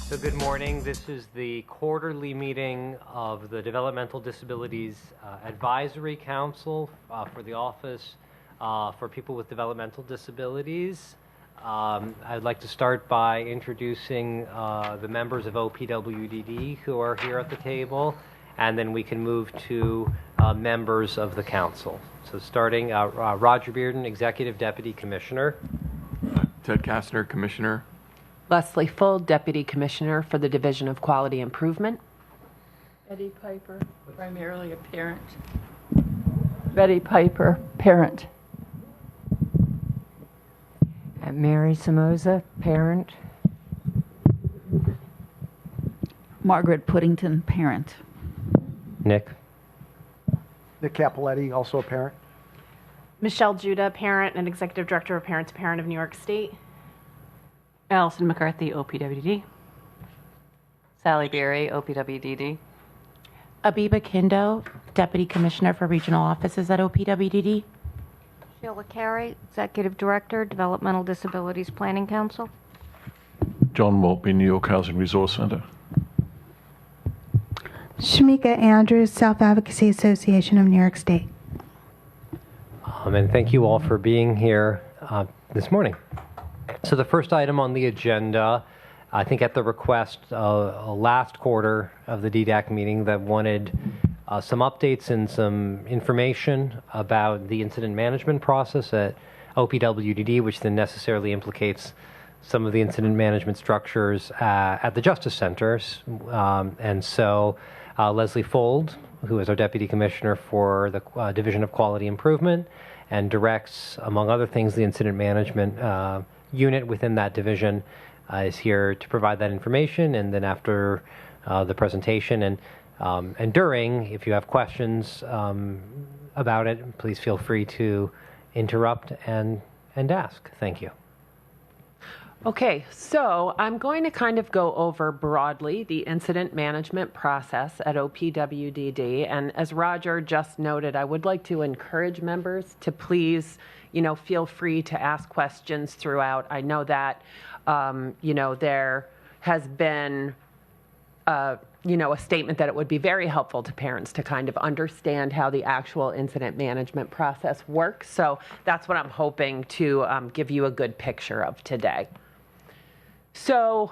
So good morning. This is the quarterly meeting of the Developmental Disabilities Advisory Council for the Office for People with Developmental Disabilities. I'd like to start by introducing the members of OPWDD who are here at the table, and then we can move to members of the council. So starting, Roger Bearden, Executive Deputy Commissioner. Ted Kastner, Commissioner. Leslie Full, Deputy Commissioner for the Division of Quality Improvement. Betty Piper, primarily a parent. Betty Piper, parent. Mary Somoza, parent. Margaret Puddington, parent. Nick Capoletti, also a parent. Michelle Judah, parent and Executive Director of Parent to Parent of New York State. Allison McCarthy, OPWD. Sally Berry, OPWDD. Abiba Kindo, Deputy Commissioner for Regional Offices at OPWDD. Sheila Carey, Executive Director, Developmental Disabilities Planning Council. John Maltby, New York Housing Resource Center. Shamika Andrews, Self Advocacy Association of New York State. And thank you all for being here this morning. So the first item on the agenda, I think at the request last quarter of the DDAC meeting that wanted some updates and some information about the incident management process at OPWDD, which then necessarily implicates some of the incident management structures at the Justice Centers. And so Leslie Fold, who is our Deputy Commissioner for the Division of Quality Improvement and directs, among other things, the incident management unit within that division, is here to provide that information. And then after the presentation and during, if you have questions about it, please feel free to interrupt and ask. Thank you. Okay, so I'm going to kind of go over broadly the incident management process at OPWDD. And as Roger just noted, I would like to encourage members to please, feel free to ask questions throughout. I know that, there has been, a statement that it would be very helpful to parents to kind of understand how the actual incident management process works. So that's what I'm hoping to give you a good picture of today. So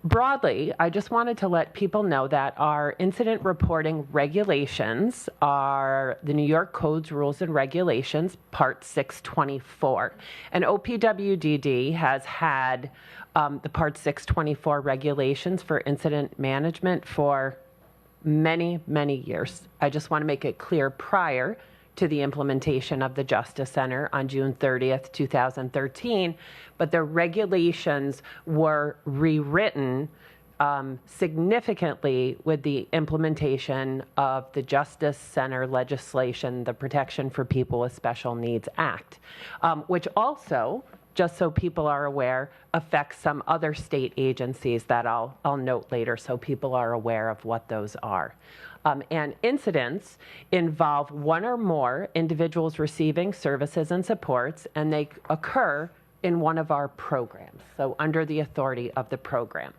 broadly, I just wanted to let people know that our incident reporting regulations are the New York Codes, Rules, and Regulations, Part 624. And OPWDD has had the Part 624 regulations for incident management for many, many years. I just want to make it clear prior to the implementation of the Justice Center on June 30th, 2013, but the regulations were rewritten significantly with the implementation of the Justice Center legislation, the Protection for People with Special Needs Act, which also, just so people are aware, affects some other state agencies that I'll note later so people are aware of what those are. And incidents involve one or more individuals receiving services and supports, and they occur in one of our programs, so under the authority of the program.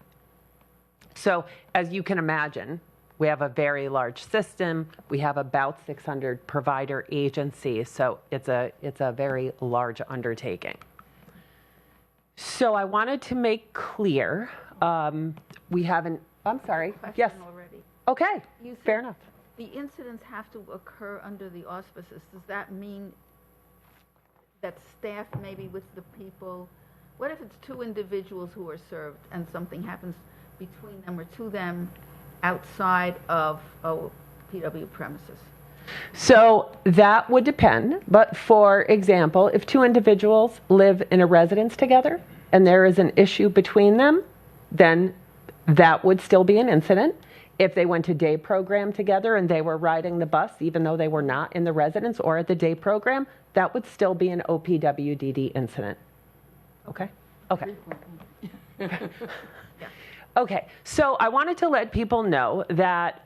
So as you can imagine, we have a very large system. We have about 600 provider agencies, so it's a very large undertaking. So I wanted to make clear, we haven't, I'm sorry, yes. Already. Okay, fair enough. The incidents have to occur under the auspices. Does that mean that staff maybe with the people, what if it's two individuals who are served and something happens between them or to them outside of PW premises? So that would depend, but for example, if two individuals live in a residence together and there is an issue between them, then that would still be an incident. If they went to day program together and they were riding the bus, even though they were not in the residence or at the day program, that would still be an OPWDD incident. Okay? Okay. Okay, so I wanted to let people know that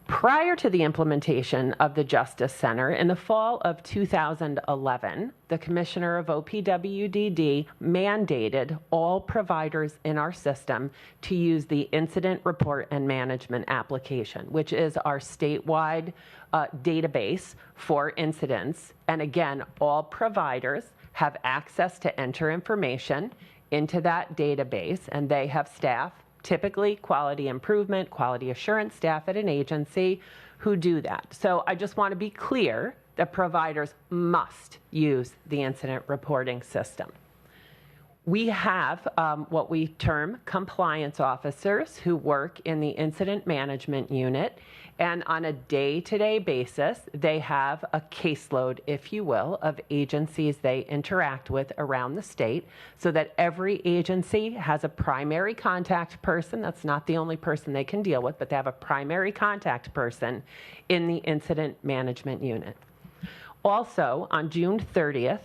Prior to the implementation of the Justice Center, in the fall of 2011, the Commissioner of OPWDD mandated all providers in our system to use the Incident Report and Management application, which is our statewide database for incidents. And again, all providers have access to enter information into that database, and they have staff, typically quality improvement, quality assurance staff at an agency who do that. So I just want to be clear that providers must use the incident reporting system. We have what we term compliance officers who work in the incident management unit, and on a day-to-day basis, they have a caseload, if you will, of agencies they interact with around the state, so that every agency has a primary contact person. That's not the only person they can deal with, but they have a primary contact person in the incident management unit. Also, on June 30th,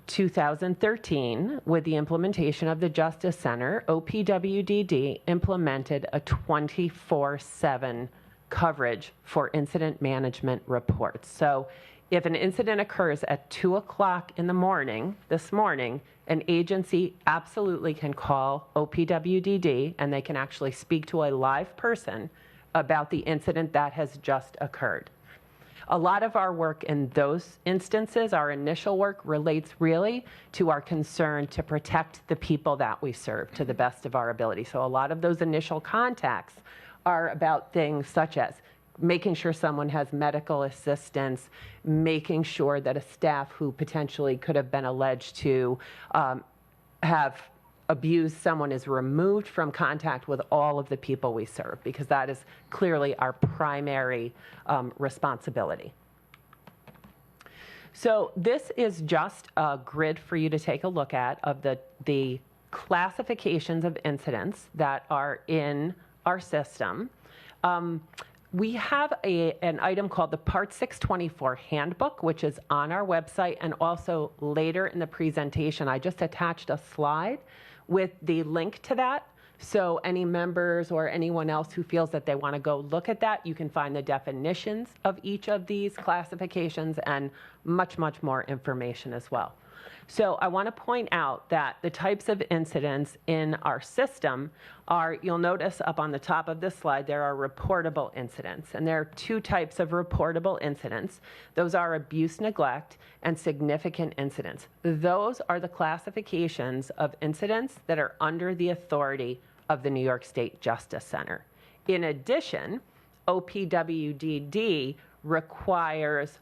2013, with the implementation of the Justice Center, OPWDD implemented a 24/7 coverage for incident management reports. So if an incident occurs at 2 o'clock in the morning, this morning, an agency absolutely can call OPWDD and they can actually speak to a live person about the incident that has just occurred. A lot of our work in those instances, our initial work, relates really to our concern to protect the people that we serve to the best of our ability. So a lot of those initial contacts are about things such as making sure someone has medical assistance, making sure that a staff who potentially could have been alleged to have abused someone is removed from contact with all of the people we serve, because that is clearly our primary responsibility. So this is just a grid for you to take a look at of the classifications of incidents that are in our system. We have an item called the Part 624 Handbook, which is on our website, and also later in the presentation, I just attached a slide with the link to that. So any members or anyone else who feels that they want to go look at that, you can find the definitions of each of these classifications and much, much more information as well. So I want to point out that the types of incidents in our system are, you'll notice up on the top of this slide, there are reportable incidents. And there are two types of reportable incidents. Those are abuse, neglect, and significant incidents. Those are the classifications of incidents that are under the authority of the New York State Justice Center. In addition, OPWDD requires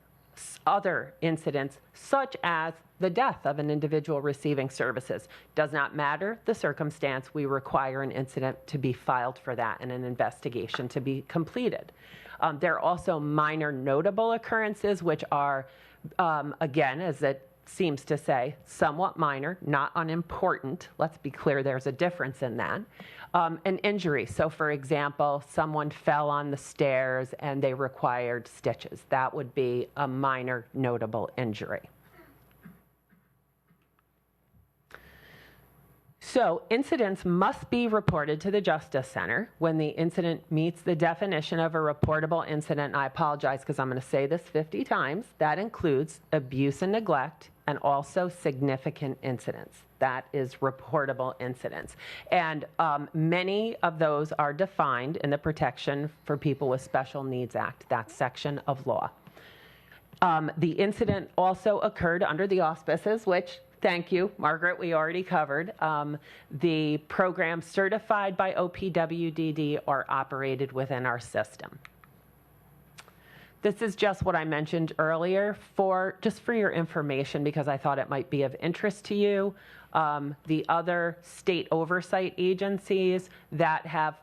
other incidents, such as the death of an individual receiving services. Does not matter the circumstance, we require an incident to be filed for that and an investigation to be completed. There are also minor notable occurrences, which are, again, as it seems to say, somewhat minor, not unimportant. Let's be clear, there's a difference in that. An injury. So for example, someone fell on the stairs and they required stitches. That would be a minor notable injury. So incidents must be reported to the Justice Center when the incident meets the definition of a reportable incident. And I apologize because I'm going to say this 50 times. That includes abuse and neglect and also significant incidents. That is reportable incidents. And many of those are defined in the Protection for People with Special Needs Act, that section of law. The incident also occurred under the auspices, which, thank you, Margaret, we already covered. The program certified by OPWDD or operated within our system. This is just what I mentioned earlier, just for your information, because I thought it might be of interest to you. The other state oversight agencies that have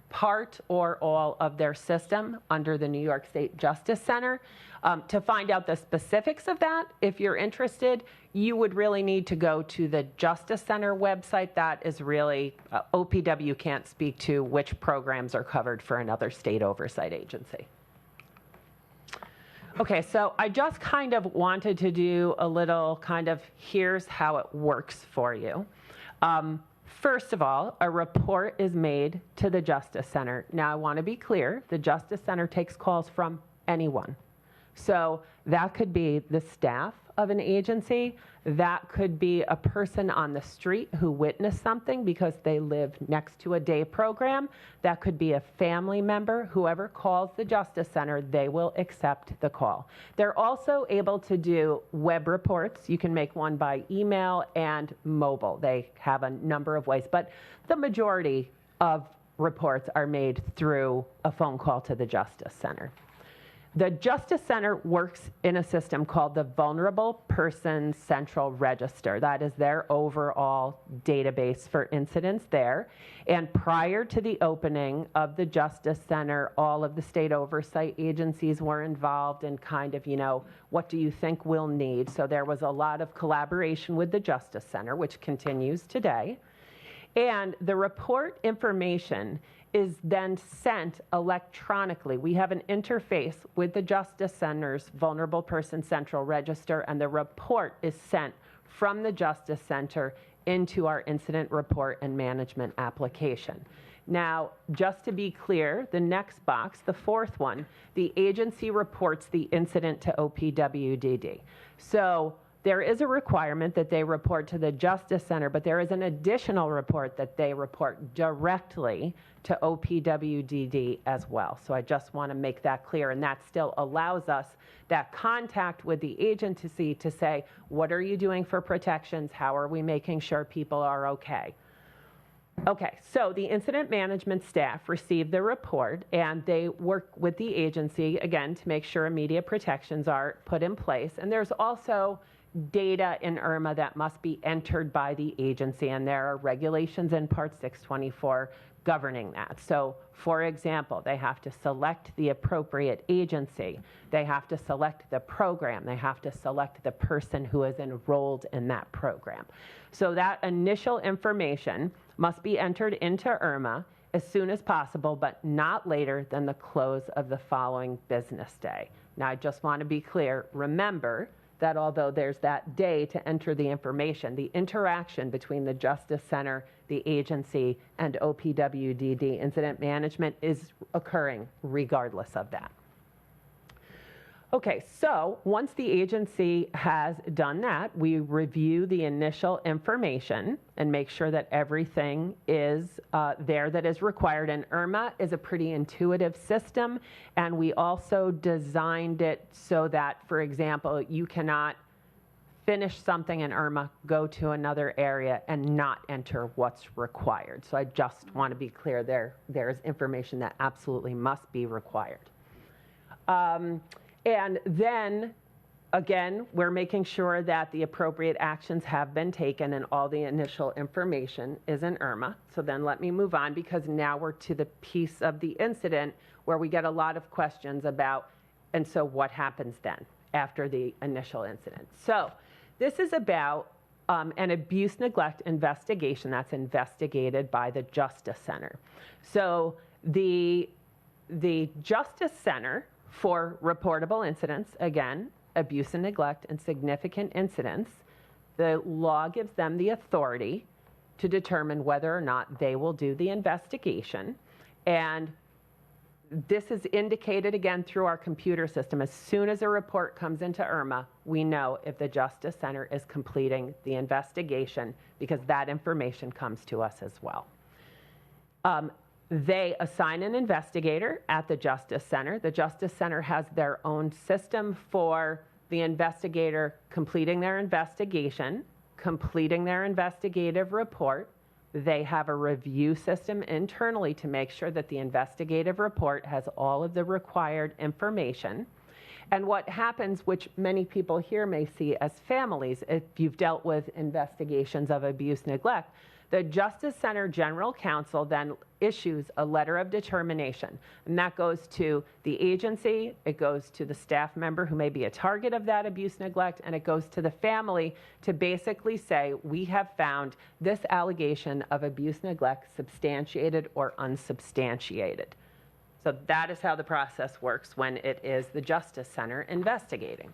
part or all of their system under the New York State Justice Center. To find out the specifics of that, if you're interested, you would really need to go to the Justice Center website. That is really, OPW can't speak to which programs are covered for another state oversight agency. Okay, so I just kind of wanted to do a little kind of, here's how it works for you. First of all, a report is made to the Justice Center. Now, I want to be clear, the Justice Center takes calls from anyone. So that could be the staff of an agency. That could be a person on the street who witnessed something because they live next to a day program. That could be a family member. Whoever calls the Justice Center, they will accept the call. They're also able to do web reports. You can make one by email and mobile. They have a number of ways, but the majority of reports are made through a phone call to the Justice Center. The Justice Center works in a system called the Vulnerable Persons Central Register. That is their overall database for incidents there. And prior to the opening of the Justice Center, all of the state oversight agencies were involved in kind of, what do you think we'll need? So there was a lot of collaboration with the Justice Center, which continues today. And the report information is then sent electronically. We have an interface with the Justice Center's Vulnerable Person Central Register, and the report is sent from the Justice Center into our incident report and management application. Now, just to be clear, the next box, the fourth one, the agency reports the incident to OPWDD. So there is a requirement that they report to the Justice Center, but there is an additional report that they report directly to OPWDD as well. So I just want to make that clear, and that still allows us that contact with the agency to say, what are you doing for protections? How are we making sure people are okay? Okay, so the incident management staff receive the report, and they work with the agency, again, to make sure immediate protections are put in place. And there's also data in IRMA that must be entered by the agency, and there are regulations in Part 624 governing that. So, for example, they have to select the appropriate agency, they have to select the program, they have to select the person who is enrolled in that program. So that initial information must be entered into IRMA as soon as possible, but not later than the close of the following business day. Now, I just want to be clear, remember that although there's that day to enter the information, the interaction between the Justice Center, the agency, and OPWDD incident management is occurring regardless of that. Okay, so once the agency has done that, we review the initial information and make sure that everything is there that is required. And IRMA is a pretty intuitive system, and we also designed it so that, for example, you cannot finish something in IRMA, go to another area, and not enter what's required. So I just want to be clear there is information that absolutely must be required. And then, again, we're making sure that the appropriate actions have been taken and all the initial information is in IRMA. So then let me move on, because now we're to the piece of the incident where we get a lot of questions about, and so what happens then after the initial incident? So this is about an abuse neglect investigation that's investigated by the Justice Center. So the Justice Center, for reportable incidents, again, abuse and neglect and significant incidents, the law gives them the authority to determine whether or not they will do the investigation. And this is indicated again through our computer system. As soon as a report comes into IRMA, we know if the Justice Center is completing the investigation, because that information comes to us as well. They assign an investigator at the Justice Center. The Justice Center has their own system for the investigator completing their investigation, completing their investigative report. They have a review system internally to make sure that the investigative report has all of the required information. And what happens, which many people here may see as families, if you've dealt with investigations of abuse, neglect, the Justice Center General Counsel then issues a letter of determination, and that goes to the agency, it goes to the staff member who may be a target of that abuse, neglect, and it goes to the family to basically say, we have found this allegation of abuse, neglect substantiated or unsubstantiated. So that is how the process works when it is the Justice Center investigating.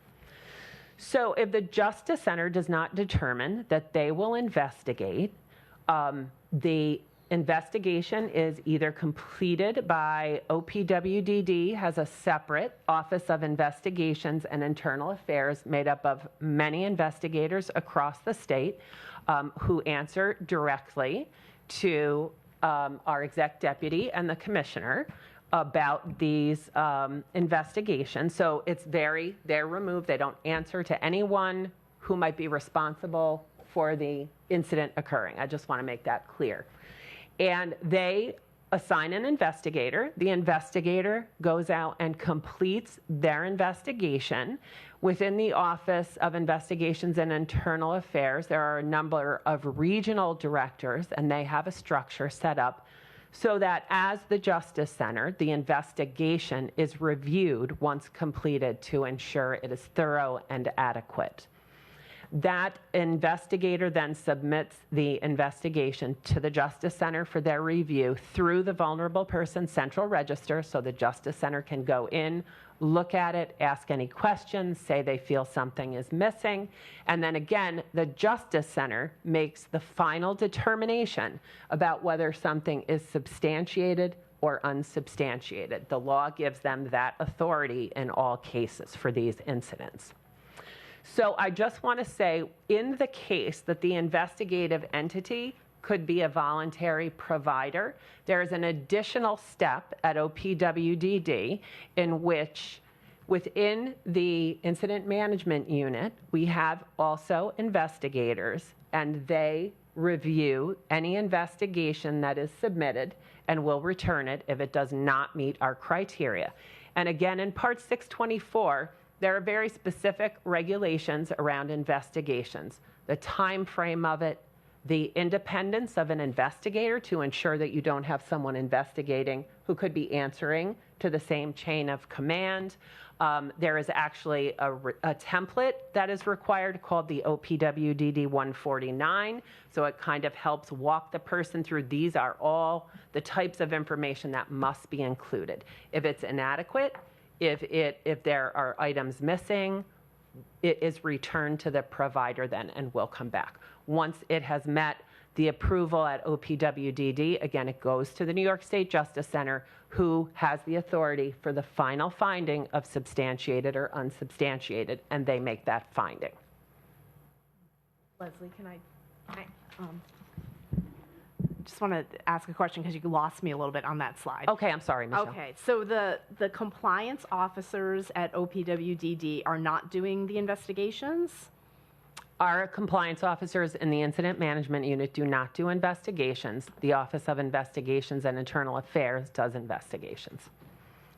So if the Justice Center does not determine that they will investigate, The investigation is either completed by OPWDD, has a separate Office of Investigations and Internal Affairs made up of many investigators across the state who answer directly to our exec deputy and the commissioner about these investigations. So they're removed. They don't answer to anyone who might be responsible for the incident occurring. I just want to make that clear. And they assign an investigator. The investigator goes out and completes their investigation. Within the Office of Investigations and Internal Affairs, there are a number of regional directors, and they have a structure set up so that as the Justice Center, the investigation is reviewed once completed to ensure it is thorough and adequate. That investigator then submits the investigation to the Justice Center for their review through the Vulnerable Person Central Register, so the Justice Center can go in, look at it, ask any questions, say they feel something is missing, and then again, the Justice Center makes the final determination about whether something is substantiated or unsubstantiated. The law gives them that authority in all cases for these incidents. So I just want to say, in the case that the investigative entity could be a voluntary provider, there is an additional step at OPWDD in which, within the incident management unit, we have also investigators, and they review any investigation that is submitted and will return it if it does not meet our criteria. And again, in Part 624, there are very specific regulations around investigations, the time frame of it, the independence of an investigator to ensure that you don't have someone investigating who could be answering to the same chain of command. There is actually a template that is required called the OPWDD 149, so it kind of helps walk the person through. These are all the types of information that must be included. If it's inadequate, if there are items missing, it is returned to the provider then and will come back. Once it has met the approval at OPWDD, again, it goes to the New York State Justice Center, who has the authority for the final finding of substantiated or unsubstantiated, and they make that finding. Leslie, can I just want to ask a question because you lost me a little bit on that slide. Okay, I'm sorry, Michelle. Okay, so the compliance officers at OPWDD are not doing the investigations? Our compliance officers in the Incident Management Unit do not do investigations. The Office of Investigations and Internal Affairs does investigations.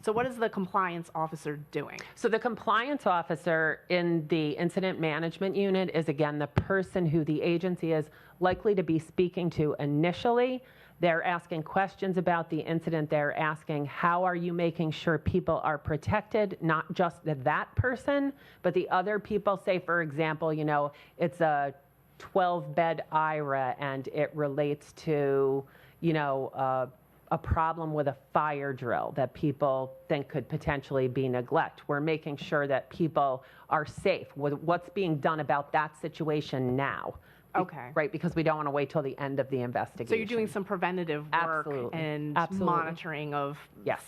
So what is the compliance officer doing? So the compliance officer in the Incident Management Unit is, again, the person who the agency is likely to be speaking to initially. They're asking questions about the incident. They're asking, how are you making sure people are protected, not just that person, but the other people. Say, for example, you know, it's a 12-bed IRA and it relates to, you know, a problem with a fire drill that people think could potentially be neglect. We're making sure that people are safe with what's being done about that situation now. Okay. Right, because we don't want to wait till the end of the investigation. So you're doing some preventative work and monitoring of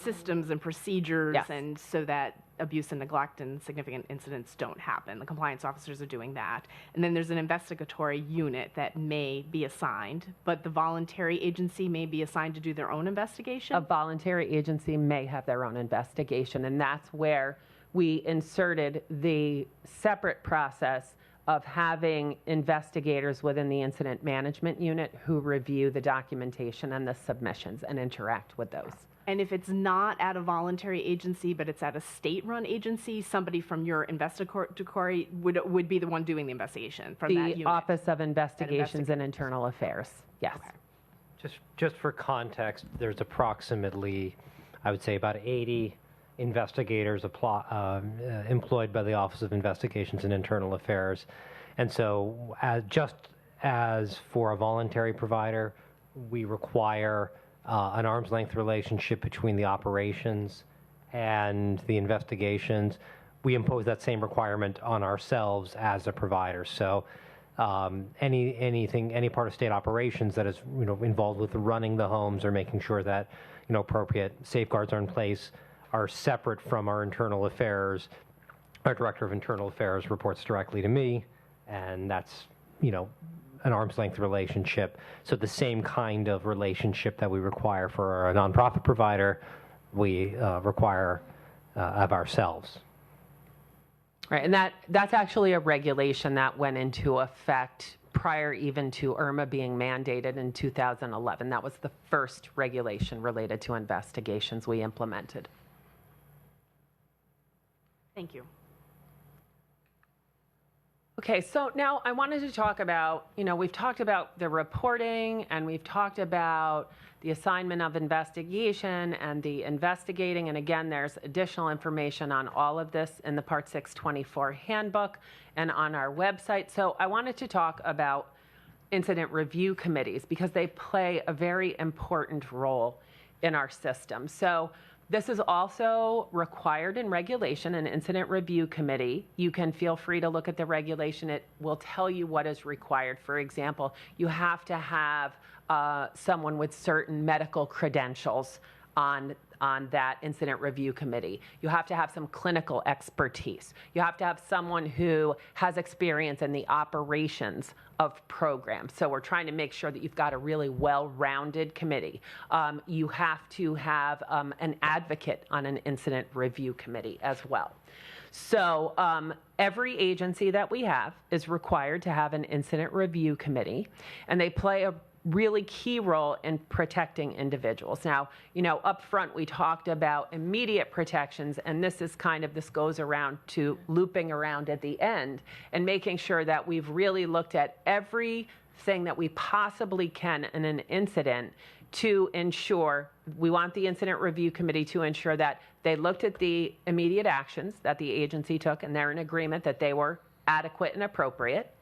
systems and procedures, and so that abuse and neglect and significant incidents don't happen. The compliance officers are doing that. And then there's an investigatory unit that may be assigned, but the voluntary agency may be assigned to do their own investigation? A voluntary agency may have their own investigation, and that's where we inserted the separate process of having investigators within the Incident Management Unit who review the documentation and the submissions and interact with those. And if it's not at a voluntary agency, but it's at a state-run agency, somebody from your investigatory would be the one doing the investigation from that unit? The Office of Investigations and Internal Affairs, yes. Okay. Just for context, there's approximately, I would say, about 80 investigators employed by the Office of Investigations and Internal Affairs. And so just as for a voluntary provider, we require an arm's length relationship between the operations and the investigations. We impose that same requirement on ourselves as a provider. So any part of state operations that is involved with running the homes or making sure that appropriate safeguards are in place are separate from our internal affairs. Our director of internal affairs reports directly to me, and that's an arm's length relationship. So the same kind of relationship that we require for a nonprofit provider, we require of ourselves. Right, and that's actually a regulation that went into effect prior even to IRMA being mandated in 2011. That was the first regulation related to investigations we implemented. Thank you. Okay, so now I wanted to talk about, we've talked about the reporting and we've talked about the assignment of investigation and the investigating. And again, there's additional information on all of this in the Part 624 handbook and on our website. So I wanted to talk about incident review committees because they play a very important role in our system. So this is also required in regulation, an incident review committee. You can feel free to look at the regulation. It will tell you what is required. For example, you have to have someone with certain medical credentials on that incident review committee. You have to have some clinical expertise. You have to have someone who has experience in the operations of programs. So we're trying to make sure that you've got a really well-rounded committee. You have to have an advocate on an incident review committee as well. So every agency that we have is required to have an incident review committee, and they play a really key role in protecting individuals. Now, up front we talked about immediate protections, and this goes around to looping around at the end and making sure that we've really looked at everything that we possibly can in an incident to ensure, we want the incident review committee to ensure that they looked at the immediate actions that the agency took and they're in agreement that they were adequate and appropriate.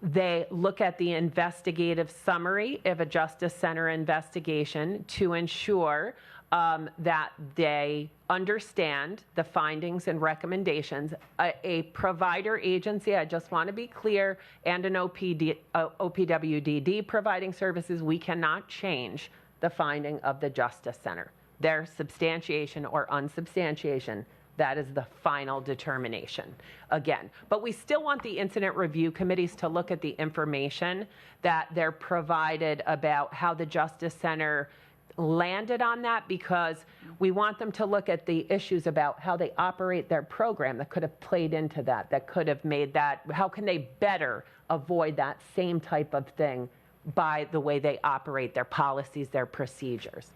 They look at the investigative summary of a Justice Center investigation to ensure that they understand the findings and recommendations. A provider agency, I just want to be clear, and an OPWDD providing services, we cannot change the finding of the Justice Center. Their substantiation or unsubstantiation, that is the final determination, again. But we still want the incident review committees to look at the information that they're provided about how the Justice Center landed on that, because we want them to look at the issues about how they operate their program that could have played into that could have made that, how can they better avoid that same type of thing by the way they operate their policies, their procedures.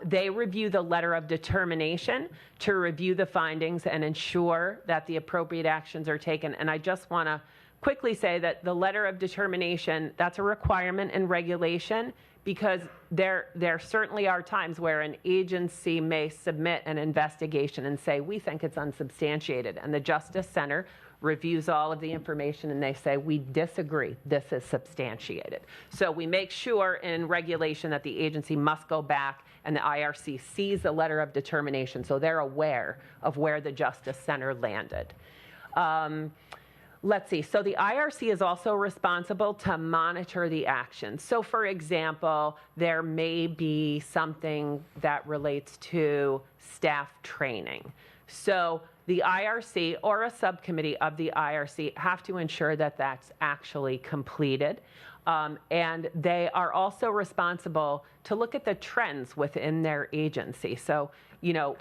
They review the letter of determination to review the findings and ensure that the appropriate actions are taken. And I just want to quickly say that the letter of determination, that's a requirement in regulation, because there certainly are times where an agency may submit an investigation and say, we think it's unsubstantiated. And the Justice Center reviews all of the information and they say, we disagree, this is substantiated. So we make sure in regulation that the agency must go back and the IRC sees the letter of determination so they're aware of where the Justice Center landed. Let's see, so the IRC is also responsible to monitor the action. So for example, there may be something that relates to staff training. So the IRC or a subcommittee of the IRC have to ensure that that's actually completed. And they are also responsible to look at the trends within their agency. So,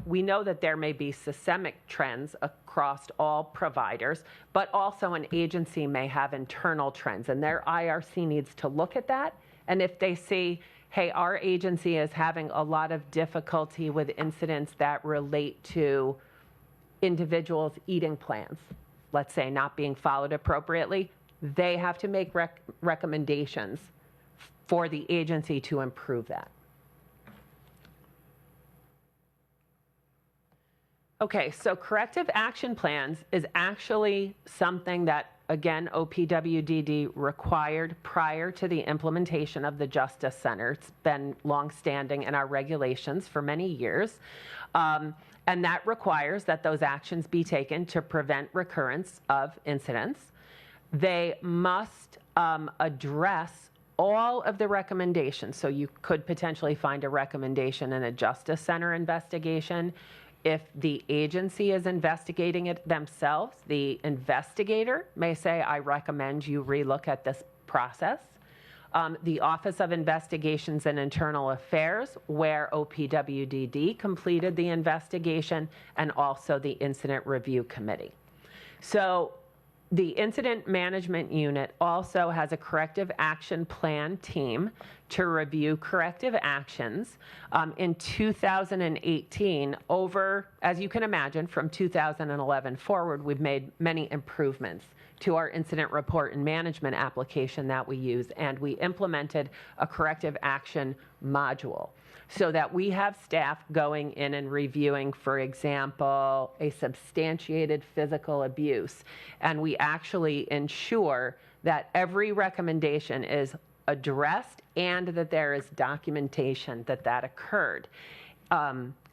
we know that there may be systemic trends across all providers, but also an agency may have internal trends, and their IRC needs to look at that. And if they see, hey, our agency is having a lot of difficulty with incidents that relate to individuals' eating plans, let's say not being followed appropriately, they have to make recommendations for the agency to improve that. Okay, so corrective action plans is actually something that, again, OPWDD required prior to the implementation of the Justice Center. It's been longstanding in our regulations for many years. And that requires that those actions be taken to prevent recurrence of incidents. They must address all of the recommendations. So you could potentially find a recommendation in a Justice Center investigation. If the agency is investigating it themselves, the investigator may say, I recommend you relook at this process. The Office of Investigations and Internal Affairs, where OPWDD completed the investigation, and also the Incident Review Committee. So the Incident Management Unit also has a corrective action plan team to review corrective actions. In 2018, as you can imagine, from 2011 forward, we've made many improvements to our incident report and management application that we use, and we implemented a corrective action module so that we have staff going in and reviewing, for example, a substantiated physical abuse. And we actually ensure that every recommendation is addressed and that there is documentation that that occurred.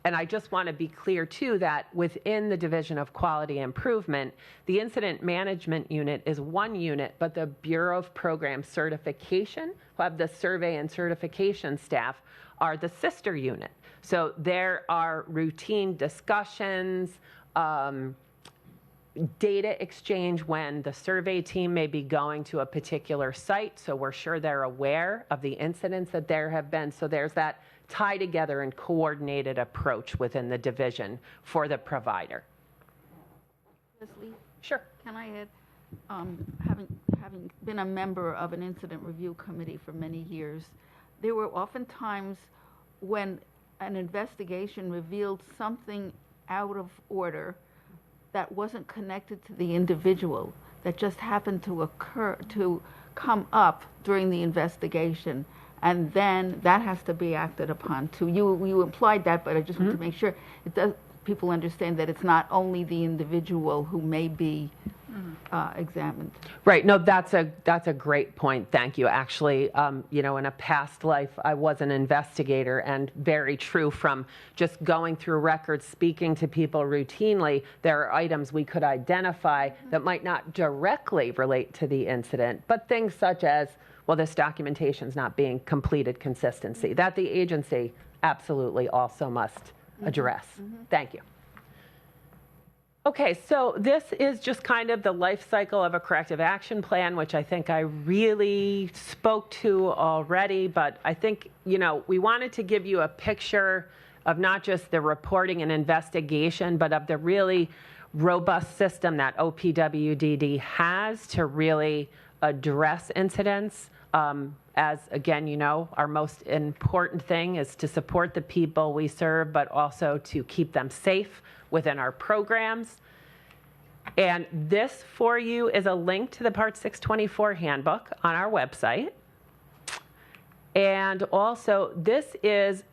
And I just want to be clear, too, that within the Division of Quality Improvement, the Incident Management Unit is one unit, but the Bureau of Program Certification, who have the survey and certification staff, are the sister unit. So there are routine discussions, data exchange when the survey team may be going to a particular site, so we're sure they're aware of the incidents that there have been. So there's that tie together and coordinated approach within the division for the provider. Leslie? Sure. Can I add, having been a member of an incident review committee for many years, there were often times when an investigation revealed something out of order that wasn't connected to the individual, that just happened to come up during the investigation. And then that has to be acted upon too. You implied that, but I just want to make sure people understand that it's not only the individual who may be examined. Right. No, that's a great point. Thank you. Actually, in a past life, I was an investigator, and very true from just going through records, speaking to people routinely, there are items we could identify that might not directly relate to the incident, but things such as, well, this documentation is not being completed consistency, that the agency absolutely also must address. Thank you. Okay, so this is just kind of the life cycle of a corrective action plan, which I think I really spoke to already, but I think, we wanted to give you a picture of not just the reporting and investigation, but of the really robust system that OPWDD has to really address incidents. As again, our most important thing is to support the people we serve, but also to keep them safe within our programs. And this for you is a link to the Part 624 handbook on our website. And also, this is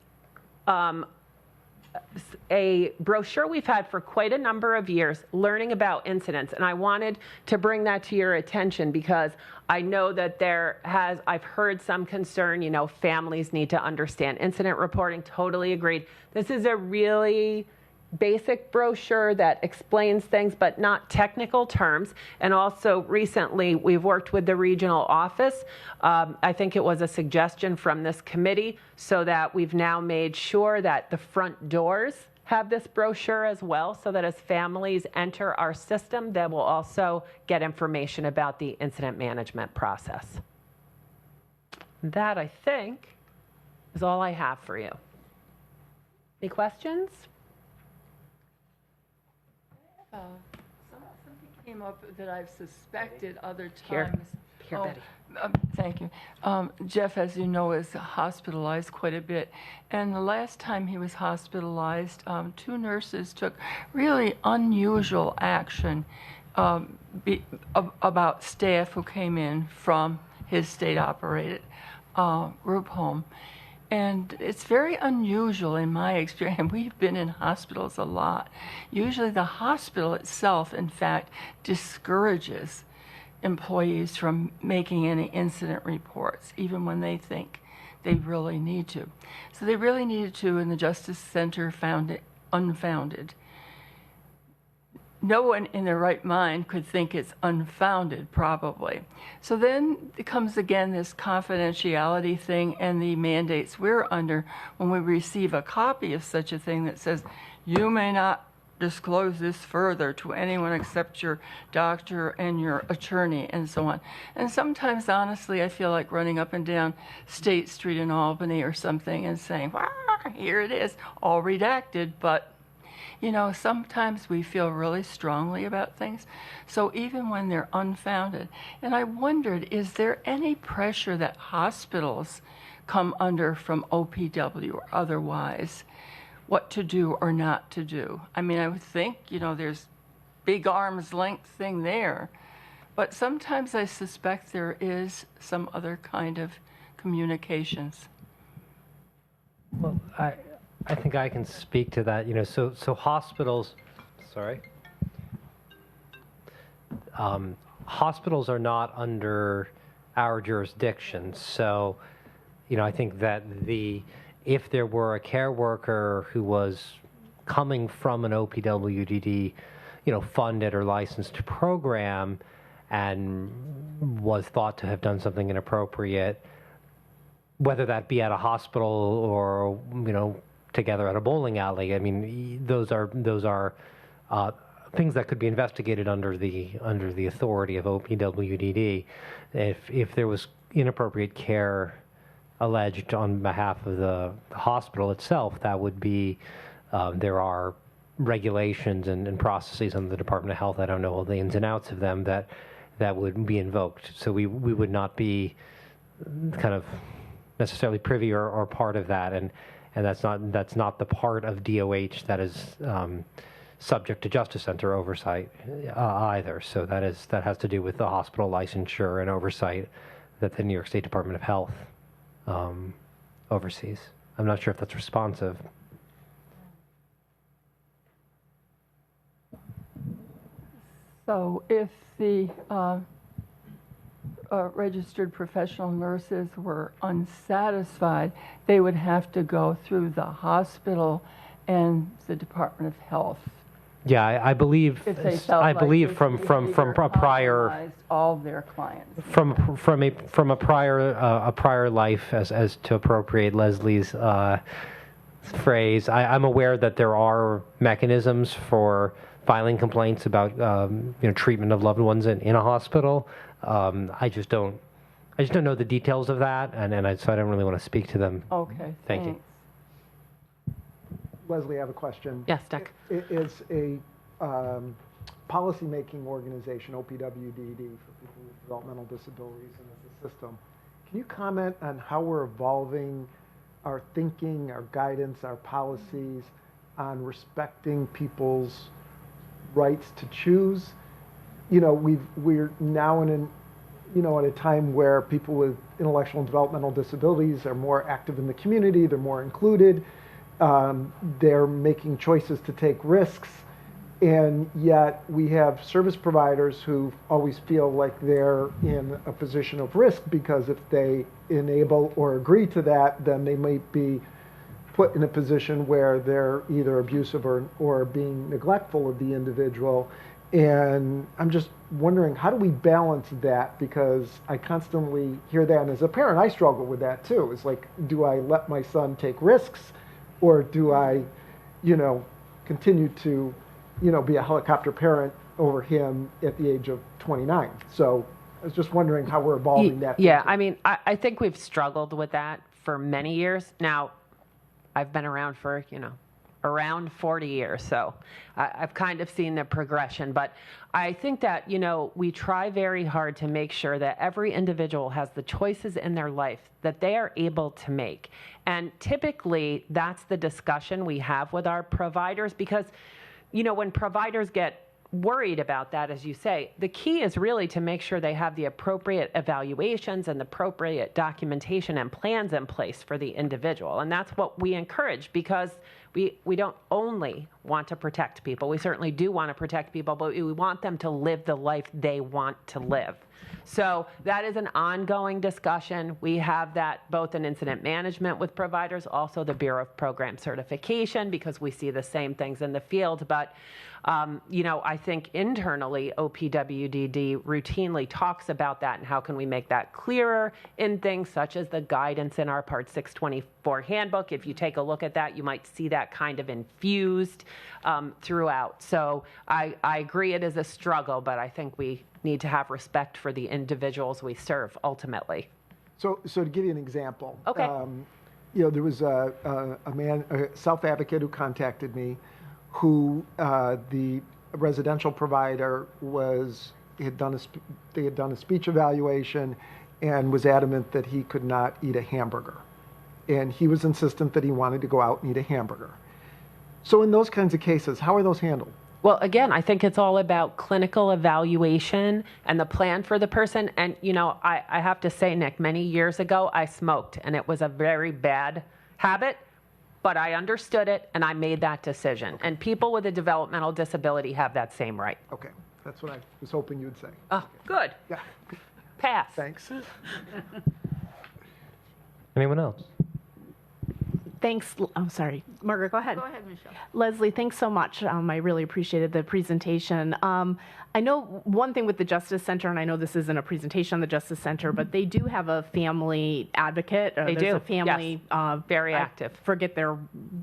a brochure we've had for quite a number of years, learning about incidents. And I wanted to bring that to your attention because I know that I've heard some concern, families need to understand incident reporting. Totally agreed. This is a really basic brochure that explains things, but not technical terms. And also recently, we've worked with the regional office. I think it was a suggestion from this committee, so that we've now made sure that the front doors have this brochure as well, so that as families enter our system, they will also get information about the incident management process. That, I think, is all I have for you. Any questions? Something came up that I've suspected other Here, times. Betty. Thank you. Jeff, as you know, is hospitalized quite a bit. And the last time he was hospitalized, 2 nurses took really unusual action about staff who came in from his state-operated group home. And it's very unusual in my experience. We've been in hospitals a lot. Usually the hospital itself, in fact, discourages employees from making any incident reports, even when they think they really need to. So they really needed to, and the Justice Center found it unfounded. no one in their right mind could think it's unfounded, probably. So then it comes again this confidentiality thing and the mandates we're under when we receive a copy of such a thing that says, you may not disclose this further to anyone except your doctor and your attorney and so on. And sometimes, honestly, I feel like running up and down State Street in Albany or something and saying, here it is, all redacted, but you know, sometimes we feel really strongly about things, so even when they're unfounded. And I wondered, is there any pressure that hospitals come under from OPW or otherwise, what to do or not to do? I mean, I would think, you know, there's big arm's length thing there, but sometimes I suspect there is some other kind of communications. Well, I think I can speak to that. You know, so hospitals, hospitals are not under our jurisdiction. So, you know, I think that if there were a care worker who was coming from an OPWDD, you know, funded or licensed program and was thought to have done something inappropriate, whether that be at a hospital or, you know, together at a bowling alley. I mean, those are things that could be investigated under the authority of OPWDD. If there was inappropriate care alleged on behalf of the hospital itself, that would be there are regulations and processes under the Department of Health. I don't know all the ins and outs of them that would be invoked. So we would not be kind of necessarily privy or part of that, and that's not the part of DOH that is subject to Justice Center oversight either. So that has to do with the hospital licensure and oversight that the New York State Department of Health oversees. I'm not sure if that's responsive. So if the registered professional nurses were unsatisfied, they would have to go through the hospital and the Department of Health. Yeah, I believe. If they felt I like believe this from a prior all their clients. From a prior life, as to appropriate Leslie's phrase, I'm aware that there are mechanisms for filing complaints about treatment of loved ones in a hospital. I just don't know the details of that, so I don't really want to speak to them. Okay, Thank you. Leslie, I have a question. Yes, Dick. Is a policy-making organization, OPWDD, for people with developmental disabilities and as a system, can you comment on how we're evolving our thinking, our guidance, our policies on respecting people's rights to choose? You know, we're now in at a time where people with intellectual and developmental disabilities are more active in the community, they're more included, they're making choices to take risks, and yet we have service providers who always feel like they're in a position of risk because if they enable or agree to that, then they might be put in a position where they're either abusive or being neglectful of the individual. And I'm just wondering, how do we balance that? Because I constantly hear that, and as a parent, I struggle with that too. It's like, do I let my son take risks, or do I, continue to, be a helicopter parent over him at the age of 29? So I was just wondering how we're evolving that. Yeah, I mean, I think we've struggled with that for many years. Now, I've been around for, around 40 years, so I've kind of seen the progression. But I think that, we try very hard to make sure that every individual has the choices in their life that they are able to make. And typically, that's the discussion we have with our providers, because, when providers get worried about that, as you say, the key is really to make sure they have the appropriate evaluations and the appropriate documentation and plans in place for the individual. And that's what we encourage, because we don't only want to protect people. We certainly do want to protect people, but we want them to live the life they want to live. So that is an ongoing discussion. We have that both in incident management with providers, also the Bureau of Program Certification, because we see the same things in the field. But, I think internally, OPWDD routinely talks about that and how can we make that clearer in things such as the guidance in our Part 624 handbook. If you take a look at that, you might see that kind of infused throughout. So I agree it is a struggle, but I think we need to have respect for the individuals we serve ultimately. So to give you an example, okay. There was a self-advocate who contacted me, who the residential provider they had done a speech evaluation and was adamant that he could not eat a hamburger. And he was insistent that he wanted to go out and eat a hamburger. So in those kinds of cases, how are those handled? Well, again, I think it's all about clinical evaluation and the plan for the person. And, I have to say, Nick, many years ago, I smoked, and it was a very bad habit, but I understood it, and I made that decision. Okay. And people with a developmental disability have that same right. Okay. That's what I was hoping you'd say. Oh, okay. Good. Yeah. Pass. Thanks. Anyone else? Thanks. I'm sorry. Margaret, go ahead. Go ahead, Michelle. Leslie, thanks so much. I really appreciated the presentation. I know one thing with the Justice Center, and I know this isn't a presentation on the Justice Center, but they do have a family advocate. They do. A family, yes. Very active. I forget their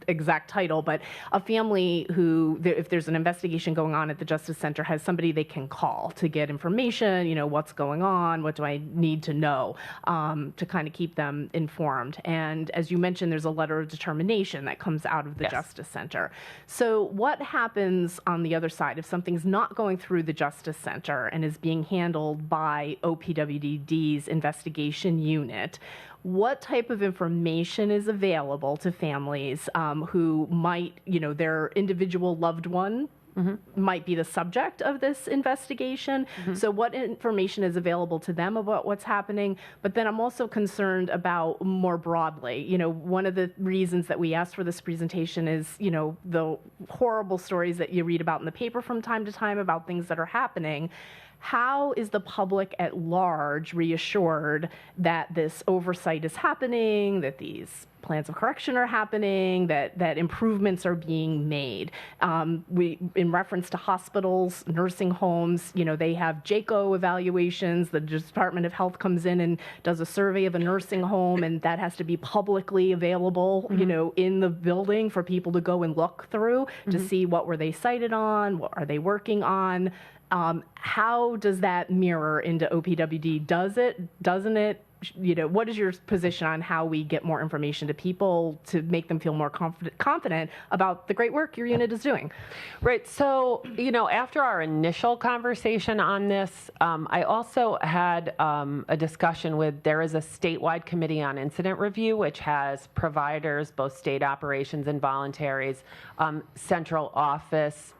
exact title, but a family who, if there's an investigation going on at the Justice Center, has somebody they can call to get information, what's going on, what do I need to know, to kind of keep them informed. And as you mentioned, there's a letter of determination that comes out of the yes. Justice Center. So what happens on the other side if something's not going through the Justice Center and is being handled by OPWDD's investigation unit? What type of information is available to families who might, their individual loved one might be the subject of this investigation? So what information is available to them about what's happening? But then I'm also concerned about more broadly, one of the reasons that we asked for this presentation is, the horrible stories that you read about in the paper from time to time about things that are happening. How is the public at large reassured that this oversight is happening, that these plans of correction are happening, that improvements are being made? In reference to hospitals, nursing homes, they have JACO evaluations. The Department of Health comes in and does a survey of a nursing home, and that has to be publicly available, in the building for people to go and look through to see what were they cited on, what are they working on. How does that mirror into OPWD? Does it? Doesn't it? What is your position on how we get more information to people to make them feel more confident about the great work your unit is doing? Right. So, after our initial conversation on this, I also had a discussion there is a statewide committee on incident review, which has providers, both state operations and voluntaries, central office,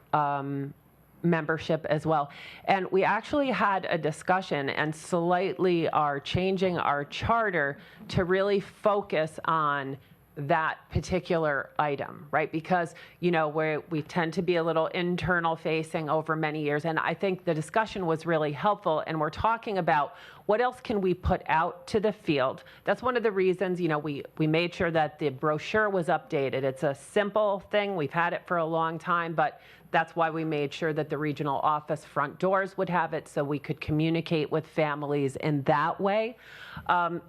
membership as well. And we actually had a discussion and slightly are changing our charter to really focus on that particular item, right? Because, we tend to be a little internal facing over many years. And I think the discussion was really helpful. And we're talking about what else can we put out to the field. That's one of the reasons, we made sure that the brochure was updated. It's a simple thing. We've had it for a long time, but that's why we made sure that the regional office front doors would have it so we could communicate with families in that way.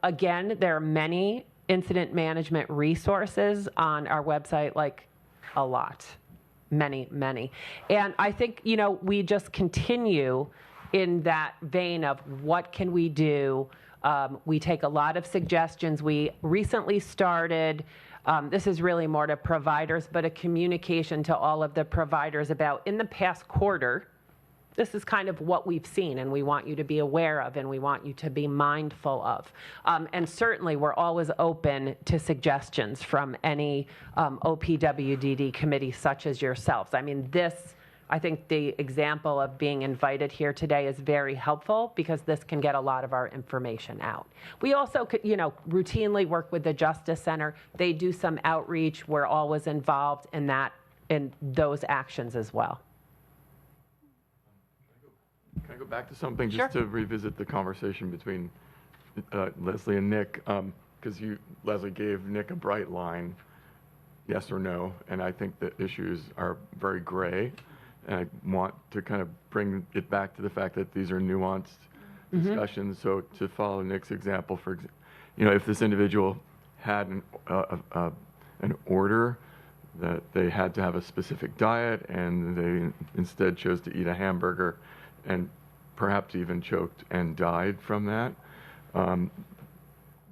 Again, there are many incident management resources on our website, like a lot, many. And I think, we just continue in that vein of what can we do. We take a lot of suggestions. We recently started, this is really more to providers, but a communication to all of the providers about in the past quarter, this is kind of what we've seen and we want you to be aware of and we want you to be mindful of. And certainly we're always open to suggestions from any OPWDD committee such as yourselves. I mean, this I think the example of being invited here today is very helpful because this can get a lot of our information out. We also could, routinely work with the Justice Center. They do some outreach. We're always involved in those actions as well. Can I go back to something just to revisit the conversation between Leslie and Nick? Because Leslie gave Nick a bright line, yes or no, and I think the issues are very gray. And I want to kind of bring it back to the fact that these are nuanced discussions. So to follow Nick's example, if this individual had an order that they had to have a specific diet and they instead chose to eat a hamburger and perhaps even choked and died from that,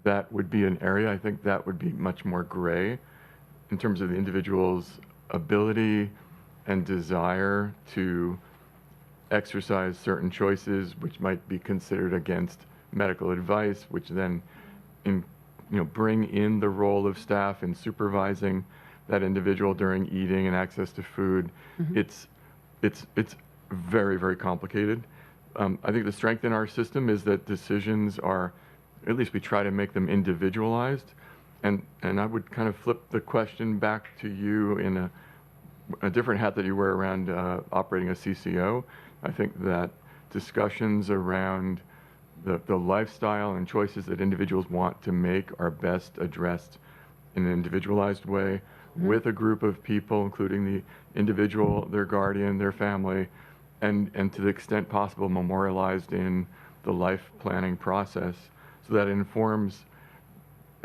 that would be an area, I think that would be much more gray in terms of the individual's ability and desire to exercise certain choices which might be considered against medical advice, which then bring in the role of staff in supervising that individual during eating and access to food. It's very, very complicated. I think the strength in our system is that decisions are, at least we try to make them individualized. And I would kind of flip the question back to you in a different hat that you wear around operating a CCO. I think that discussions around the lifestyle and choices that individuals want to make are best addressed in an individualized way with a group of people, including the individual, their guardian, their family, and to the extent possible memorialized in the life planning process so that informs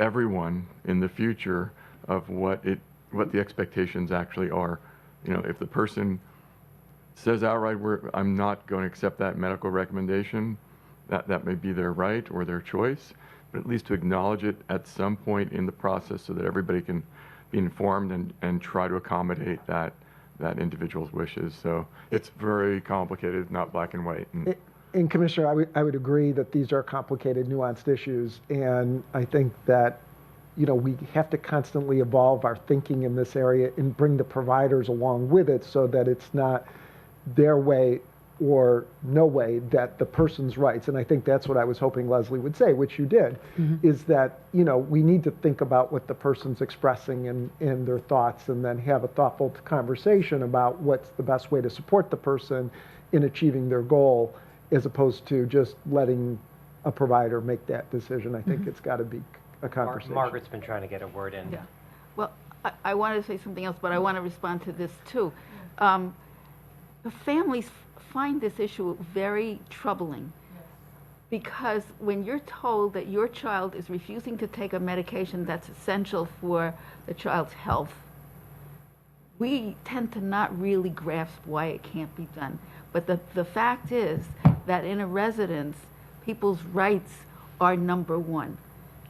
everyone in the future of what the expectations actually are. If the person says outright, I'm not going to accept that medical recommendation, that may be their right or their choice, but at least to acknowledge it at some point in the process so that everybody can be informed and try to accommodate that individual's wishes. So it's very complicated, not black and white. And Commissioner, I would agree that these are complicated, nuanced issues, and I think that we have to constantly evolve our thinking in this area and bring the providers along with it so that it's not their way or no way that the person's rights. And I think that's what I was hoping Leslie would say, which you did, is that, we need to think about what the person's expressing and their thoughts and then have a thoughtful conversation about what's the best way to support the person in achieving their goal as opposed to just letting a provider make that decision. I think it's got to be a conversation. Margaret's been trying to get a word in. Yeah. Well, I wanted to say something else, but I want to respond to this too. The families find this issue very troubling because when you're told that your child is refusing to take a medication that's essential for the child's health, we tend to not really grasp why it can't be done. But the fact is that in a residence, people's rights are number one.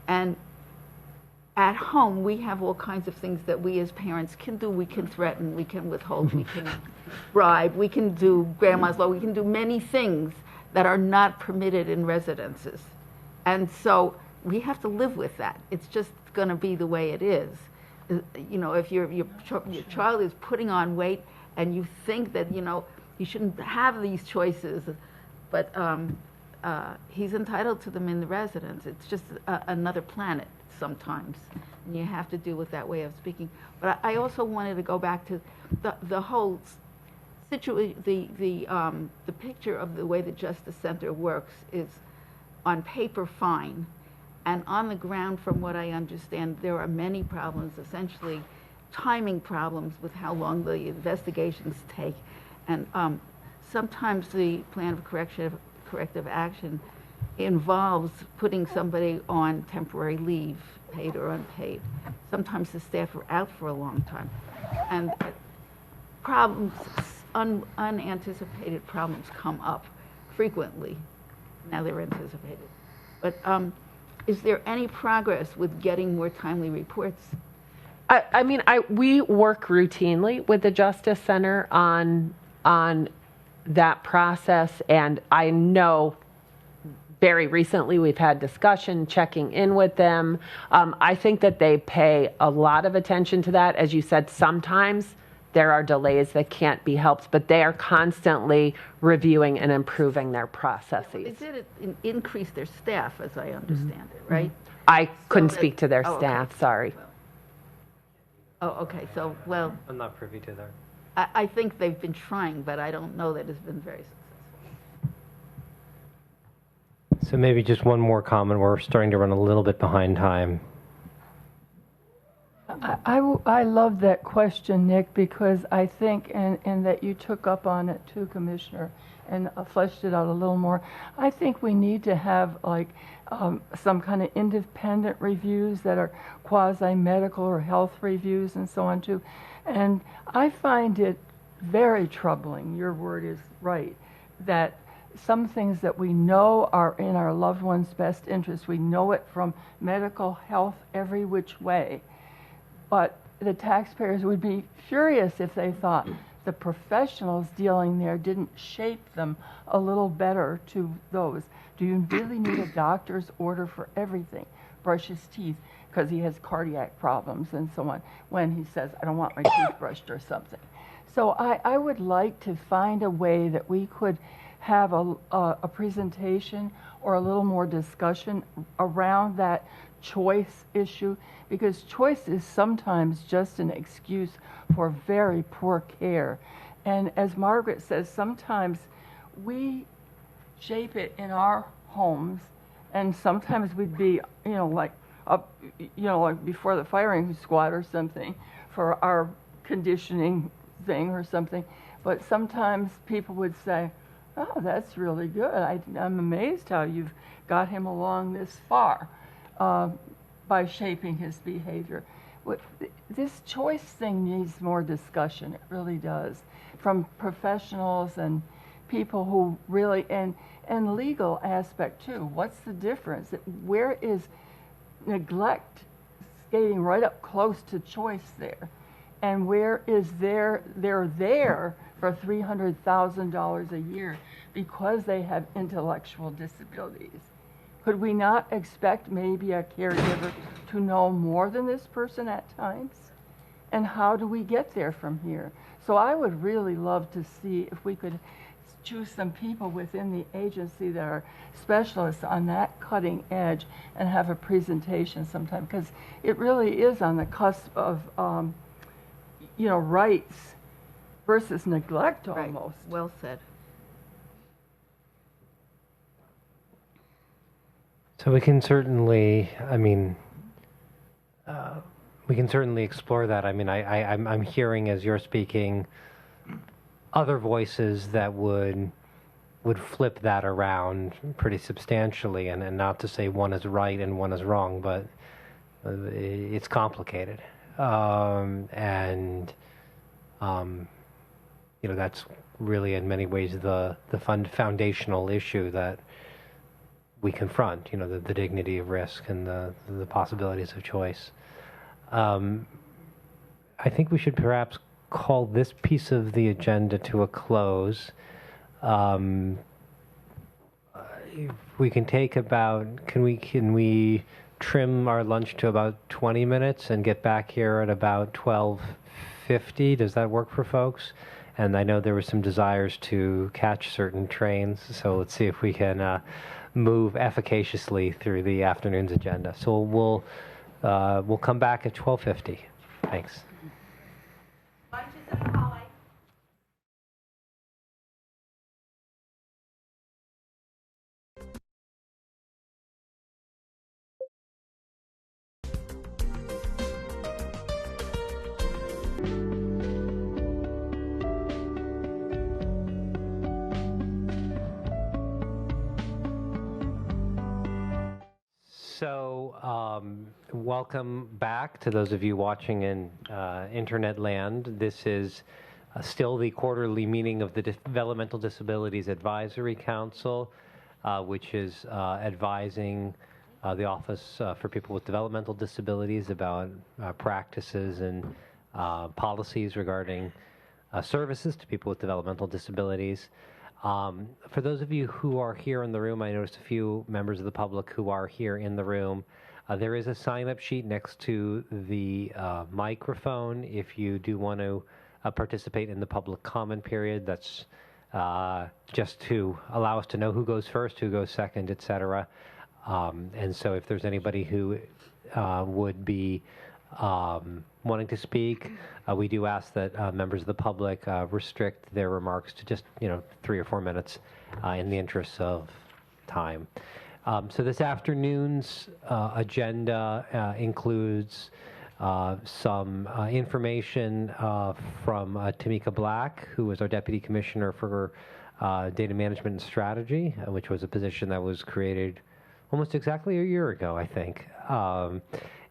And at home, we have all kinds of things that we as parents can do. We can threaten, we can withhold, we can bribe, we can do grandma's law, we can do many things that are not permitted in residences. And so we have to live with that. It's just going to be the way it is. If your child is putting on weight and you think that, you shouldn't have these choices, but he's entitled to them in the residence. It's just another planet sometimes, and you have to deal with that way of speaking. But I also wanted to go back to the whole situation. The picture of the way the Justice Center works is on paper fine, and on the ground, from what I understand, there are many problems, essentially timing problems with how long the investigations take. And sometimes the plan of corrective action involves putting somebody on temporary leave, paid or unpaid. Sometimes the staff are out for a long time. And problems, unanticipated problems come up frequently. Now they're anticipated. But is there any progress with getting more timely reports? We work routinely with the Justice Center on that process, and I know very recently we've had discussion checking in with them. I think that they pay a lot of attention to that. As you said, sometimes there are delays that can't be helped, but they are constantly reviewing and improving their processes. They did increase their staff, as I understand it, right? I couldn't speak to their staff, sorry. Oh, okay, so, well, I'm not privy to that. I think they've been trying, but I don't know that it's been very successful. So maybe just one more comment. We're starting to run a little bit behind time. I love that question, Nick, because I think, and that you took up on it too, Commissioner, and fleshed it out a little more. I think we need to have like some kind of independent reviews that are quasi-medical or health reviews and so on too. And I find it very troubling, your word is right, that some things that we know are in our loved one's best interest, we know it from medical, health, every which way. But the taxpayers would be furious if they thought the professionals dealing there didn't shape them a little better to those. Do you really need a doctor's order for everything? Brush his teeth because he has cardiac problems and so on, when he says, I don't want my teeth brushed or something. So I would like to find a way that we could have a presentation or a little more discussion around that choice issue, because choice is sometimes just an excuse for very poor care. And as Margaret says, sometimes we shape it in our homes, and sometimes we'd be, like up, like before the firing squad or something for our conditioning thing or something. But sometimes people would say, oh, that's really good. I'm amazed how you've got him along this far. By shaping his behavior. This choice thing needs more discussion, it really does, from professionals and people who really, and legal aspect too. What's the difference? Where is neglect skating right up close to choice there? And where is they're there for $300,000 a year because they have intellectual disabilities? Could we not expect maybe a caregiver to know more than this person at times? And how do we get there from here? So I would really love to see if we could choose some people within the agency that are specialists on that cutting edge and have a presentation sometime, because it really is on the cusp of, rights versus neglect almost. Right. Well said. So we can certainly, we can certainly explore that. I'm hearing as you're speaking other voices that would flip that around pretty substantially, and not to say one is right and one is wrong, but it's complicated. That's really in many ways the foundational issue that we confront, the dignity of risk and the possibilities of choice. I think we should perhaps call this piece of the agenda to a close. If we can take can we trim our lunch to about 20 minutes and get back here at about 12:50? Does that work for folks? And I know there were some desires to catch certain trains, so let's see if we can move efficaciously through the afternoon's agenda. So we'll come back at 12:50. Thanks. So, welcome back to those of you watching in internet land. This is still the quarterly meeting of the Developmental Disabilities Advisory Council, which is advising the Office for People with Developmental Disabilities about practices and policies regarding services to people with developmental disabilities. For those of you who are here in the room, I noticed a few members of the public who are here in the room. There is a sign-up sheet next to the microphone if you do want to participate in the public comment period. That's just to allow us to know who goes first, who goes second, et cetera. And so if there's anybody who would be wanting to speak, we do ask that members of the public restrict their remarks to just 3 or 4 minutes in the interest of time. So this afternoon's agenda includes some information from Tamika Black, who is our Deputy Commissioner for Data Management and Strategy, which was a position that was created almost exactly a year ago, I think.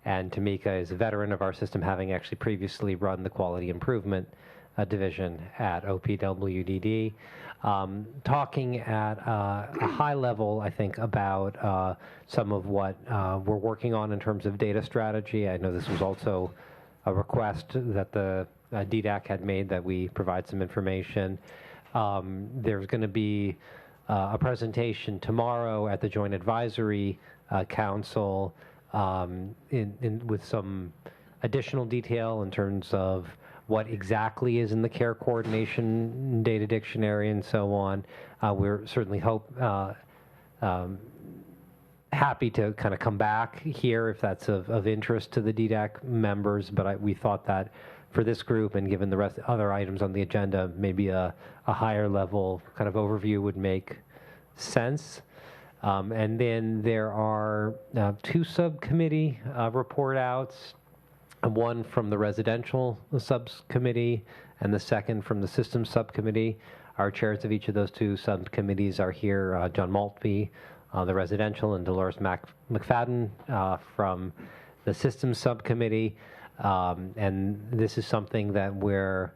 And Tamika is a veteran of our system, having actually previously run the Quality Improvement Division at OPWDD. Talking at a high level, I think, about some of what we're working on in terms of data strategy. I know this was also a request that the DDAC had made, that we provide some information. There's going to be a presentation tomorrow at the Joint Advisory Council with some additional detail in terms of what exactly is in the care coordination data dictionary and so on. We're certainly happy to kind of come back here if that's of interest to the DDAC members, but we thought that for this group, and given the other items on the agenda, maybe a higher level kind of overview would make sense. And then there are 2 subcommittee report outs, one from the residential subcommittee and the second from the systems subcommittee. Our chairs of each of those 2 subcommittees are here, John Maltby, the residential, and Dolores McFadden from the systems subcommittee. And this is something that we're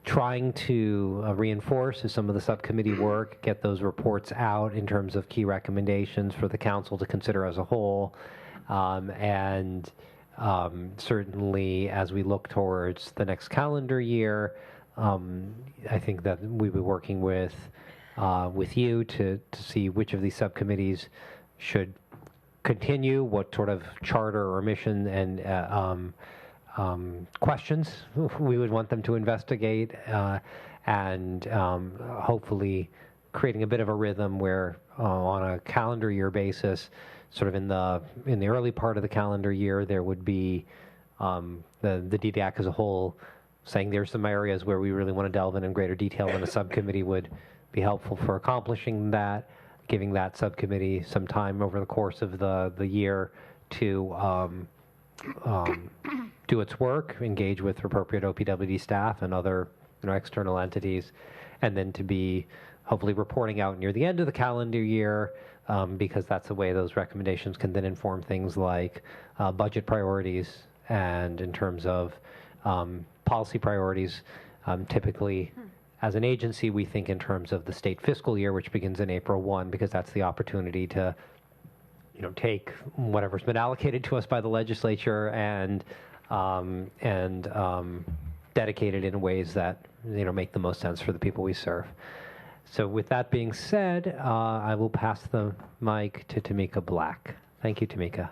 trying to reinforce as some of the subcommittee work, get those reports out in terms of key recommendations for the council to consider as a whole. And certainly as we look towards the next calendar year, I think that we'll be working with you to see which of these subcommittees should continue, what sort of charter or mission and questions we would want them to investigate, and hopefully creating a bit of a rhythm where on a calendar year basis, sort of in the early part of the calendar year, there would be the DDAC as a whole saying there's some areas where we really want to delve in greater detail, and a subcommittee would be helpful for accomplishing that, giving that subcommittee some time over the course of the year to do its work, engage with appropriate OPWD staff and other external entities, and then to be hopefully reporting out near the end of the calendar year, because that's the way those recommendations can then inform things like budget priorities, and in terms of policy priorities. Typically, as an agency, we think in terms of the state fiscal year, which begins in April 1, because that's the opportunity to take whatever's been allocated to us by the legislature and dedicate it in ways that make the most sense for the people we serve. So with that being said, I will pass the mic to Tamika Black. Thank you, Tamika.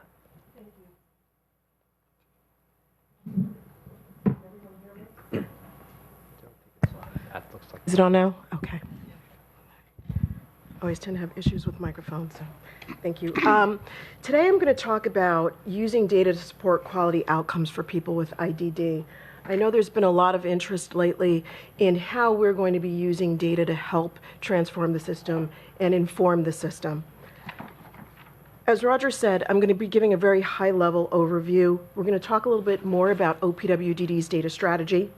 Is it on now? Okay. Always tend to have issues with microphones, so thank you. Today I'm going to talk about using data to support quality outcomes for people with IDD. I know there's been a lot of interest lately in how we're going to be using data to help transform the system and inform the system. As Roger said, I'm going to be giving a very high-level overview. We're going to talk a little bit more about OPWDD's data strategy.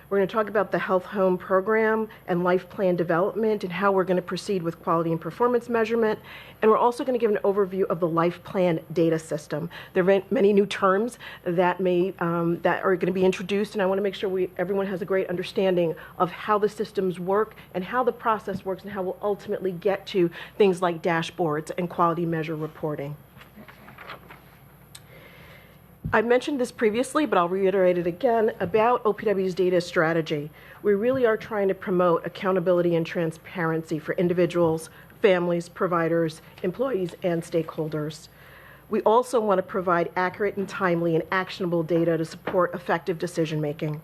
We're going to talk about the Health Home program and life plan development and how we're going to proceed with quality and performance measurement. And we're also going to give an overview of the life plan data system. There are many new terms that that are going to be introduced, and I want to make sure everyone has a great understanding of how the systems work and how the process works and how we'll ultimately get to things like dashboards and quality measure reporting. I mentioned this previously, but I'll reiterate it again about OPW's data strategy. We really are trying to promote accountability and transparency for individuals, families, providers, employees, and stakeholders. We also want to provide accurate and timely and actionable data to support effective decision-making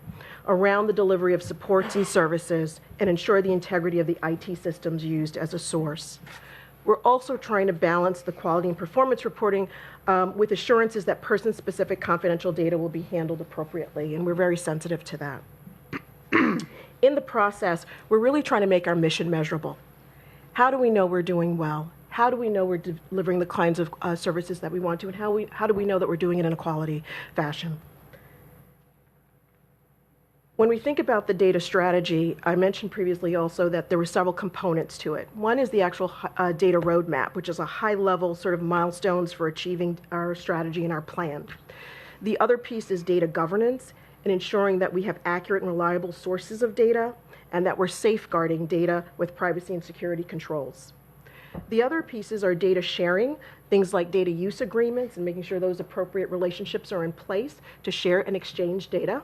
around the delivery of supports and services and ensure the integrity of the IT systems used as a source. We're also trying to balance the quality and performance reporting with assurances that person-specific confidential data will be handled appropriately, and we're very sensitive to that. In the process, we're really trying to make our mission measurable. How do we know we're doing well? How do we know we're delivering the kinds of services that we want to, and how do we know that we're doing it in a quality fashion? When we think about the data strategy, I mentioned previously also that there were several components to it. One is the actual data roadmap, which is a high-level sort of milestones for achieving our strategy and our plan. The other piece is data governance and ensuring that we have accurate and reliable sources of data and that we're safeguarding data with privacy and security controls. The other pieces are data sharing, things like data use agreements and making sure those appropriate relationships are in place to share and exchange data.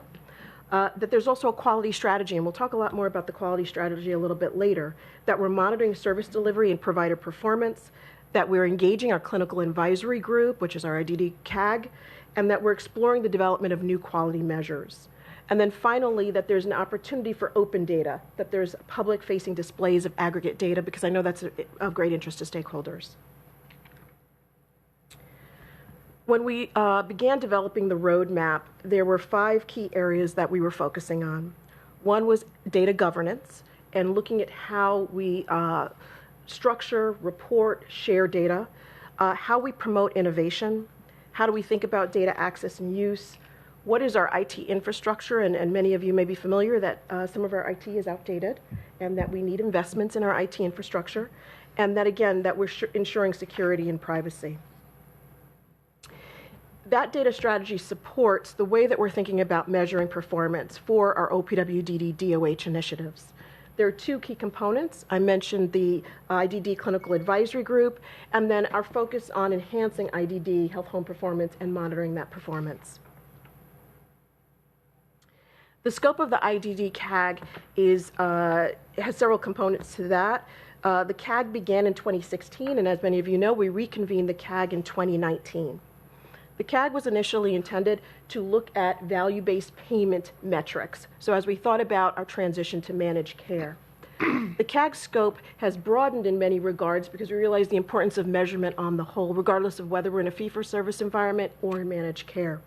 That there's also a quality strategy, and we'll talk a lot more about the quality strategy a little bit later, that we're monitoring service delivery and provider performance, that we're engaging our clinical advisory group, which is our IDD CAG, and that we're exploring the development of new quality measures. And then finally, that there's an opportunity for open data, that there's public-facing displays of aggregate data, because I know that's of great interest to stakeholders. When we began developing the roadmap, there were 5 key areas that we were focusing on. One was data governance and looking at how we structure, report, share data, how we promote innovation, how do we think about data access and use, what is our IT infrastructure, and many of you may be familiar that some of our IT is outdated and that we need investments in our IT infrastructure, and that again, that we're ensuring security and privacy. That data strategy supports the way that we're thinking about measuring performance for our OPWDD DOH initiatives. There are 2 key components. I mentioned the IDD Clinical Advisory Group, and then our focus on enhancing IDD health home performance and monitoring that performance. The scope of the IDD CAG has several components to that. The CAG began in 2016, and as many of you know, we reconvened the CAG in 2019. The CAG was initially intended to look at value-based payment metrics, so as we thought about our transition to managed care. The CAG scope has broadened in many regards because we realize the importance of measurement on the whole, regardless of whether we're in a fee-for-service environment or in managed care.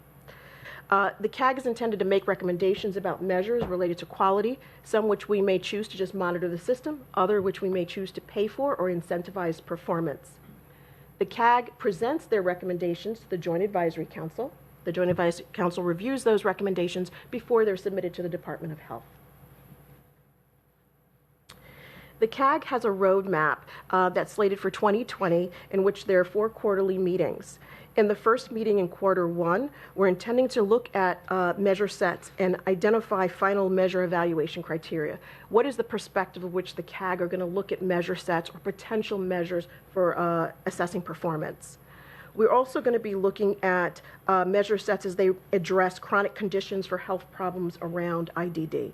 The CAG is intended to make recommendations about measures related to quality, some which we may choose to just monitor the system, other which we may choose to pay for or incentivize performance. The CAG presents their recommendations to the Joint Advisory Council. The Joint Advisory Council reviews those recommendations before they're submitted to the Department of Health. The CAG has a roadmap that's slated for 2020 in which there are 4 quarterly meetings. In the first meeting in Q1, we're intending to look at measure sets and identify final measure evaluation criteria. What is the perspective of which the CAG are going to look at measure sets or potential measures for assessing performance? We're also going to be looking at measure sets as they address chronic conditions for health problems around IDD.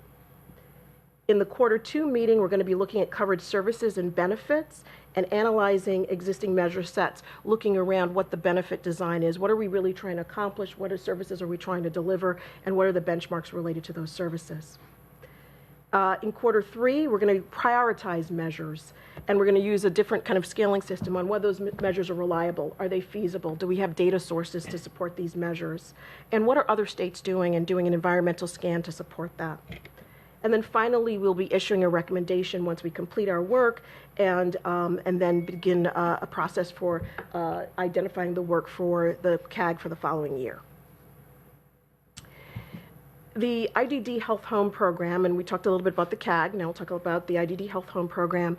In the Q2 meeting, we're going to be looking at covered services and benefits and analyzing existing measure sets, looking around what the benefit design is. What are we really trying to accomplish? What services are we trying to deliver? And what are the benchmarks related to those services? In Q3, we're going to prioritize measures, and we're going to use a different kind of scaling system on whether those measures are reliable. Are they feasible? Do we have data sources to support these measures? And what are other states doing, and doing an environmental scan to support that? And then finally, we'll be issuing a recommendation once we complete our work and then begin a process for identifying the work for the CAG for the following year. The IDD Health Home Program, and we talked a little bit about the CAG, now we'll talk about the IDD Health Home Program,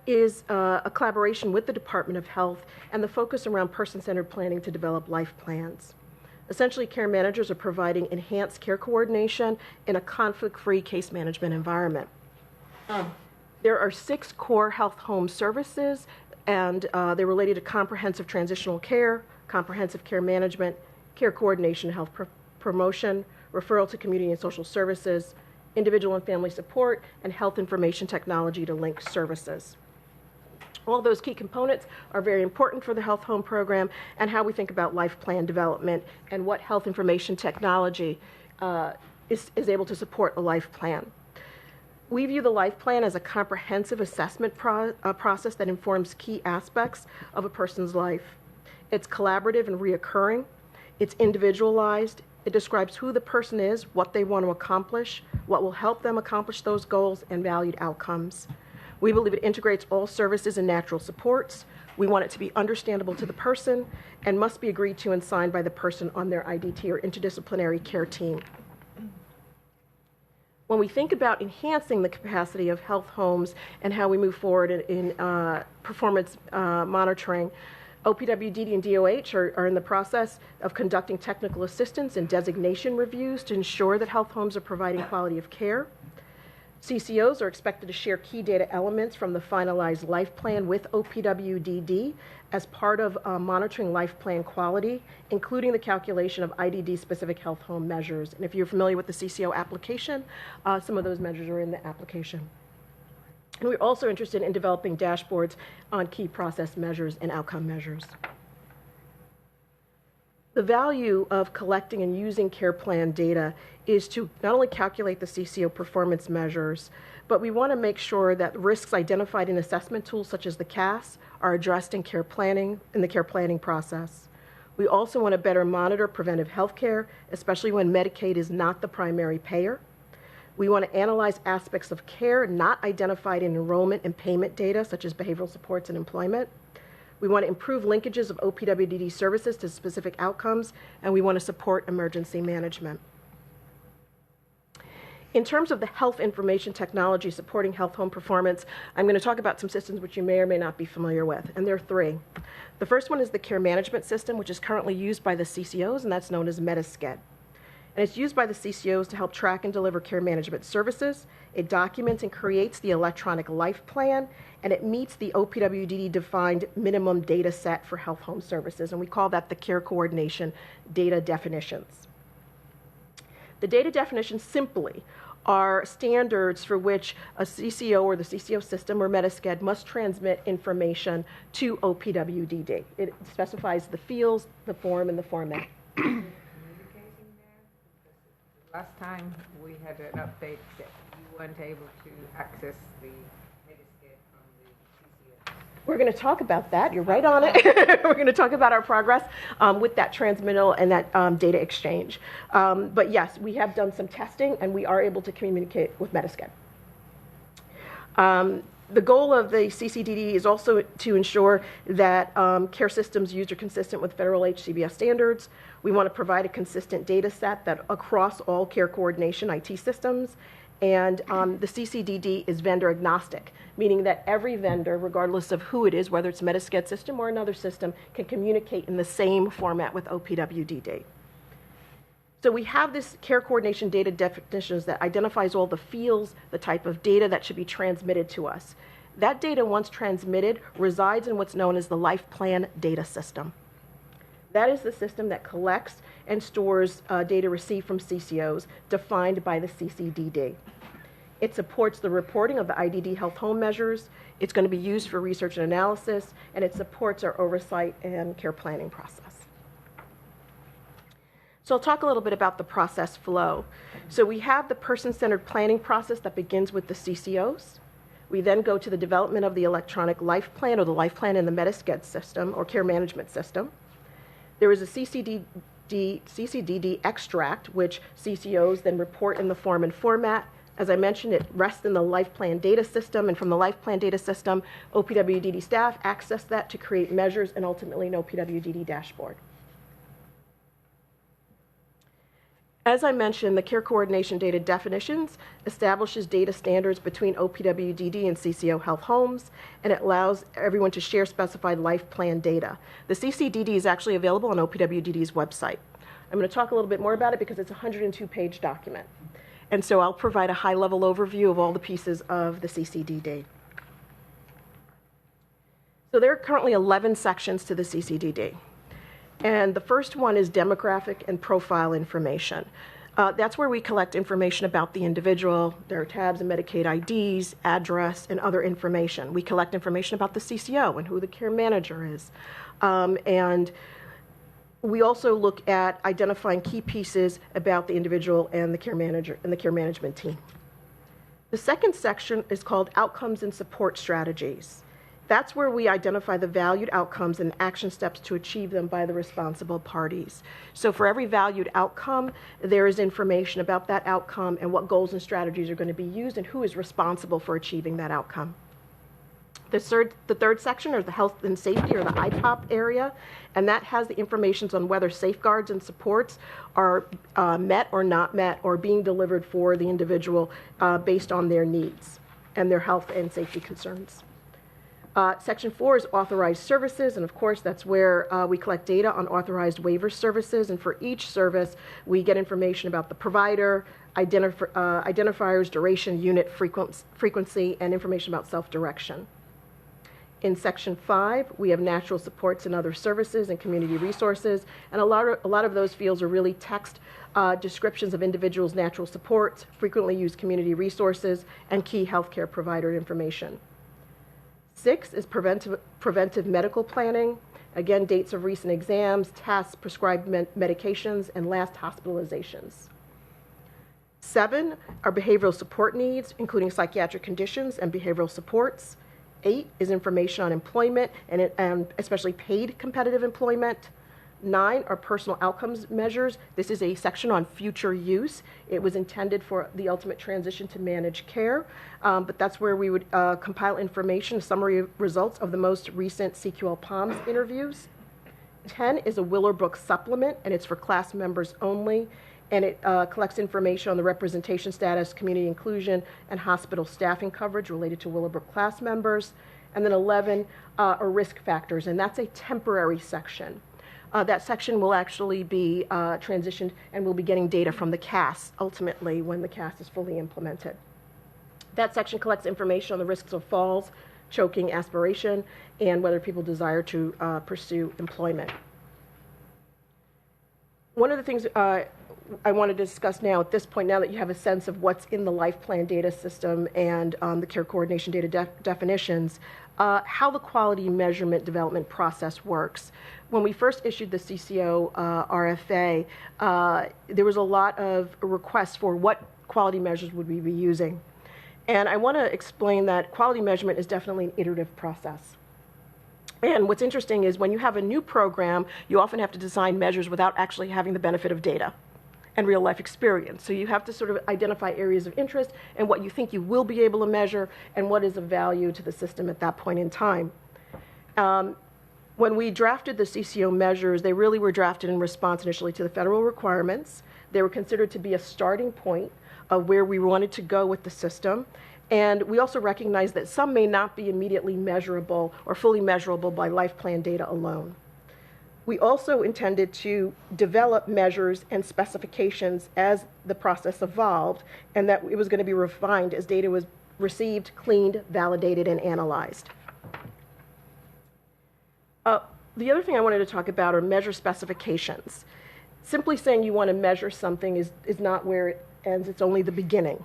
is a collaboration with the Department of Health and the focus around person-centered planning to develop life plans. Essentially, care managers are providing enhanced care coordination in a conflict-free case management environment. There are 6 core health home services, and they're related to comprehensive transitional care, comprehensive care management, care coordination, health promotion, referral to community and social services, individual and family support, and health information technology to link services. All those key components are very important for the health home program and how we think about life plan development and what health information technology is able to support a life plan. We view the life plan as a comprehensive assessment process that informs key aspects of a person's life. It's collaborative and reoccurring. It's individualized. It describes who the person is, what they want to accomplish, what will help them accomplish those goals, and valued outcomes. We believe it integrates all services and natural supports. We want it to be understandable to the person and must be agreed to and signed by the person on their IDT or interdisciplinary care team. When we think about enhancing the capacity of health homes and how we move forward in performance monitoring, OPWDD and DOH are in the process of conducting technical assistance and designation reviews to ensure that health homes are providing quality of care. CCOs are expected to share key data elements from the finalized life plan with OPWDD as part of monitoring life plan quality, including the calculation of IDD-specific health home measures. And if you're familiar with the CCO application, some of those measures are in the application. And we're also interested in developing dashboards on key process measures and outcome measures. The value of collecting and using care plan data is to not only calculate the CCO performance measures, but we want to make sure that risks identified in assessment tools such as the CAS are addressed in the care planning process. We also want to better monitor preventive health care, especially when Medicaid is not the primary payer. We want to analyze aspects of care not identified in enrollment and payment data, such as behavioral supports and employment. We want to improve linkages of OPWDD services to specific outcomes, and we want to support emergency management. In terms of the health information technology supporting health home performance, I'm going to talk about some systems which you may or may not be familiar with, and there are three. The first one is the care management system, which is currently used by the CCOs, and that's known as Metasched. And it's used by the CCOs to help track and deliver care management services. It documents and creates the electronic life plan, and it meets the OPWDD-defined minimum data set for health home services, and we call that the care coordination data definitions. The data definitions simply are standards for which a CCO or the CCO system or Metasched must transmit information to OPWDD. It specifies the fields, the form, and the format. Last time we had an update that you weren't able to access the Metasched from the CCO. We're going to talk about that. You're right on it. We're going to talk about our progress with that transmittal and that data exchange. But yes, we have done some testing, and we are able to communicate with Metasched. The goal of the CCDD is also to ensure that care systems used are consistent with federal HCBS standards. We want to provide a consistent data set that across all care coordination IT systems. And the CCDD is vendor agnostic, meaning that every vendor, regardless of who it is, whether it's a Metasched system or another system, can communicate in the same format with OPWDD. So we have this care coordination data definitions that identifies all the fields, the type of data that should be transmitted to us. That data, once transmitted, resides in what's known as the Life Plan Data System. That is the system that collects and stores data received from CCOs defined by the CCDD. It supports the reporting of the IDD health home measures. It's going to be used for research and analysis, and it supports our oversight and care planning process. So I'll talk a little bit about the process flow. So we have the person-centered planning process that begins with the CCOs. We then go to the development of the electronic life plan or the life plan in the Metasched system or care management system. There is a CCDD extract, which CCOs then report in the form and format. As I mentioned, it rests in the life plan data system, and from the life plan data system, OPWDD staff access that to create measures and ultimately an OPWDD dashboard. As I mentioned, the care coordination data definitions establishes data standards between OPWDD and CCO health homes, and it allows everyone to share specified life plan data. The CCDD is actually available on OPWDD's website. I'm going to talk a little bit more about it because it's a 102-page document. And so I'll provide a high-level overview of all the pieces of the CCDD. So there are currently 11 sections to the CCDD. And the first one is demographic and profile information. That's where we collect information about the individual. There are tabs and Medicaid IDs, address, and other information. We collect information about the CCO and who the care manager is. And we also look at identifying key pieces about the individual and the care manager and the care management team. The second section is called Outcomes and Support Strategies. That's where we identify the valued outcomes and action steps to achieve them by the responsible parties. So for every valued outcome, there is information about that outcome and what goals and strategies are going to be used and who is responsible for achieving that outcome. The third section is the health and safety, or the IPOP area, and that has the information on whether safeguards and supports are met or not met or being delivered for the individual based on their needs and their health and safety concerns. Section 4 is authorized services, and of course that's where we collect data on authorized waiver services, and for each service we get information about the provider, identifiers, duration, unit, frequency, and information about self-direction. In Section 5, we have natural supports and other services and community resources, and a lot of those fields are really text descriptions of individuals' natural supports, frequently used community resources, and key healthcare provider information. 6 is preventive medical planning. Again, dates of recent exams, tests, prescribed medications, and last hospitalizations. 7 are behavioral support needs, including psychiatric conditions and behavioral supports. 8 is information on employment, and especially paid competitive employment. 9 are personal outcomes measures. This is a section on future use. It was intended for the ultimate transition to managed care, but that's where we would compile information, summary results of the most recent CQL POMS interviews. 10 is a Willowbrook supplement, and it's for class members only, and it collects information on the representation status, community inclusion, and hospital staffing coverage related to Willowbrook class members. And then 11 are risk factors, and that's a temporary section. That section will actually be transitioned, and we'll be getting data from the CAS ultimately when the CAS is fully implemented. That section collects information on the risks of falls, choking, aspiration, and whether people desire to pursue employment. One of the things I wanted to discuss now at this point, now that you have a sense of what's in the life plan data system and the care coordination data definitions, how the quality measurement development process works. When we first issued the CCO RFA, there was a lot of requests for what quality measures would we be using. And I want to explain that quality measurement is definitely an iterative process. And what's interesting is when you have a new program, you often have to design measures without actually having the benefit of data and real life experience. So you have to sort of identify areas of interest and what you think you will be able to measure and what is of value to the system at that point in time. When we drafted the CCO measures, they really were drafted in response initially to the federal requirements. They were considered to be a starting point of where we wanted to go with the system. And we also recognize that some may not be immediately measurable or fully measurable by life plan data alone. We also intended to develop measures and specifications as the process evolved, and that it was going to be refined as data was received, cleaned, validated, and analyzed. The other thing I wanted to talk about are measure specifications. Simply saying you want to measure something is not where it ends, it's only the beginning.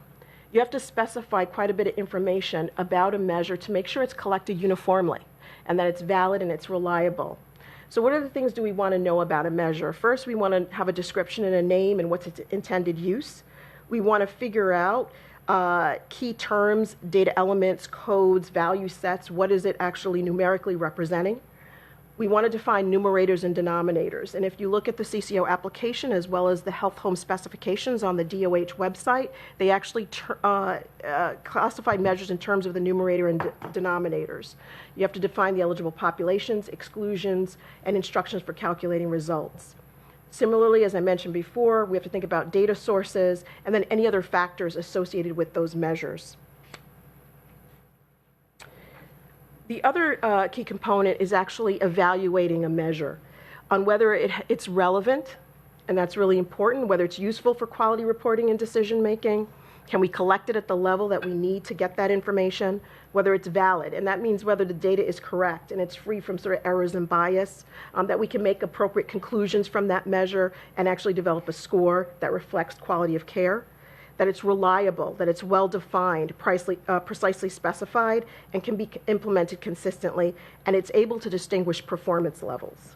You have to specify quite a bit of information about a measure to make sure it's collected uniformly and that it's valid and it's reliable. So what other things do we want to know about a measure? First, we want to have a description and a name and what's its intended use. We want to figure out key terms, data elements, codes, value sets. What is it actually numerically representing? We want to define numerators and denominators. And if you look at the CCO application as well as the health home specifications on the DOH website, they actually classify measures in terms of the numerator and denominators. You have to define the eligible populations, exclusions, and instructions for calculating results. Similarly, as I mentioned before, we have to think about data sources and then any other factors associated with those measures. The other key component is actually evaluating a measure on whether it's relevant, and that's really important, whether it's useful for quality reporting and decision making, Can we collect it at the level that we need to get that information? Whether it's valid, and that means whether the data is correct and it's free from sort of errors and bias, that we can make appropriate conclusions from that measure and actually develop a score that reflects quality of care, that it's reliable, that it's well-defined, precisely specified, and can be implemented consistently, and it's able to distinguish performance levels.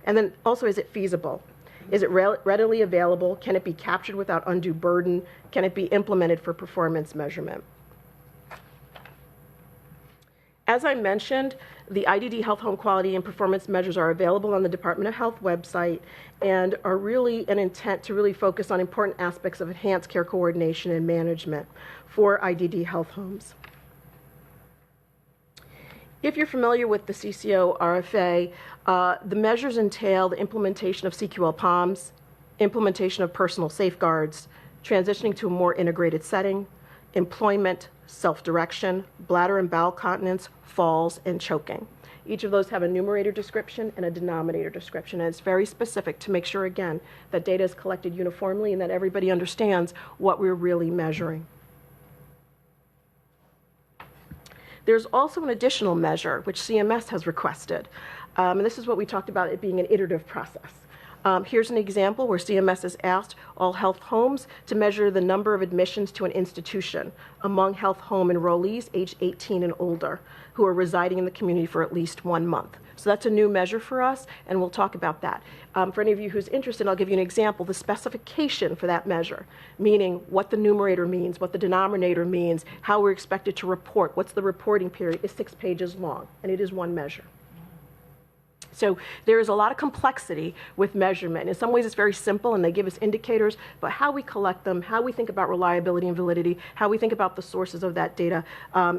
And then also, is it feasible? Is it readily available? Can it be captured without undue burden? Can it be implemented for performance measurement? As I mentioned, the IDD Health Home Quality and Performance Measures are available on the Department of Health website and are really an intent to really focus on important aspects of enhanced care coordination and management for IDD health homes. If you're familiar with the CCO RFA, the measures entail the implementation of CQL POMs, implementation of personal safeguards, transitioning to a more integrated setting, employment, self-direction, bladder and bowel continence, falls, and choking. Each of those have a numerator description and a denominator description, and it's very specific to make sure, again, that data is collected uniformly and that everybody understands what we're really measuring. There's also an additional measure, which CMS has requested, and this is what we talked about, it being an iterative process. Here's an example where CMS has asked all health homes to measure the number of admissions to an institution among health home enrollees aged 18 and older who are residing in the community for at least 1 month. So that's a new measure for us, and we'll talk about that. For any of you who's interested, I'll give you an example. The specification for that measure, meaning what the numerator means, what the denominator means, how we're expected to report, what's the reporting period, is 6 pages long, and it is one measure. So there is a lot of complexity with measurement. In some ways it's very simple and they give us indicators, but how we collect them, how we think about reliability and validity, how we think about the sources of that data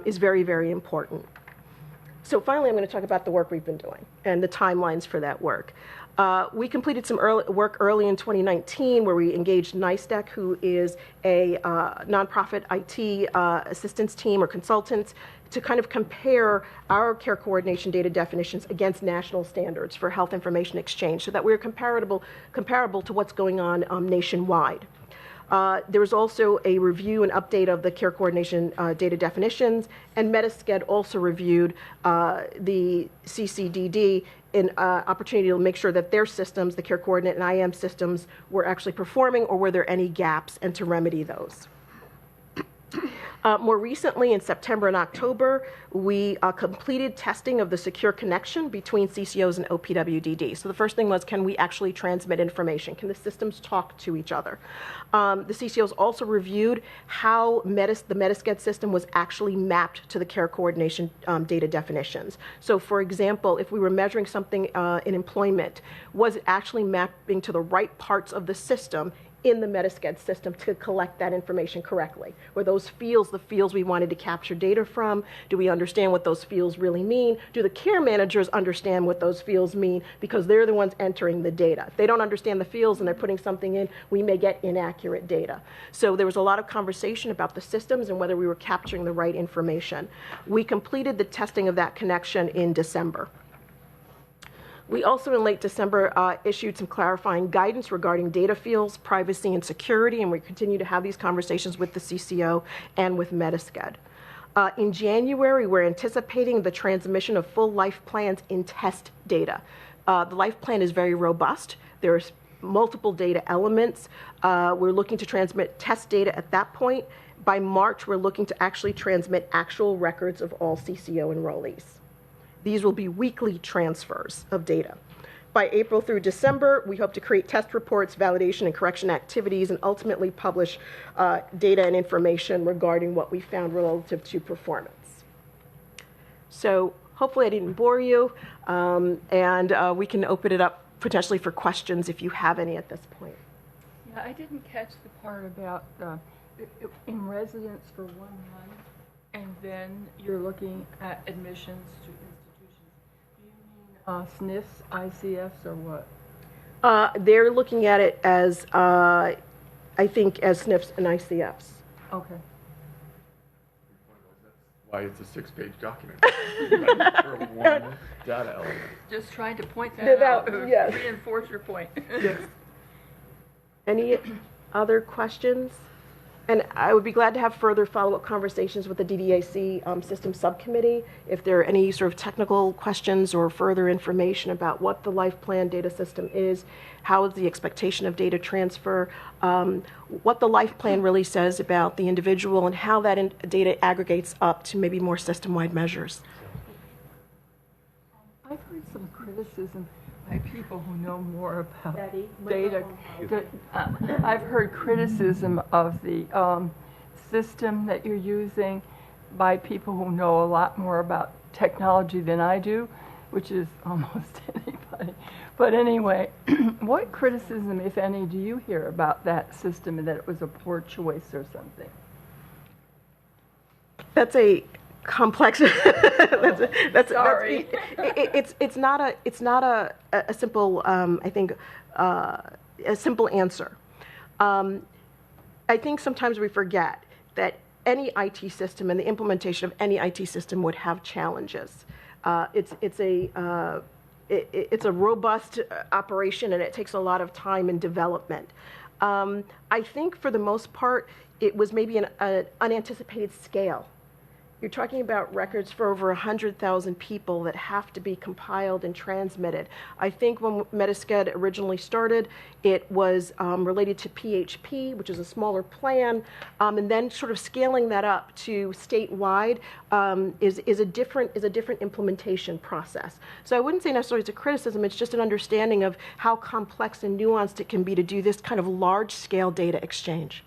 is very, very important. So finally, I'm going to talk about the work we've been doing and the timelines for that work. We completed some work early in 2019 where we engaged NISDAC, who is a nonprofit IT assistance team or consultants, to kind of compare our care coordination data definitions against national standards for health information exchange so that we're comparable to what's going on nationwide. There was also a review and update of the care coordination data definitions, and Metasched also reviewed the CCDD an opportunity to make sure that their systems, the care coordinate and IM systems, were actually performing, or were there any gaps, and to remedy those. More recently, in September and October, we completed testing of the secure connection between CCOs and OPWDD. So the first thing was, can we actually transmit information? Can the systems talk to each other? The CCOs also reviewed how the Metasched system was actually mapped to the care coordination data definitions. So for example, if we were measuring something in employment, was it actually mapping to the right parts of the system in the Metasched system to collect that information correctly? Were those fields the fields we wanted to capture data from? Do we understand what those fields really mean? Do the care managers understand what those fields mean? Because they're the ones entering the data. If they don't understand the fields and they're putting something in, we may get inaccurate data. So there was a lot of conversation about the systems and whether we were capturing the right information. We completed the testing of that connection in December. We also, in late December, issued some clarifying guidance regarding data fields, privacy, and security, and we continue to have these conversations with the CCO and with Metasched. In January, we're anticipating the transmission of full life plans in test data. The life plan is very robust. There's multiple data elements. We're looking to transmit test data at that point. By March, we're looking to actually transmit actual records of all CCO enrollees. These will be weekly transfers of data. By April through December, we hope to create test reports, validation and correction activities, and ultimately publish data and information regarding what we found relative to performance. So hopefully I didn't bore you, and we can open it up potentially for questions if you have any at this point. Yeah, I didn't catch the part about in residence for 1 month, and then you're looking at admissions to SNFs, ICFs, or what? They're looking at it as, I think, as SNFs and ICFs. Okay. That's why it's a 6-page document. For one data element. Just trying to point that out. Yes. Reinforce your point. Yes. Any other questions? And I would be glad to have further follow-up conversations with the DDAC system subcommittee if there are any sort of technical questions or further information about what the life plan data system is, how is the expectation of data transfer, what the life plan really says about the individual, and how that data aggregates up to maybe more system-wide measures. I've heard some criticism by people who know more about data. I've heard criticism of the system that you're using by people who know a lot more about technology than I do, which is almost anybody. But anyway, what criticism, if any, do you hear about that system and that it was a poor choice or something? That's a complex. Sorry. It's not a simple. I think a simple answer. I think sometimes we forget that any IT system and the implementation of any IT system would have challenges. It's a robust operation, and it takes a lot of time and development. I think for the most part, it was maybe an unanticipated scale. You're talking about records for over 100,000 people that have to be compiled and transmitted. I think when Metasced originally started, it was related to PHP, which is a smaller plan, and then sort of scaling that up to statewide is a different implementation process. So I wouldn't say necessarily it's a criticism, it's just an understanding of how complex and nuanced it can be to do this kind of large-scale data exchange.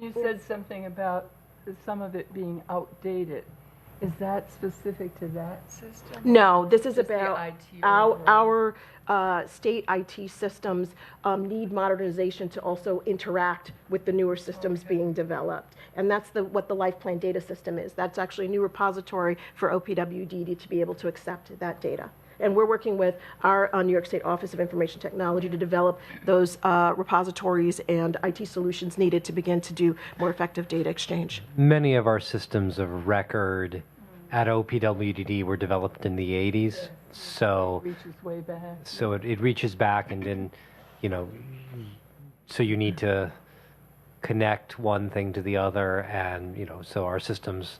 You said something about some of it being outdated. Is that specific to that system? No, this is Just the about IT our state IT systems need modernization to also interact with the newer systems being developed. And that's what the Life Plan data system is. That's actually a new repository for OPWDD to be able to accept that data. And we're working with our New York State Office of Information Technology to develop those repositories and IT solutions needed to begin to do more effective data exchange. Many of our systems of record at OPWDD were developed in the 80s, so It reaches way back. So it reaches back, and then, so you need to connect one thing to the other, and so our systems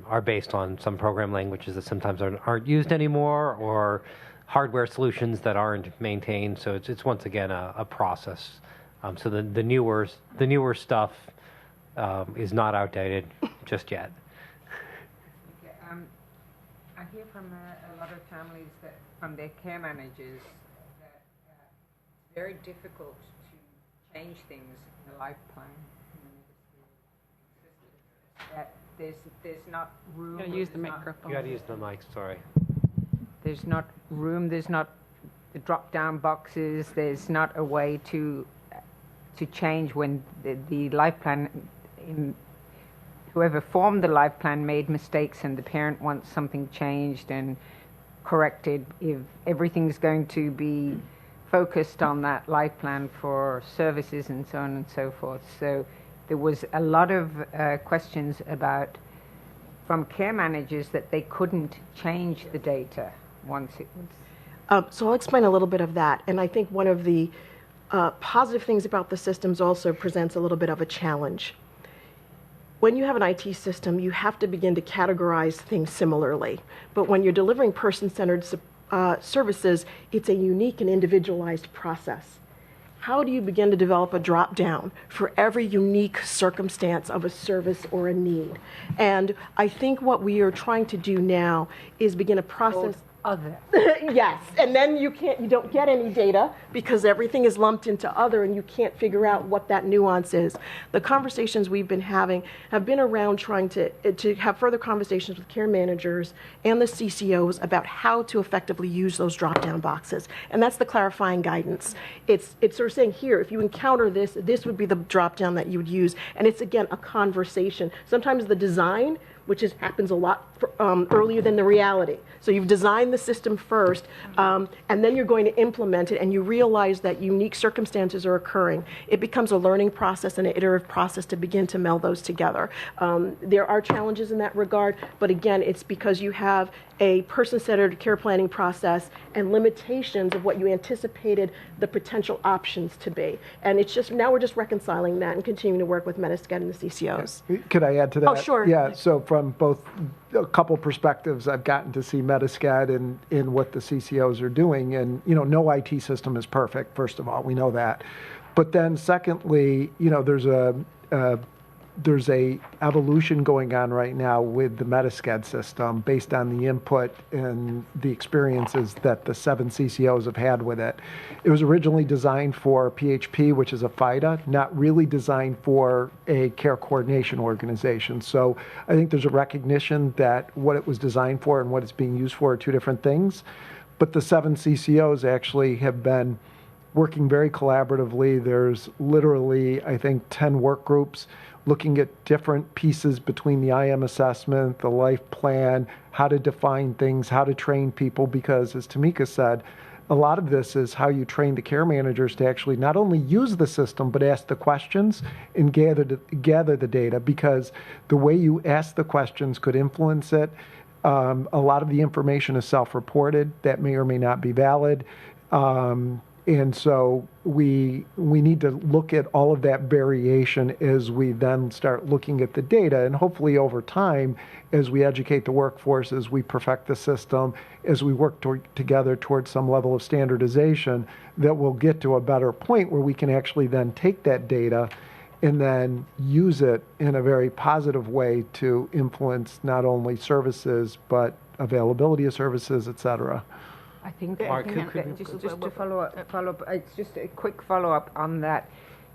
are based on some program languages that sometimes aren't used anymore, or hardware solutions that aren't maintained. So it's once again a process. So the newer stuff is not outdated just yet. Okay, I hear from a lot of families that from their care managers that it's very difficult to change things in the life plan. That there's not room. You gotta use the microphone. You got to use the mic. Sorry. There's not room. There's not the drop-down boxes. There's not a way to change when the life plan. Whoever formed the life plan made mistakes, and the parent wants something changed and corrected. If everything's going to be focused on that life plan for services and so on and so forth, so. There was a lot of questions from care managers that they couldn't change the data once it was. So I'll explain a little bit of that. And I think one of the positive things about the systems also presents a little bit of a challenge. When you have an IT system, you have to begin to categorize things similarly. But when you're delivering person-centered services, it's a unique and individualized process. How do you begin to develop a drop-down for every unique circumstance of a service or a need? And I think what we are trying to do now is begin a process. Other. Yes, and then you don't get any data because everything is lumped into other, and you can't figure out what that nuance is. The conversations we've been having have been around trying to have further conversations with care managers and the CCOs about how to effectively use those drop-down boxes, and that's the clarifying guidance. It's sort of saying, here, if you encounter this would be the drop-down that you would use, and it's again a conversation. Sometimes the design which happens a lot earlier than the reality. So you've designed the system first, and then you're going to implement it, and you realize that unique circumstances are occurring. It becomes a learning process and an iterative process to begin to meld those together. There are challenges in that regard, but again, it's because you have a person-centered care planning process and limitations of what you anticipated the potential options to be. And it's just, now we're just reconciling that and continuing to work with Metasced and the CCOs. Could I add to that? Oh, sure. Yeah, so from both a couple perspectives, I've gotten to see Metasced in what the CCOs are doing. And, no IT system is perfect, first of all, we know that. But then secondly, there's a evolution going on right now with the Metasced system based on the input and the experiences that the 7 CCOs have had with it. It was originally designed for PHP, which is a FIDA, not really designed for a care coordination organization. So I think there's a recognition that what it was designed for and what it's being used for are two different things. But the 7 CCOs actually have been working very collaboratively. There's literally, I think, 10 work groups looking at different pieces between the IM assessment, the life plan, how to define things, how to train people, because as Tamika said, a lot of this is how you train the care managers to actually not only use the system, but ask the questions and gather the data, because the way you ask the questions could influence it. A lot of the information is self-reported. That may or may not be valid. And so we need to look at all of that variation as we then start looking at the data. And hopefully over time, as we educate the workforce, as we perfect the system, as we work together towards some level of standardization, that we'll get to a better point where we can actually then take that data and then use it in a very positive way to influence not only services, but availability of services, et cetera. I think just to follow up, it's just a quick follow-up on that.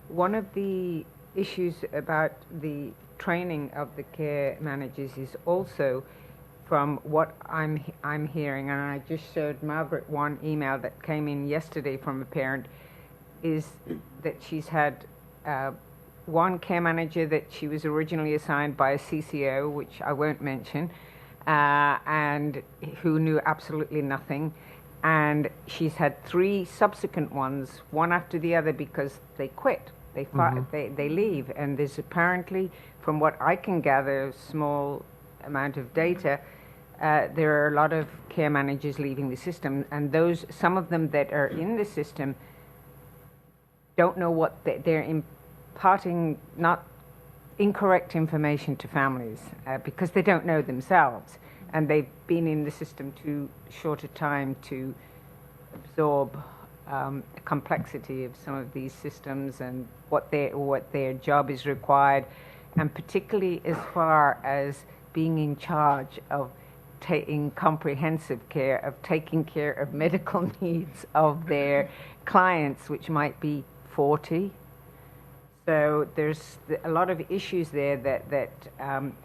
One of the issues about the training of the care managers is also, from what I'm hearing, and I just showed Margaret one email that came in yesterday from a parent, is that she's had one care manager that she was originally assigned by a CCO, which I won't mention, and who knew absolutely nothing. And she's had 3 subsequent ones, one after the other, because they quit. They leave. And there's apparently, from what I can gather, a small amount of data, there are a lot of care managers leaving the system. And some of them that are in the system don't know what they're imparting, not incorrect information to families, because they don't know themselves. And they've been in the system too short a time to absorb the complexity of some of these systems and what their job is required, and particularly as far as being in charge of taking comprehensive care, of taking care of medical needs of their clients, which might be 40. So there's a lot of issues there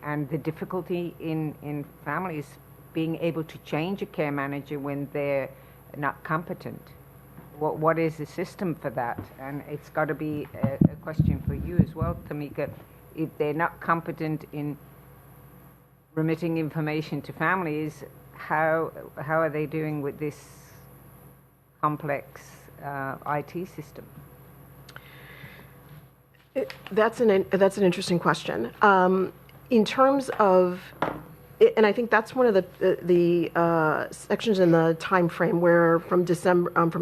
and the difficulty in families being able to change a care manager when they're not competent. What is the system for that? And it's got to be a question for you as well, Tamika. If they're not competent in remitting information to families, how are they doing with this complex IT system? That's an interesting question. In terms of, and I think that's one of the sections in the time frame where from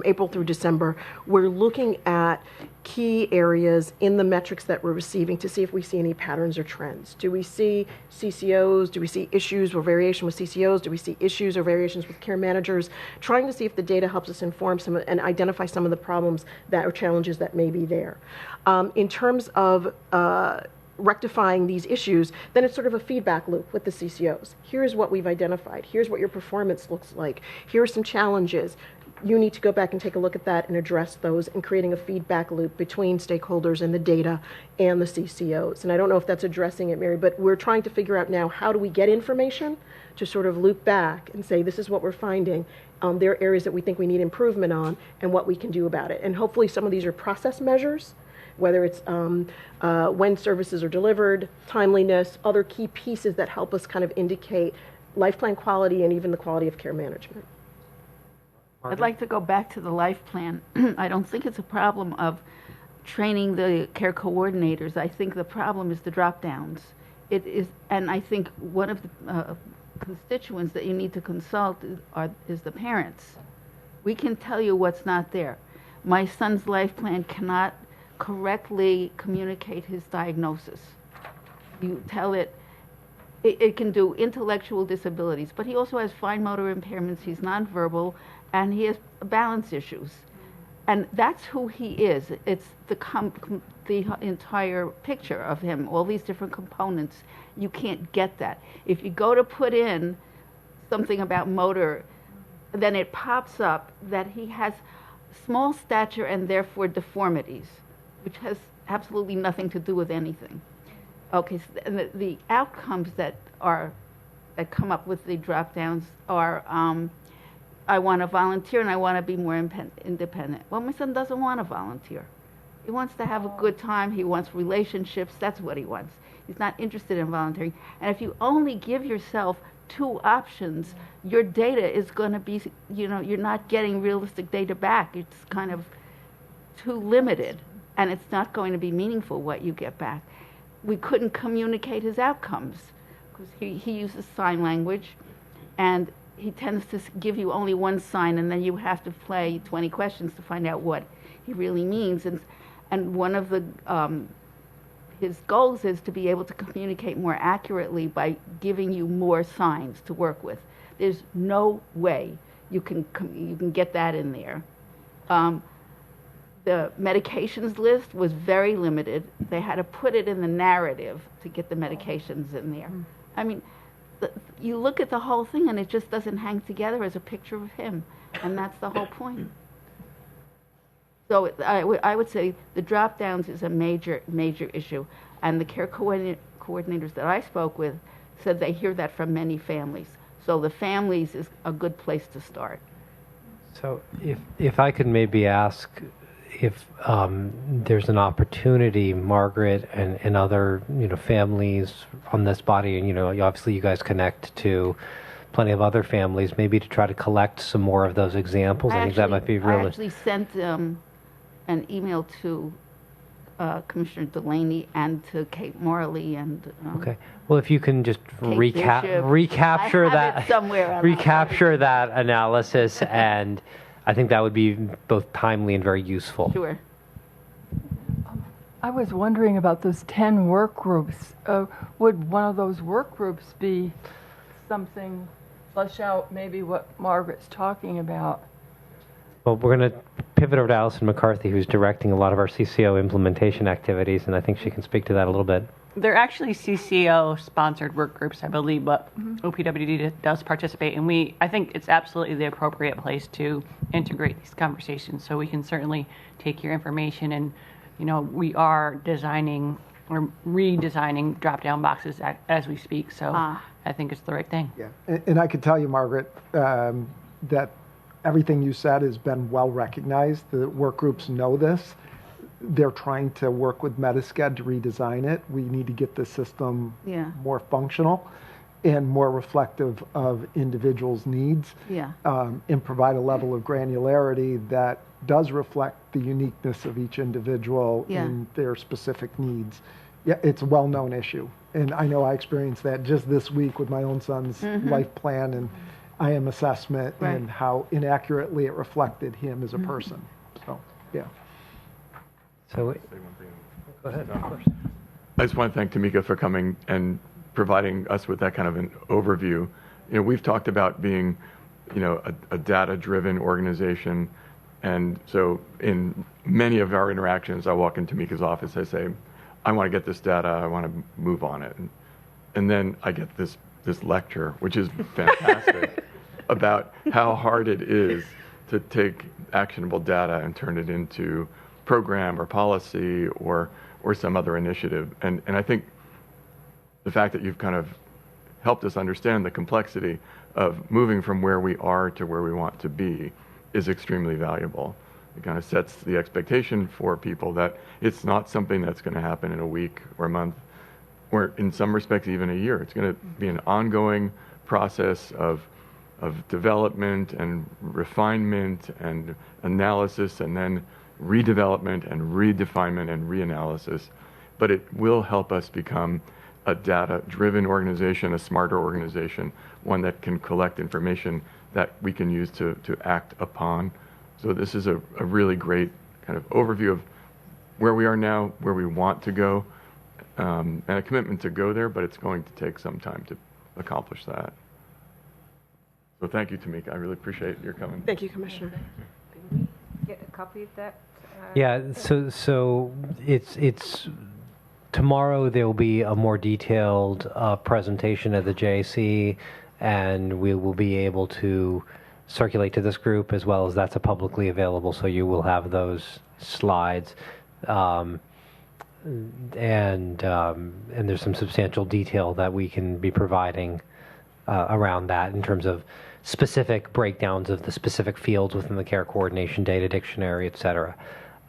April through December, we're looking at key areas in the metrics that we're receiving to see if we see any patterns or trends. Do we see CCOs? Do we see issues or variation with CCOs? Do we see issues or variations with care managers? Trying to see if the data helps us inform some and identify some of the problems that or challenges that may be there. In terms of rectifying these issues, then it's sort of a feedback loop with the CCOs. Here's what we've identified. Here's what your performance looks like. Here are some challenges. You need to go back and take a look at that and address those, and creating a feedback loop between stakeholders and the data and the CCOs. And I don't know if that's addressing it, Mary, but we're trying to figure out now, how do we get information to sort of loop back and say, this is what we're finding. There are areas that we think we need improvement on and what we can do about it. And hopefully some of these are process measures whether it's when services are delivered, timeliness, other key pieces that help us kind of indicate life plan quality and even the quality of care management. I'd like to go back to the life plan. I don't think it's a problem of training the care coordinators. I think the problem is the drop downs. It is, and I think one of the constituents that you need to consult is the parents. We can tell you what's not there. My son's life plan cannot correctly communicate his diagnosis. You tell it can do intellectual disabilities, but he also has fine motor impairments, he's nonverbal, and he has balance issues. And that's who he is. It's the entire picture of him, all these different components. You can't get that. If you go to put in something about motor, then it pops up that he has small stature and therefore deformities, which has absolutely nothing to do with anything. Okay, so and the outcomes that come up with the drop downs are I want to volunteer and I want to be more independent. Well, my son doesn't want to volunteer. He wants to have a good time. He wants relationships. That's what he wants. He's not interested in volunteering. And if you only give yourself 2 options, your data is going to be, you're not getting realistic data back. It's kind of too limited, and it's not going to be meaningful what you get back. We couldn't communicate his outcomes because he uses sign language, and he tends to give you only one sign, and then you have to play 20 questions to find out what he really means. And one of the his goals is to be able to communicate more accurately by giving you more signs to work with. There's no way you can get that in there. The medications list was very limited. They had to put it in the narrative to get the medications in there. I mean, you look at the whole thing and it just doesn't hang together as a picture of him, and that's the whole point. So I would say the drop downs is a major issue, and the care coordinators that I spoke with said they hear that from many families. So the families is a good place to start. So if I could maybe ask if there's an opportunity, Margaret and other families on this body, and obviously you guys connect to plenty of other families, maybe to try to collect some more of those examples. I think that might be really. I actually sent an email to Commissioner Delaney and to Kate Morley and. Okay. Well, if you can just recapture that somewhere. Recapture that analysis, and I think that would be both timely and very useful. Sure. I was wondering about those 10 work groups. Would one of those work groups be something, flesh out maybe what Margaret's talking about? Well, we're going to pivot over to Allison McCarthy, who's directing a lot of our CCO implementation activities, and I think she can speak to that a little bit. They're actually CCO-sponsored work groups, I believe, but OPWD does participate, and I think it's absolutely the appropriate place to integrate these conversations. So we can certainly take your information, and we are designing or redesigning drop-down boxes as we speak. So I think it's the right thing. Yeah, and I could tell you, Margaret, that everything you said has been well recognized. The work groups know this. They're trying to work with Metasced to redesign it. We need to get the system more functional and more reflective of individuals' needs, and provide a level of granularity that does reflect the uniqueness of each individual and their specific needs. Yeah, it's a well-known issue, and I know I experienced that just this week with my own son's life plan and IM assessment and how inaccurately it reflected him as a person. So, yeah. So, go ahead. Of course. I just want to thank Tamika for coming and providing us with that kind of an overview. We've talked about being, a data-driven organization, and so in many of our interactions, I walk in Tamika's office, I say, I want to get this data, I want to move on it, and then I get this lecture, which is fantastic, about how hard it is to take actionable data and turn it into program or policy or some other initiative. And I think the fact that you've kind of helped us understand the complexity of moving from where we are to where we want to be is extremely valuable. It kind of sets the expectation for people that it's not something that's going to happen in a week or a month, or in some respects even a year. It's going to be an ongoing process of development and refinement and analysis, and then redevelopment and redefinement and reanalysis. But it will help us become a data-driven organization, a smarter organization, one that can collect information that we can use to act upon. So this is a really great kind of overview of where we are now, where we want to go, and a commitment to go there, but it's going to take some time to accomplish that. So thank you, Tamika. I really appreciate your coming. Thank you, Commissioner. Can we get a copy of that? Yeah, so it's tomorrow there will be a more detailed presentation at the JAC, and we will be able to circulate to this group as well as that's publicly available, so you will have those slides. And there's some substantial detail that we can be providing around that in terms of specific breakdowns of the specific fields within the care coordination data dictionary, et cetera.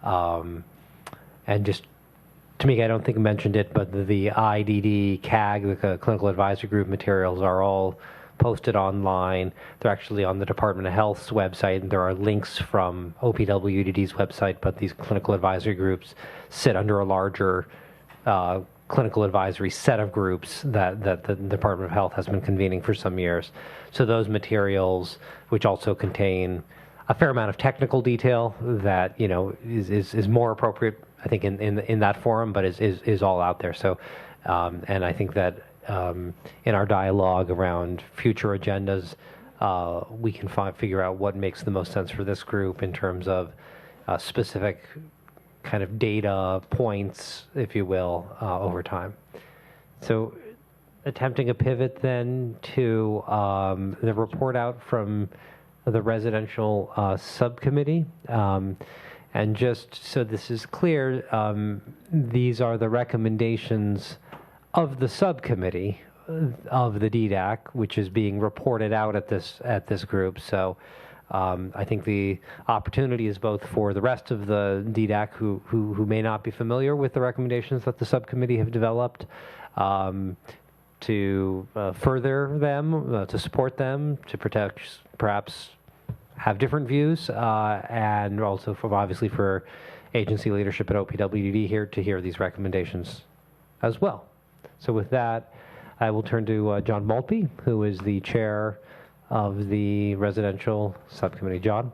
And just, Tamika, I don't think I mentioned it, but the IDD CAG, the Clinical Advisory Group materials, are all posted online. They're actually on the Department of Health's website, and there are links from OPWDD's website, but these clinical advisory groups sit under a larger clinical advisory set of groups that the Department of Health has been convening for some years. So those materials, which also contain a fair amount of technical detail that, you know, is more appropriate, I think, in that forum, but is all out there. So, and I think that in our dialogue around future agendas, we can figure out what makes the most sense for this group in terms of specific kind of data points, if you will, over time. So attempting a pivot then to the report out from the residential subcommittee. And just so this is clear, these are the recommendations of the subcommittee of the DDAC, which is being reported out at this group. So I think the opportunity is both for the rest of the DDAC who may not be familiar with the recommendations that the subcommittee have developed, to further them, to support them, to protect, perhaps have different views, and also obviously for agency leadership at OPWDD here to hear these recommendations as well. So with that, I will turn to John Maltby, who is the chair of the residential subcommittee. John?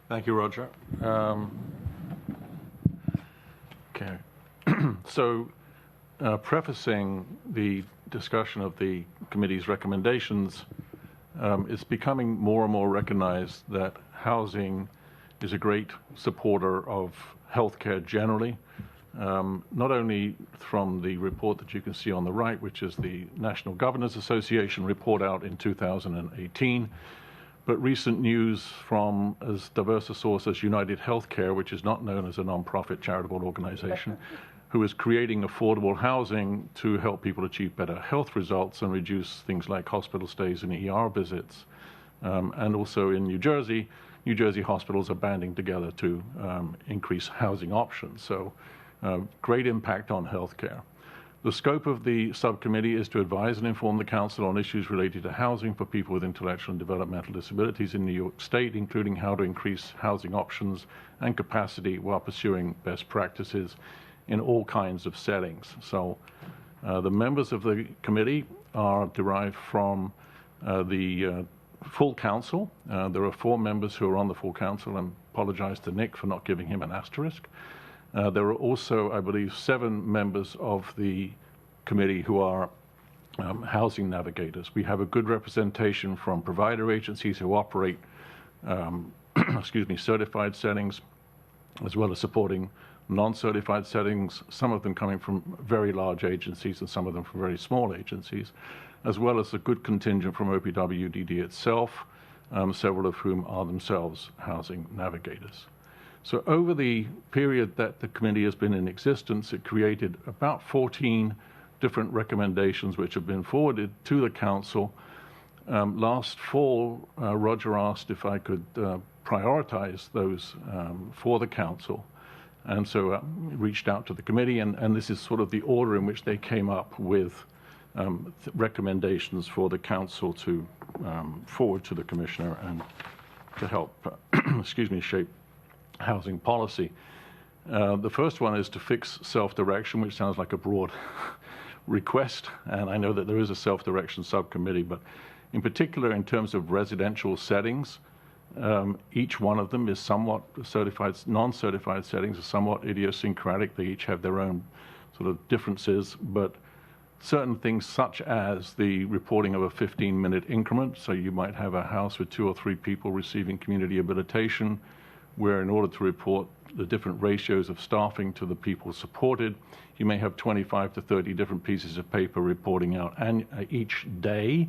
Thank you, Roger. Okay. So, prefacing the discussion of the committee's recommendations, it's becoming more and more recognized that housing is a great supporter of healthcare generally, not only from the report that you can see on the right, which is the National Governors Association report out in 2018, but recent news from as diverse a source as United Healthcare, which is not known as a nonprofit charitable organization, who is creating affordable housing to help people achieve better health results and reduce things like hospital stays and ER visits. And also in New Jersey hospitals are banding together to increase housing options. So great impact on healthcare. The scope of the subcommittee is to advise and inform the council on issues related to housing for people with intellectual and developmental disabilities in New York State, including how to increase housing options and capacity while pursuing best practices in all kinds of settings. So the members of the committee are derived from the full council. There are 4 members who are on the full council, and apologize to Nick for not giving him an asterisk. There are also, I believe, 7 members of the committee who are housing navigators. We have a good representation from provider agencies who operate certified settings, as well as supporting non-certified settings, some of them coming from very large agencies and some of them from very small agencies, as well as a good contingent from OPWDD itself, several of whom are themselves housing navigators. So over the period that the committee has been in existence, it created about 14 different recommendations which have been forwarded to the council. Last fall, Roger asked if I could prioritize those for the council. And so reached out to the committee, and this is sort of the order in which they came up with recommendations for the council to forward to the commissioner and to help, excuse me, shape housing policy. The first one is to fix self-direction, which sounds like a broad request, and I know that there is a self-direction subcommittee, but in particular in terms of residential settings, each one of them is somewhat certified, non-certified settings are somewhat idiosyncratic. They each have their own sort of differences, but certain things such as the reporting of a 15-minute increment, so you might have a house with 2 or 3 people receiving community habilitation, where in order to report the different ratios of staffing to the people supported, you may have 25 to 30 different pieces of paper reporting out each day,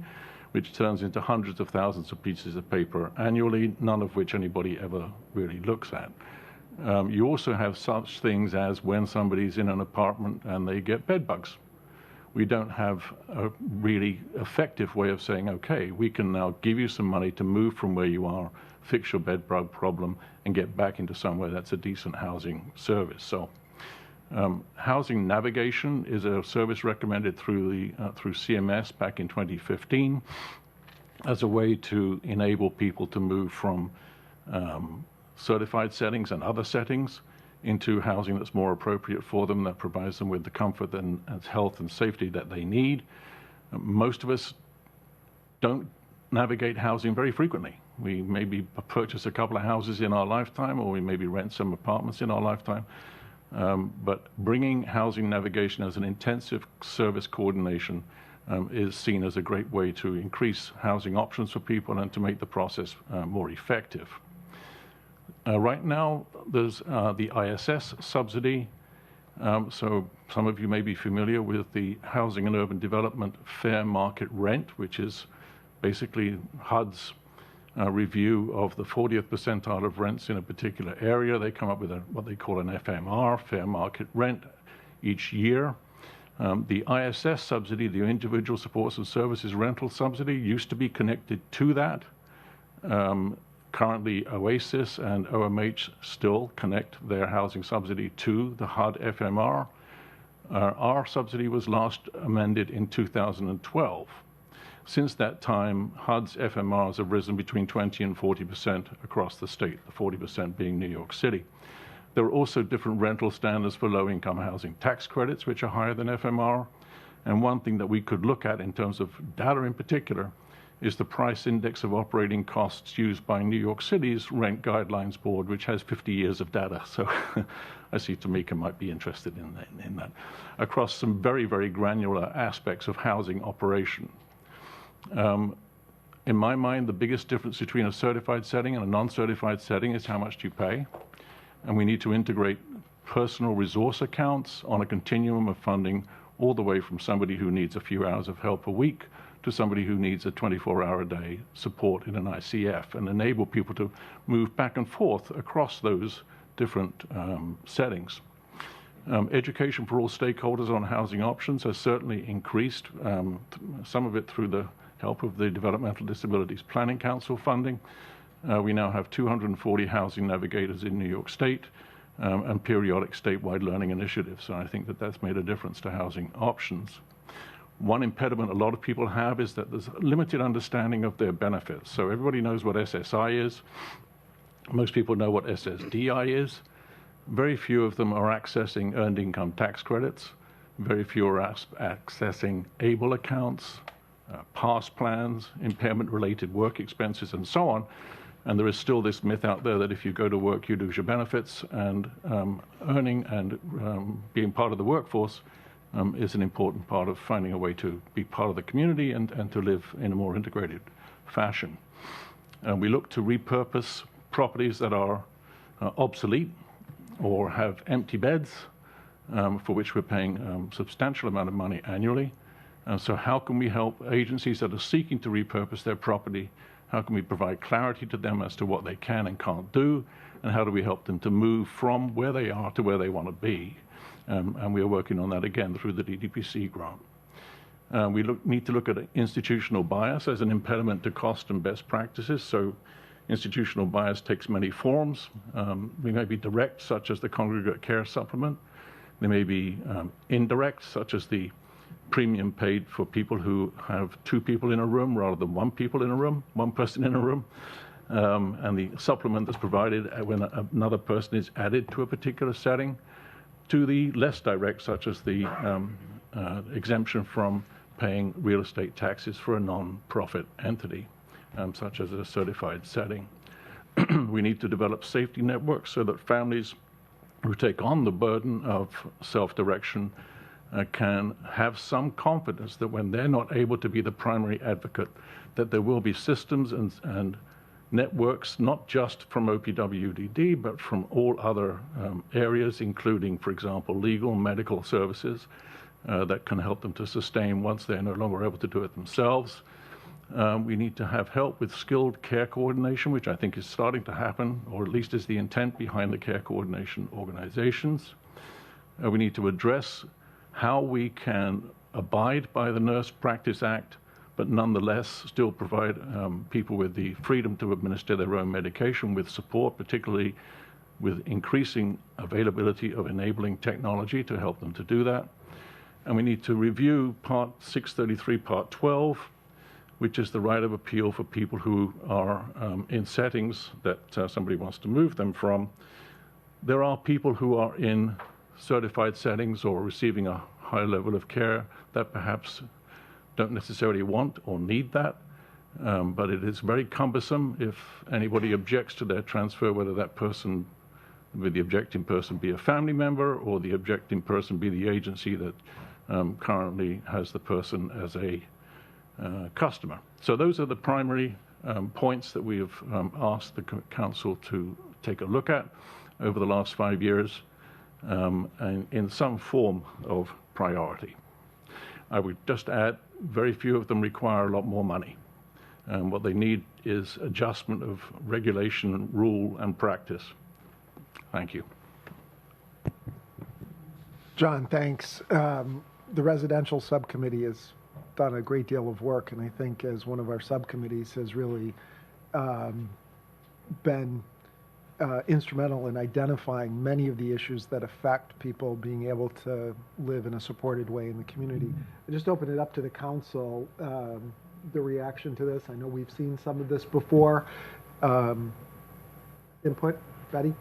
which turns into hundreds of thousands of pieces of paper annually, none of which anybody ever really looks at. You also have such things as when somebody's in an apartment and they get bed bugs. We don't have a really effective way of saying, okay, we can now give you some money to move from where you are, fix your bed bug problem, and get back into somewhere that's a decent housing service. So housing navigation is a service recommended through CMS back in 2015 as a way to enable people to move from certified settings and other settings into housing that's more appropriate for them, that provides them with the comfort and health and safety that they need. Most of us don't navigate housing very frequently. We maybe purchase a couple of houses in our lifetime, or we maybe rent some apartments in our lifetime. But bringing housing navigation as an intensive service coordination is seen as a great way to increase housing options for people and to make the process more effective. Right now, there's the ISS subsidy. So some of you may be familiar with the Housing and Urban Development Fair Market Rent, which is basically HUD's review of the 40th percentile of rents in a particular area. They come up with what they call an FMR, Fair Market Rent, each year. The ISS subsidy, the Individual Supports and Services Rental Subsidy, used to be connected to that. Currently, OASIS and OMH still connect their housing subsidy to the HUD FMR. Our subsidy was last amended in 2012. Since that time, HUD's FMRs have risen between 20 and 40% across the state, the 40% being New York City. There are also different rental standards for low-income housing tax credits, which are higher than FMR. And one thing that we could look at in terms of data in particular is the price index of operating costs used by New York City's Rent Guidelines Board, which has 50 years of data. So I see Tamika might be interested in that, across some very, very granular aspects of housing operation. In my mind, the biggest difference between a certified setting and a non-certified setting is how much do you pay. And we need to integrate personal resource accounts on a continuum of funding all the way from somebody who needs a few hours of help a week to somebody who needs a 24-hour-a-day support in an ICF, and enable people to move back and forth across those different settings. Education for all stakeholders on housing options has certainly increased, some of it through the help of the Developmental Disabilities Planning Council funding. We now have 240 housing navigators in New York State and periodic statewide learning initiatives. So I think that that's made a difference to housing options. One impediment a lot of people have is that there's a limited understanding of their benefits. So everybody knows what SSI is. Most people know what SSDI is. Very few of them are accessing earned income tax credits. Very few are accessing ABLE accounts, PASS plans, impairment-related work expenses, and so on. And there is still this myth out there that if you go to work, you lose your benefits, and earning and being part of the workforce is an important part of finding a way to be part of the community and to live in a more integrated fashion. We look to repurpose properties that are obsolete or have empty beds, for which we're paying a substantial amount of money annually. So how can we help agencies that are seeking to repurpose their property? How can we provide clarity to them as to what they can and can't do? And how do we help them to move from where they are to where they want to be? And we are working on that again through the DDPC grant. We need to look at institutional bias as an impediment to cost and best practices. So Institutional bias takes many forms. They may be direct, such as the congregate care supplement. They may be indirect, such as the premium paid for people who have 2 people in a room rather than 1 person in a room. And the supplement that's provided when another person is added to a particular setting, to the less direct, such as the exemption from paying real estate taxes for a non-profit entity, such as a certified setting. We need to develop safety networks so that families who take on the burden of self-direction can have some confidence that when they're not able to be the primary advocate, that there will be systems and networks, not just from OPWDD, but from all other areas, including, for example, legal, medical services, that can help them to sustain once they're no longer able to do it themselves. We need to have help with skilled care coordination, which I think is starting to happen, or at least is the intent behind the care coordination organizations. We need to address how we can abide by the Nurse Practice Act, but nonetheless still provide people with the freedom to administer their own medication with support, particularly with increasing availability of enabling technology to help them to do that. And we need to review Part 633, Part 12, which is the right of appeal for people who are in settings that somebody wants to move them from. There are people who are in certified settings or receiving a high level of care that perhaps don't necessarily want or need that, but it is very cumbersome if anybody objects to their transfer, whether that person, with the objecting person, be a family member or the objecting person be the agency that currently has the person as a customer. So those are the primary points that we have asked the council to take a look at over the last 5 years, and in some form of priority. I would just add, very few of them require a lot more money. What they need is adjustment of regulation, rule, and practice. Thank you. John, thanks. The residential subcommittee has done a great deal of work, and I think as one of our subcommittees has really been instrumental in identifying many of the issues that affect people being able to live in a supported way in the community. I just open it up to the council, the reaction to this. I know we've seen some of this before. Input, Betty?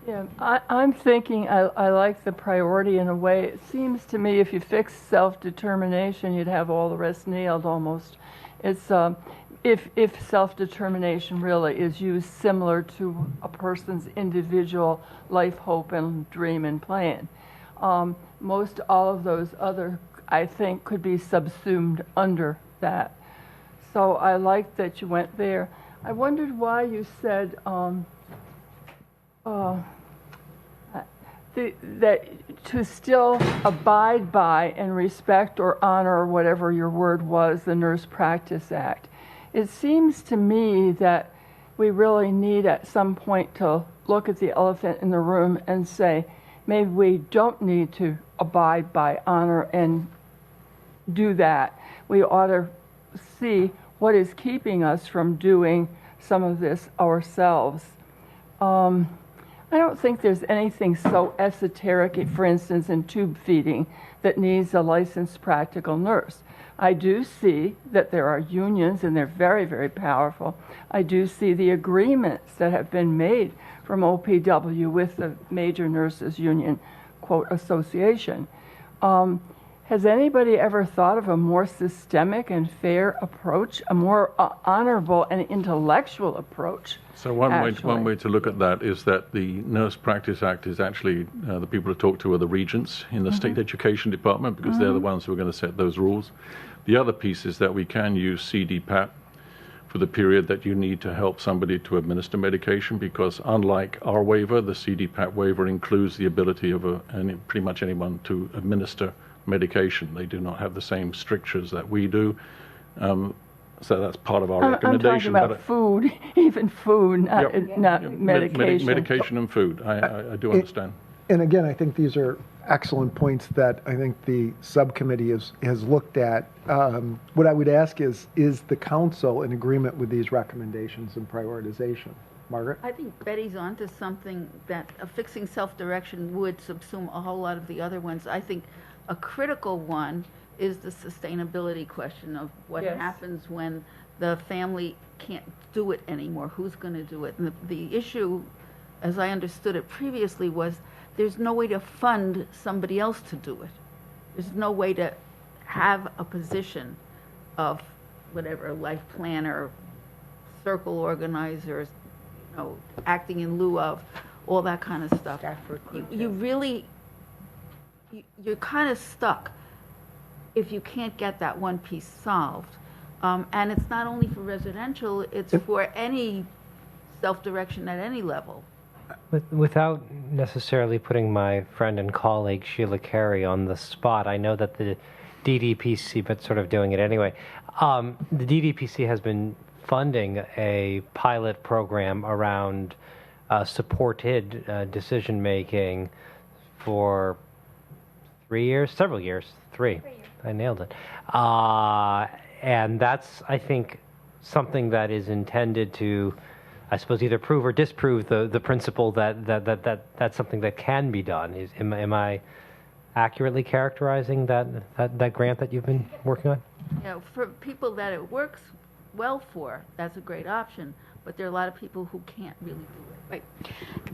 Yeah, I'm thinking I like the priority in a way. It seems to me if you fix self-determination, you'd have all the rest nailed almost. It's if self-determination really is used similar to a person's individual life, hope, and dream and plan. Most all of those other, I think, could be subsumed under that. So I like that you went there. I wondered why you said that to still abide by and respect or honor, or whatever your word was, the Nurse Practice Act. It seems to me that we really need at some point to look at the elephant in the room and say, maybe we don't need to abide by, honor, and do that. We ought to see what is keeping us from doing some of this ourselves. I don't think there's anything so esoteric, for instance, in tube feeding that needs a licensed practical nurse. I do see that there are unions, and they're very, very powerful. I do see the agreements that have been made from OPW with the major nurses union, quote, association. Has anybody ever thought of a more systemic and fair approach, a more honorable and intellectual approach? So one way to look at that is that the Nurse Practice Act is actually, the people to talk to are the regents in the State Education Department, because they're the ones who are going to set those rules. The other piece is that we can use CDPAP for the period that you need to help somebody to administer medication, because unlike our waiver, the CDPAP waiver includes the ability of pretty much anyone to administer medication. They do not have the same strictures that we do. So that's part of our recommendation. I'm talking about food, even food, not medication. Medication and food, I do understand. And again, I think these are excellent points that I think the subcommittee has looked at. What I would ask is the council in agreement with these recommendations and prioritization? Margaret? I think Betty's onto something that fixing self-direction would subsume a whole lot of the other ones. I think a critical one is the sustainability question of what happens when the family can't do it anymore. Who's going to do it? And the issue, as I understood it previously, was there's no way to fund somebody else to do it. There's no way to have a position of whatever, life planner, circle organizers, you know, acting in lieu of, all that kind of stuff. You're kind of stuck if you can't get that one piece solved. And it's not only for residential, it's for any self-direction at any level. Without necessarily putting my friend and colleague Sheila Carey on the spot, I know that the DDPC, but sort of doing it anyway, the DDPC has been funding a pilot program around supported decision-making for 3 years, several years, 3. I nailed it. And that's, I think, something that is intended to, I suppose, either prove or disprove the principle that's something that can be done. Am I accurately characterizing that grant that you've been working on? You know, for people that it works well for, that's a great option. But there are a lot of people who can't really do it. Right.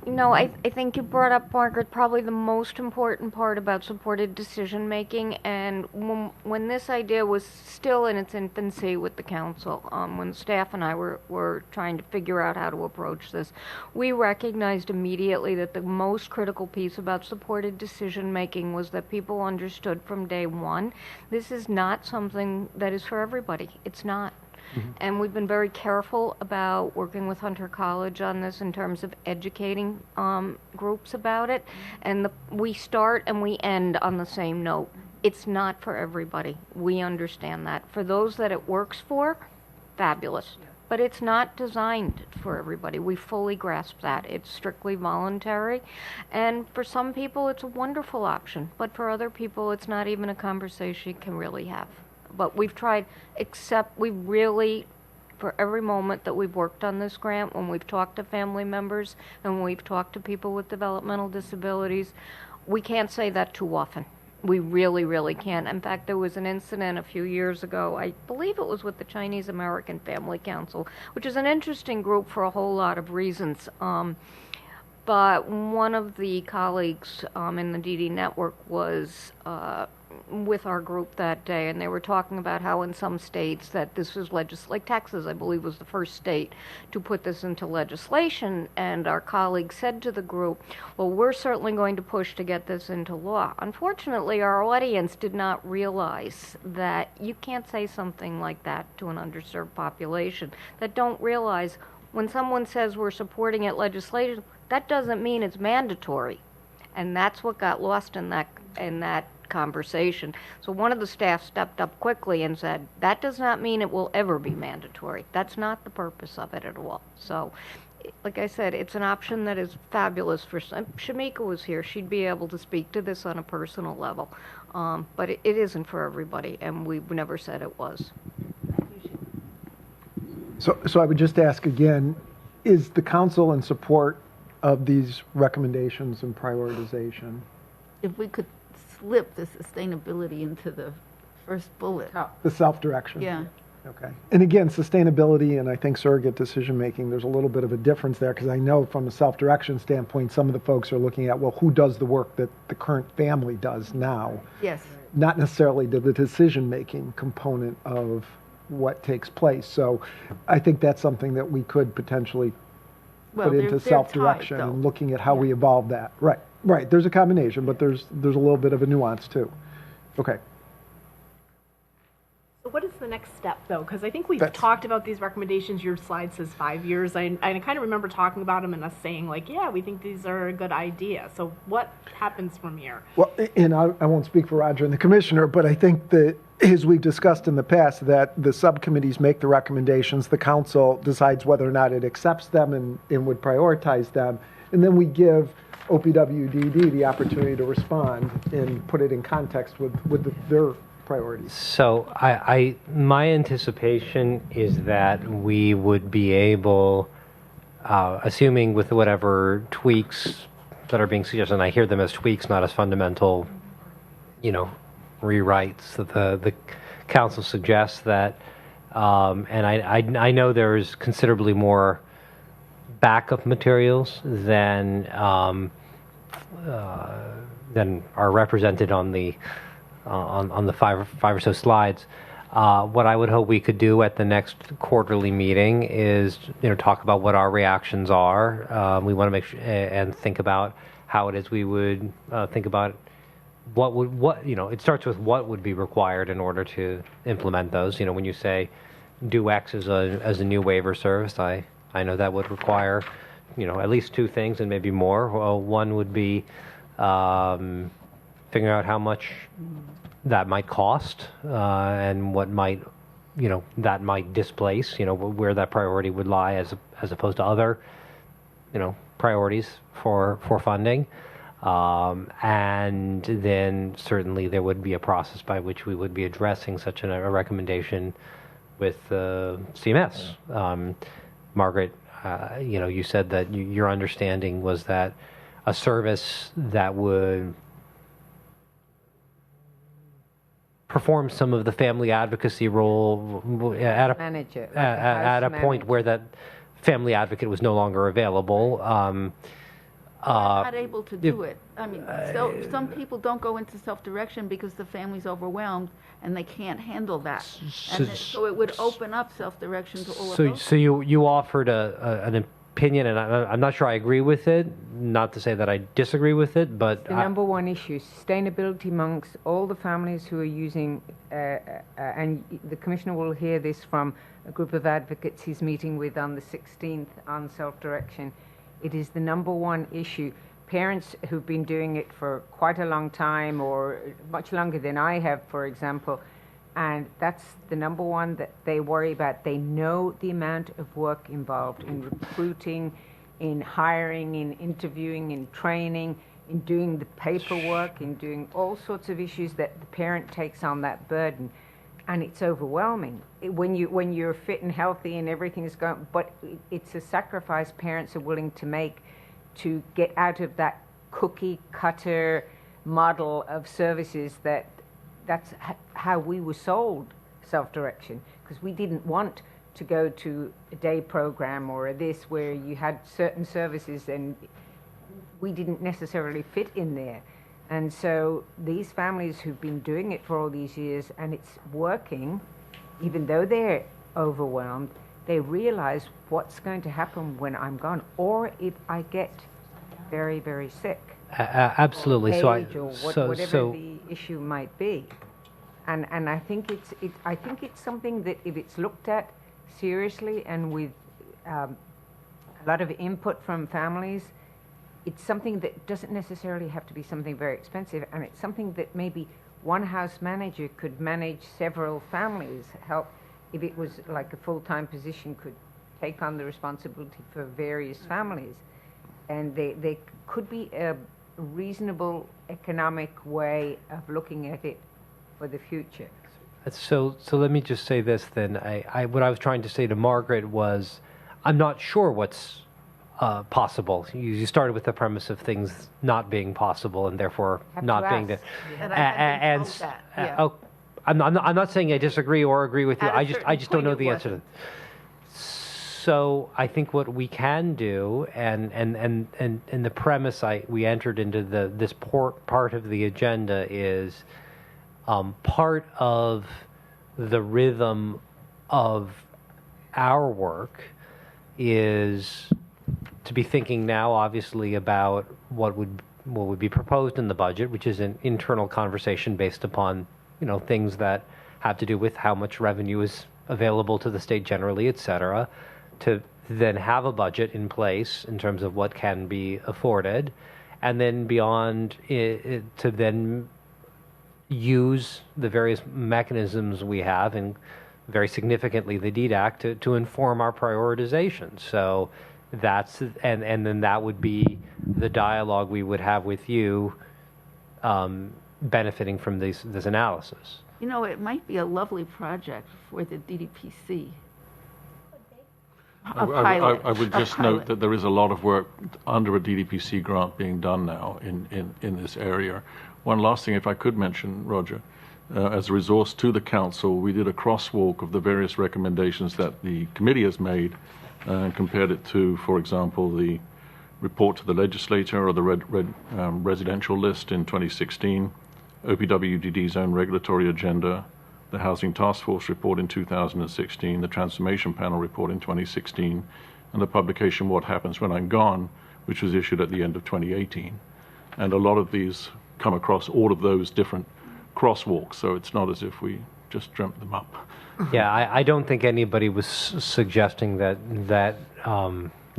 You know, I think you brought up, Margaret, probably the most important part about supported decision making. And when this idea was still in its infancy with the council, when staff and I were trying to figure out how to approach this, we recognized immediately that the most critical piece about supported decision making was that people understood from day one, this is not something that is for everybody. It's not. Mm-hmm. And we've been very careful about working with Hunter College on this in terms of educating groups about it. And we start and we end on the same note. It's not for everybody. We understand that. For those that it works for, fabulous. But it's not designed for everybody. We fully grasp that. It's strictly voluntary. And for some people, it's a wonderful option. But for other people, it's not even a conversation you can really have. But we've tried, except we really, for every moment that we've worked on this grant, when we've talked to family members and when we've talked to people with developmental disabilities, we can't say that too often. We really, really can't. In fact, there was an incident a few years ago, I believe it was with the Chinese American Family Council, which is an interesting group for a whole lot of reasons. But one of the colleagues in the DD network was with our group that day, and they were talking about how in some states that this was like Texas, I believe, was the first state to put this into legislation, and our colleague said to the group, well, we're certainly going to push to get this into law. Unfortunately, our audience did not realize that you can't say something like that to an underserved population, that don't realize when someone says we're supporting it legislation, that doesn't mean it's mandatory. And that's what got lost in that conversation. So one of the staff stepped up quickly and said, that does not mean it will ever be mandatory. That's not the purpose of it at all. So, like I said, it's an option that is fabulous for some. Shamika was here. She'd be able to speak to this on a personal level. But it isn't for everybody, and we've never said it was. So I would just ask again, is the council in support of these recommendations and prioritization? If we could slip the sustainability into the first bullet. The self-direction? Yeah. Okay. And again, sustainability and I think surrogate decision-making, there's a little bit of a difference there because I know from a self-direction standpoint, some of the folks are looking at, well, who does the work that the current family does now? Yes. Not necessarily the decision-making component of what takes place. So I think that's something that we could potentially put into self-direction and looking at how we evolve that. Right. Right. There's a combination, but there's a little bit of a nuance too. Okay. So what is the next step, though? Because I think we've talked about these recommendations. Your slide says 5 years. I kind of remember talking about them and us saying, like, yeah, we think these are a good idea. So what happens from here? Well, and I won't speak for Roger and the commissioner, but I think that, as we've discussed in the past, that the subcommittees make the recommendations, the council decides whether or not it accepts them and would prioritize them, and then we give OPWDD the opportunity to respond and put it in context with their priorities. So my anticipation is that we would be able, assuming with whatever tweaks that are being suggested, and I hear them as tweaks, not as fundamental, rewrites that the council suggests that, and I know there's considerably more backup materials than are represented on the five or so slides. What I would hope we could do at the next quarterly meeting is, talk about what our reactions are. We want to make sure and think about how it is we would think about it starts with what would be required in order to implement those. When you say do X as a new waiver service, I know that would require, at least two things and maybe more. Well, one would be figuring out how much that might cost and what might, that might displace, where that priority would lie as opposed to other, priorities for funding. And then certainly there would be a process by which we would be addressing such a recommendation with CMS. Margaret, you said that your understanding was that a service that would perform some of the family advocacy role at a point where that family advocate was no longer available. Not able to do it. I mean, so some people don't go into self-direction because the family's overwhelmed and they can't handle that. So it would open up self-direction to all of those. So you offered an opinion, and I'm not sure I agree with it. Not to say that I disagree with it, but the number one issue, sustainability amongst all the families who are using, and the Commissioner will hear this from a group of advocates he's meeting with on the 16th on self-direction. It is the number one issue. Parents who've been doing it for quite a long time, or much longer than I have, for example, and that's the number one that they worry about. They know the amount of work involved in recruiting, in hiring, in interviewing, in training, in doing the paperwork, in doing all sorts of issues that the parent takes on that burden. And it's overwhelming when you're fit and healthy and everything is going, but it's a sacrifice parents are willing to make to get out of that cookie cutter model of services that's how we were sold self-direction, because we didn't want to go to a day program or this where you had certain services and we didn't necessarily fit in there. And so these families who've been doing it for all these years and it's working, even though they're overwhelmed, they realize what's going to happen when I'm gone, or if I get very, very sick. Absolutely. Whatever the issue might be. And I think it's something that if it's looked at seriously and with a lot of input from families, it's something that doesn't necessarily have to be something very expensive, and it's something that maybe one house manager could manage several families, help if it was like a full-time position, could take on the responsibility for various families. And they could be a reasonable economic way of looking at it for the future. So let me just say this then. What I was trying to say to Margaret was, I'm not sure what's possible. You started with the premise of things not being possible and therefore not being the. I'm not saying I disagree or agree with you. I just don't know the answer to that. So I think what we can do, and the premise we entered into this part of the agenda is part of the rhythm of our work is to be thinking now, obviously, about what would be proposed in the budget, which is an internal conversation based upon things that have to do with how much revenue is available to the state generally, et cetera, to then have a budget in place in terms of what can be afforded, and then beyond to then use the various mechanisms we have, and very significantly the DDAC, to inform our prioritization. So and then that would be the dialogue we would have with you, benefiting from this analysis. You know, it might be a lovely project for the DDPC. I would just note that there is a lot of work under a DDPC grant being done now in this area. One last thing, if I could mention, Roger, as a resource to the council, we did a crosswalk of the various recommendations that the committee has made and compared it to, for example, the report to the legislature or the residential list in 2016, OPWDD's own regulatory agenda, the Housing Task Force report in 2016, the Transformation Panel report in 2016, and the publication What Happens When I'm Gone, which was issued at the end of 2018. And a lot of these come across all of those different crosswalks, so it's not as if we just dreamt them up. Yeah, I don't think anybody was suggesting that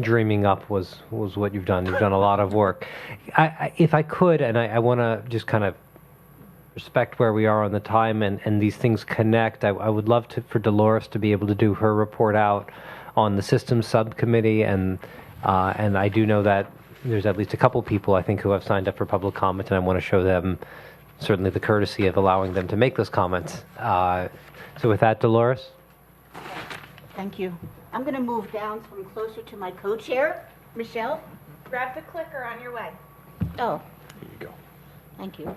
dreaming up was what you've done. You've done a lot of work. If I could, and I want to just kind of respect where we are on the time, and these things connect. I would love for Dolores to be able to do her report out on the systems subcommittee, and I do know that there's at least a couple people I think who have signed up for public comment, and I want to show them certainly the courtesy of allowing them to make those comments. So with that, Dolores. Thank you. I'm going to move down so I'm closer to my co-chair, Michelle. Grab the clicker on your way. Oh. Here you go. Thank you.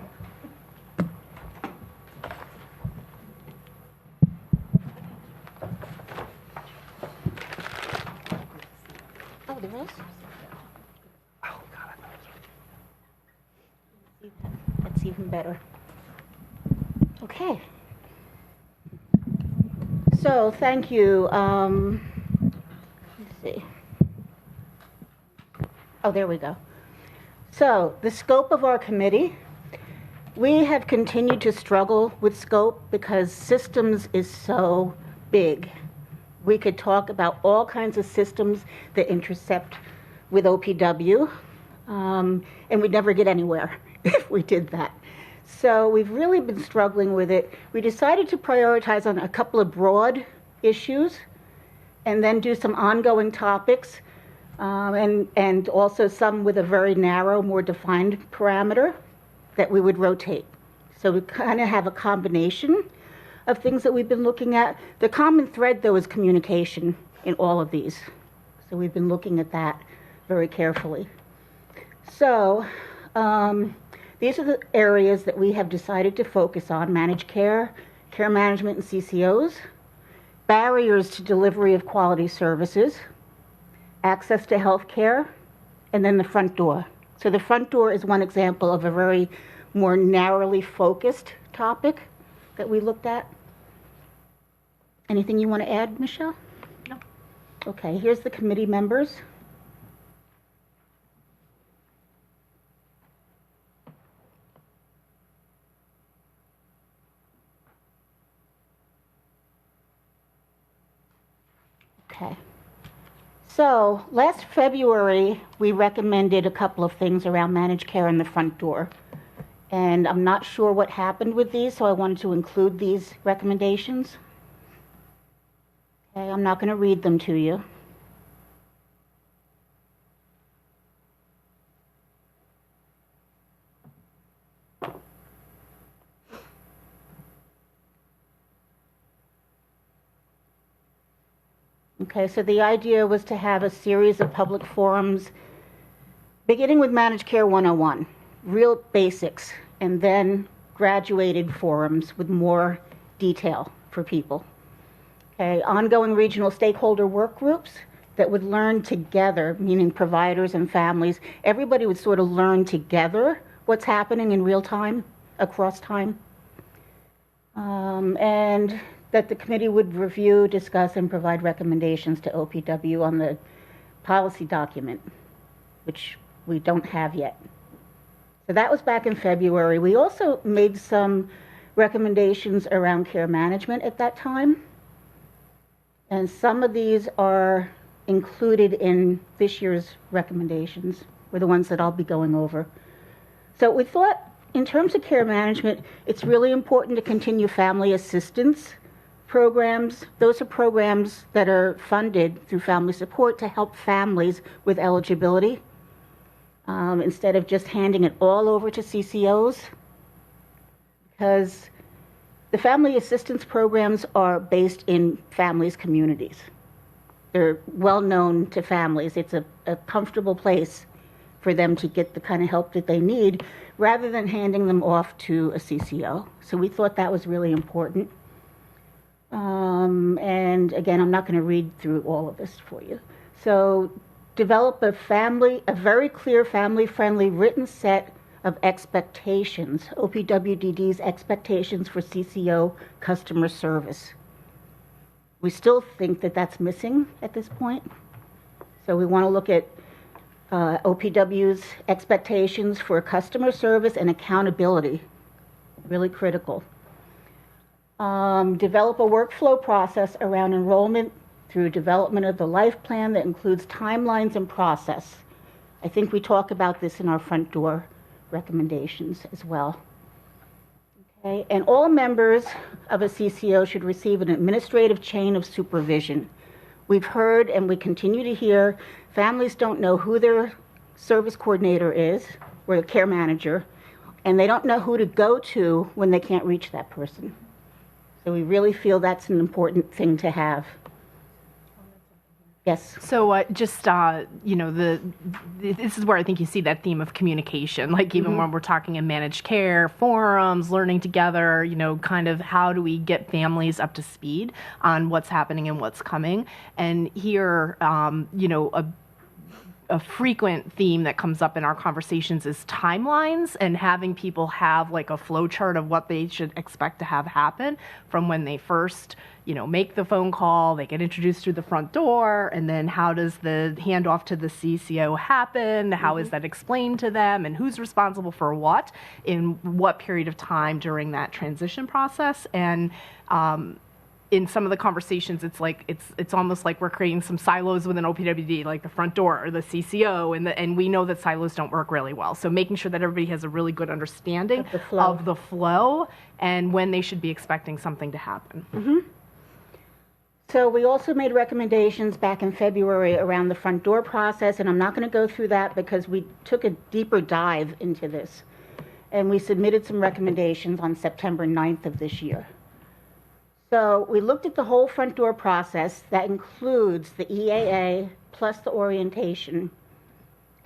Oh, there is? Oh, God. That's even better. Okay. So, thank you. Let's see. Oh, there we go. So, the scope of our committee. We have continued to struggle with scope because systems is so big. We could talk about all kinds of systems that intercept with OPW, and we'd never get anywhere if we did that. So we've really been struggling with it. We decided to prioritize on a couple of broad issues and then do some ongoing topics, and also some with a very narrow, more defined parameter that we would rotate. So we kind of have a combination of things that we've been looking at. The common thread, though, is communication in all of these. So we've been looking at that very carefully. So these are the areas that we have decided to focus on: managed care, care management and CCOs, barriers to delivery of quality services, access to health care, and then the front door. So the front door is one example of a very more narrowly focused topic that we looked at. Anything you want to add, Michelle? No. Okay, here's the committee members. Okay. So last February, we recommended a couple of things around managed care and the front door. And I'm not sure what happened with these, so I wanted to include these recommendations. Okay, I'm not going to read them to you. Okay, so the idea was to have a series of public forums, beginning with Managed Care 101, real basics, and then graduated forums with more detail for people. Okay, ongoing regional stakeholder work groups that would learn together, meaning providers and families. Everybody would sort of learn together what's happening in real time, across time. And that the committee would review, discuss, and provide recommendations to OPW on the policy document, which we don't have yet. So that was back in February. We also made some recommendations around care management at that time. And some of these are included in this year's recommendations, were the ones that I'll be going over. So we thought, in terms of care management, it's really important to continue family assistance programs, those are programs that are funded through family support to help families with eligibility. Instead of just handing it all over to CCOs, because the family assistance programs are based in families' communities. They're well known to families. It's a comfortable place for them to get the kind of help that they need rather than handing them off to a CCO. So we thought that was really important. And again, I'm not going to read through all of this for you. So develop a very clear family-friendly written set of expectations, OPWDD's expectations for CCO customer service. We still think that that's missing at this point. So we want to look at OPW's expectations for customer service and accountability, really critical. Develop a workflow process around enrollment through development of the life plan that includes timelines and process. I think we talk about this in our front door recommendations as well. Okay, and all members of a CCO should receive an administrative chain of supervision. We've heard and we continue to hear families don't know who their service coordinator is or the care manager, and they don't know who to go to when they can't reach that person. So we really feel that's an important thing to have. Yes. So just, you know, this is where I think you see that theme of communication, like even when we're talking in managed care, forums, learning together, you know, kind of how do we get families up to speed on what's happening and what's coming. And here, you know, a frequent theme that comes up in our conversations is timelines and having people have like a flow chart of what they should expect to have happen from when they first, you know, make the phone call, they get introduced through the front door, and then how does the handoff to the CCO happen? How is that explained to them, and who's responsible for what in what period of time during that transition process? And in some of the conversations, it's like it's almost like we're creating some silos within OPWD, like the front door or the CCO, and we know that silos don't work really well. So making sure that everybody has a really good understanding of the flow and when they should be expecting something to happen. So we also made recommendations back in February around the front door process, and I'm not going to go through that because we took a deeper dive into this. And we submitted some recommendations on September 9th of this year. So we looked at the whole front door process. That includes the EAA plus the orientation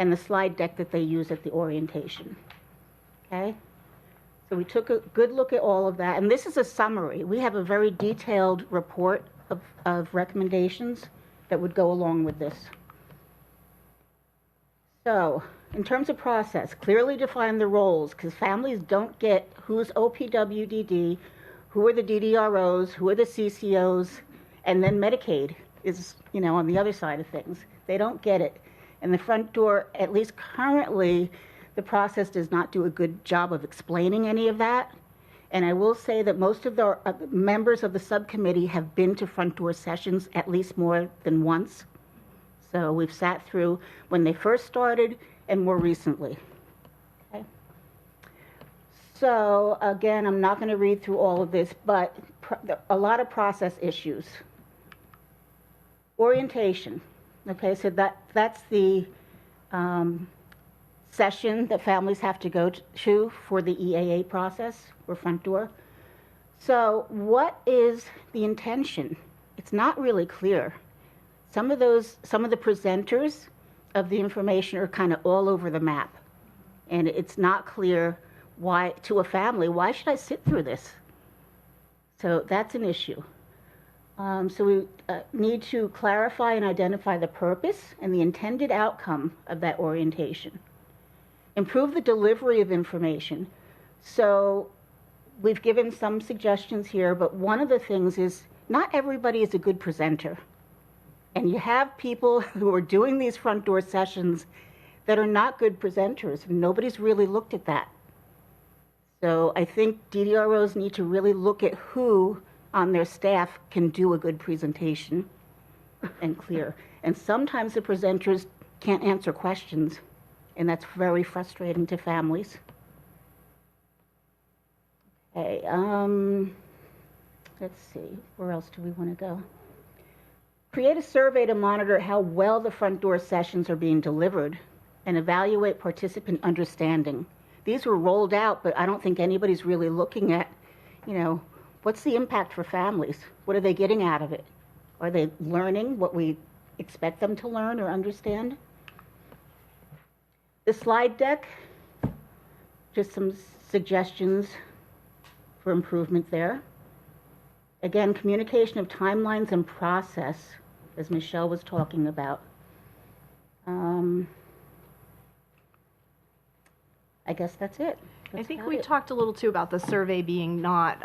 and the slide deck that they use at the orientation. Okay? So we took a good look at all of that. And this is a summary. We have a very detailed report of recommendations that would go along with this. So in terms of process, clearly define the roles, because families don't get who's OPWDD, who are the DDROs, who are the CCOs, and then Medicaid is, you know, on the other side of things. They don't get it. And the front door, at least currently, the process does not do a good job of explaining any of that. And I will say that most of the members of the subcommittee have been to front door sessions at least more than once. So we've sat through when they first started and more recently. Okay. So again, I'm not going to read through all of this, but a lot of process issues. Orientation. Okay, so that's the session that families have to go to for the EAA process or front door. So what is the intention? It's not really clear. Some of the presenters of the information are kind of all over the map, and it's not clear why to a family, why should I sit through this? So that's an issue. So we need to clarify and identify the purpose and the intended outcome of that orientation. Improve the delivery of information. So we've given some suggestions here, but one of the things is not everybody is a good presenter. And you have people who are doing these front door sessions that are not good presenters, and nobody's really looked at that. So I think DDROs need to really look at who on their staff can do a good presentation and clear. And sometimes the presenters can't answer questions, and that's very frustrating to families. Okay, let's see, where else do we want to go? Create a survey to monitor how well the front door sessions are being delivered and evaluate participant understanding. These were rolled out, but I don't think anybody's really looking at, what's the impact for families? What are they getting out of it? Are they learning what we expect them to learn or understand? The slide deck, just some suggestions for improvement there. Again, communication of timelines and process, as Michelle was talking about. I guess that's it. I think we talked a little too about the survey being not,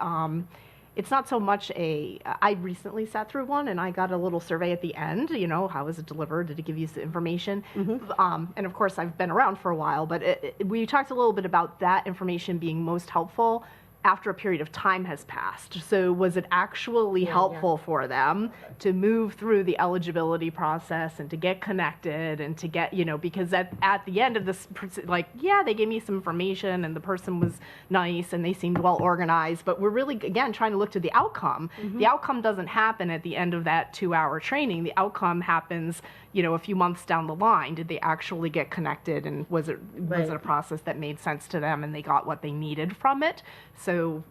it's not so much I recently sat through one and I got a little survey at the end, how was it delivered? Did it give you some information? And of course I've been around for a while, but we talked a little bit about that information being most helpful after a period of time has passed. So was it actually helpful for them to move through the eligibility process and to get connected and to get, because at the end of this, they gave me some information and the person was nice and they seemed well organized, but we're really, again, trying to look to the outcome. The outcome doesn't happen at the end of that 2-hour training. The outcome happens, a few months down the line. Did they actually get connected, and was it a process that made sense to them and they got what they needed from it? So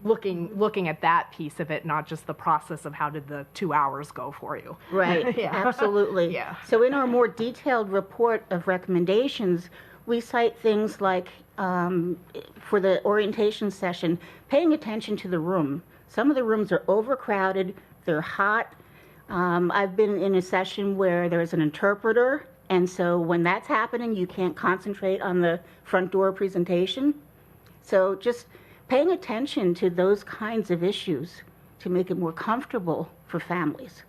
looking at that piece of it, not just the process of how did the 2 hours go for you. Right, absolutely. So in our more detailed report of recommendations, we cite things like, for the orientation session, paying attention to the room. Some of the rooms are overcrowded, they're hot. I've been in a session where there's an interpreter, and so when that's happening, you can't concentrate on the front door presentation. So just paying attention to those kinds of issues to make it more comfortable for families.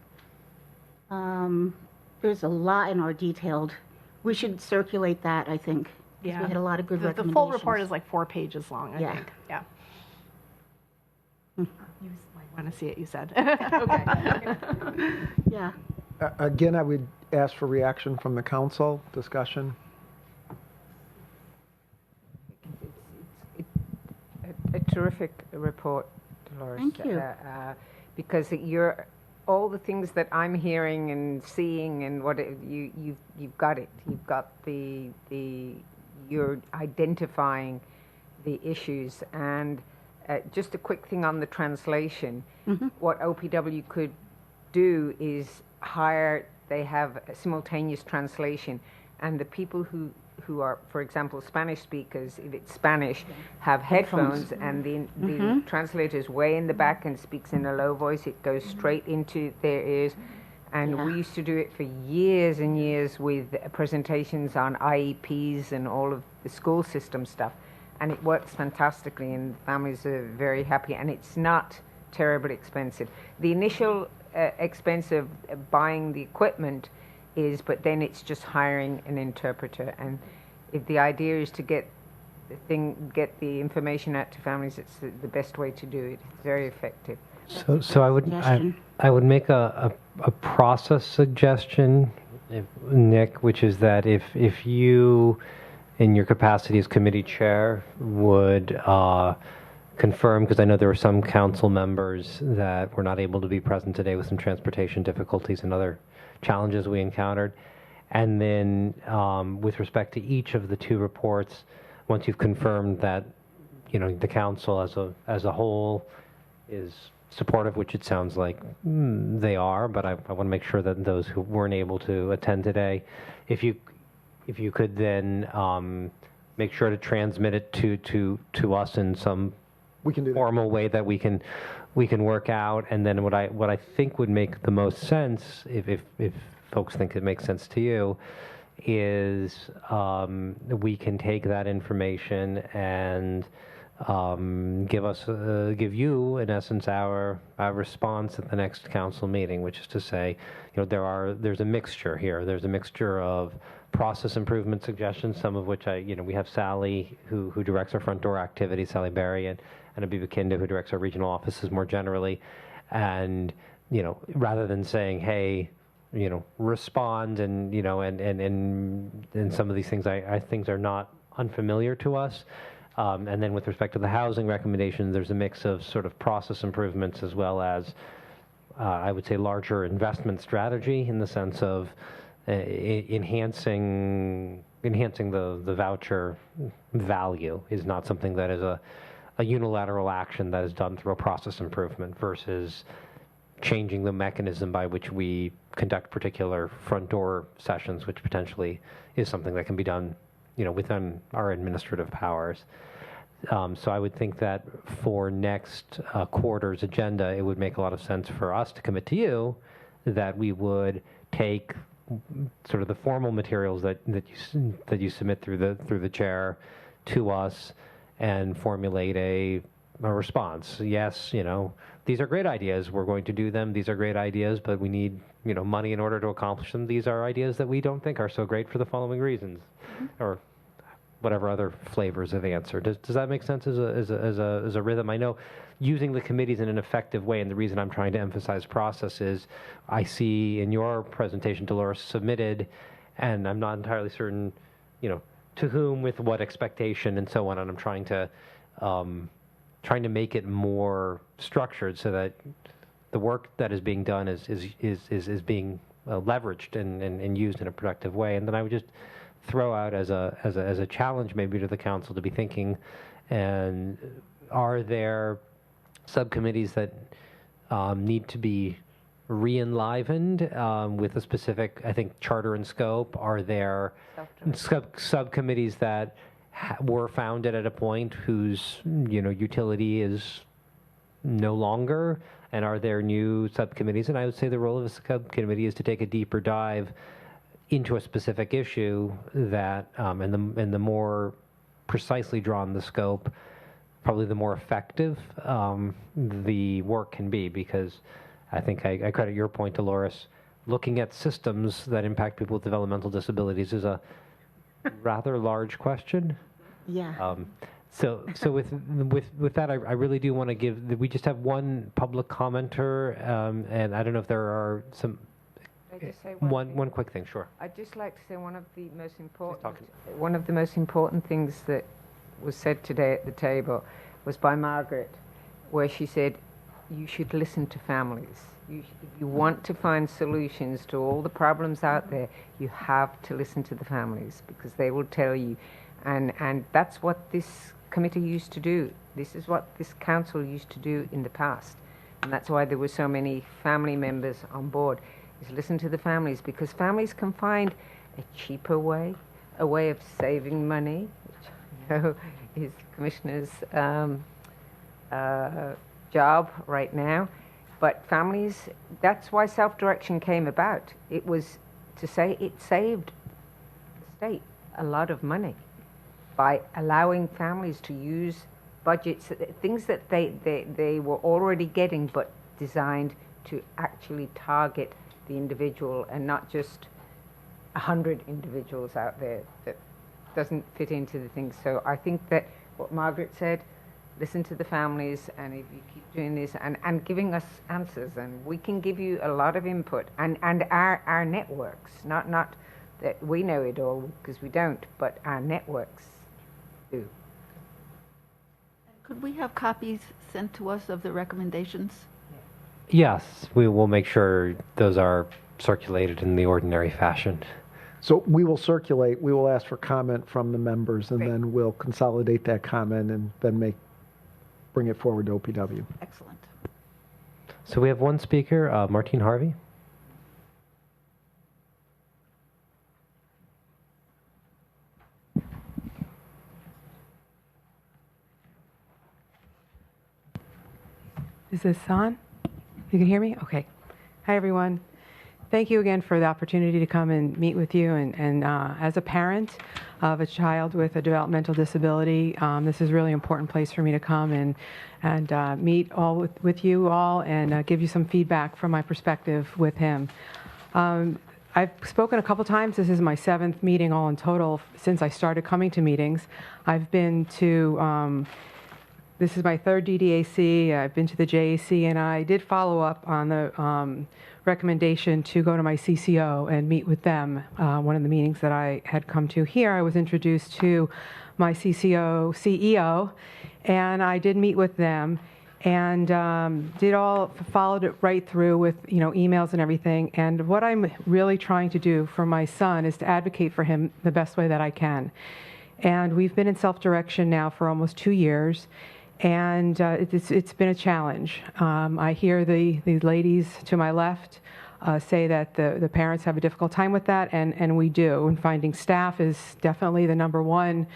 There's a lot in our detailed. We should circulate that, I think. We had a lot of good recommendations. The full report is like 4 pages long, I think. Yeah. You might want to see it, you said. Okay. Yeah. Again, I would ask for reaction from the council, discussion. A terrific report, Dolores. Thank you. Because all the things that I'm hearing and seeing, and you've got it. You've got you're identifying the issues. And just a quick thing on the translation. What OPW could do is they have a simultaneous translation, and the people who are, for example, Spanish speakers, if it's Spanish, have headphones, and the translator is way in the back and speaks in a low voice. It goes straight into their ears. And we used to do it for years and years with presentations on IEPs and all of the school system stuff. And it works fantastically, and families are very happy, and it's not terribly expensive. The initial expense of buying the equipment but then it's just hiring an interpreter. And if the idea is to get the information out to families, it's the best way to do it. It's very effective. So I would make a process suggestion, Nick, which is that if you, in your capacity as committee chair, would confirm, because I know there were some council members that were not able to be present today with some transportation difficulties and other challenges we encountered. And then with respect to each of the 2 reports, once you've confirmed that, the council as a whole is supportive, which it sounds like they are, but I want to make sure that those who weren't able to attend today, if you could then make sure to transmit it to us in some formal way that we can work out. And then what I think would make the most sense, if folks think it makes sense to you, is we can take that information and give you, in essence, our response at the next council meeting, which is to say, there's a mixture here. There's a mixture of process improvement suggestions, some of which we have Sally, who directs our front door activities, Sally Berry, and Abiba Kinda, who directs our regional offices more generally. And, rather than saying, hey, respond, and some of these things I think are not unfamiliar to us. And then with respect to the housing recommendation, there's a mix of sort of process improvements as well as, I would say, larger investment strategy in the sense of enhancing the voucher value is not something that is a unilateral action that is done through a process improvement versus changing the mechanism by which we conduct particular front door sessions, which potentially is something that can be done, within our administrative powers. So I would think that for next quarter's agenda, it would make a lot of sense for us to commit to you that we would take sort of the formal materials that you submit through the chair to us and formulate a response. Yes, these are great ideas. We're going to do them. These are great ideas, but we need money in order to accomplish them. These are ideas that we don't think are so great for the following reasons, or whatever other flavors of answer. Does that make sense as a rhythm? I know using the committees in an effective way, and the reason I'm trying to emphasize process is I see in your presentation, Dolores submitted, and I'm not entirely certain, to whom, with what expectation, and so on. And I'm trying to make it more structured so that the work that is being done is being leveraged and used in a productive way. And then I would just throw out as a challenge maybe to the council to be thinking, and are there subcommittees that need to be re-enlivened with a specific, I think, charter and scope? Are there subcommittees that were founded at a point whose utility is no longer? And are there new subcommittees? And I would say the role of a subcommittee is to take a deeper dive into a specific issue that, and the more precisely drawn the scope, probably the more effective the work can be. Because I think I credit your point, Dolores. Looking at systems that impact people with developmental disabilities is a rather large question. Yeah. So with that, I really do want to give. We just have one public commenter, and I don't know if there are some. Can I just say one quick thing, sure. I'd just like to say one of the most important things that was said today at the table was by Margaret, where she said, you should listen to families. If you want to find solutions to all the problems out there, you have to listen to the families, because they will tell you. And that's what this committee used to do. This is what this council used to do in the past. And that's why there were so many family members on board, is listen to the families, because families can find a cheaper way, a way of saving money, which is Commissioner's job right now. But families, that's why self-direction came about. It was to say it saved the state a lot of money by allowing families to use budgets, things that they were already getting, but designed to actually target the individual and not just 100 individuals out there. That doesn't fit into the thing. So I think that what Margaret said, listen to the families, and if you keep doing this and giving us answers, and we can give you a lot of input, and our networks, not that we know it all, because we don't, but our networks do. Could we have copies sent to us of the recommendations? Yes, we will make sure those are circulated in the ordinary fashion. So we will circulate, we will ask for comment from the members, and then we'll consolidate that comment and then bring it forward to OPW. Excellent. So we have one speaker, Martine Harvey. Is this on? You can hear me? Okay. Hi, everyone. Thank you again for the opportunity to come and meet with you. And as a parent of a child with a developmental disability, this is a really important place for me to come and meet all with you all and give you some feedback from my perspective with him. I've spoken a couple times. This is my 7th meeting all in total since I started coming to meetings. I've been to this is my 3rd DDAC. I've been to the JAC, and I did follow up on the recommendation to go to my CCO and meet with them. One of the meetings that I had come to here, I was introduced to my CCO, CEO, and I did meet with them and followed it right through with emails and everything. And what I'm really trying to do for my son is to advocate for him the best way that I can. And we've been in self-direction now for almost 2 years, and it's been a challenge. I hear the ladies to my left say that the parents have a difficult time with that, and we do. And finding staff is definitely the number one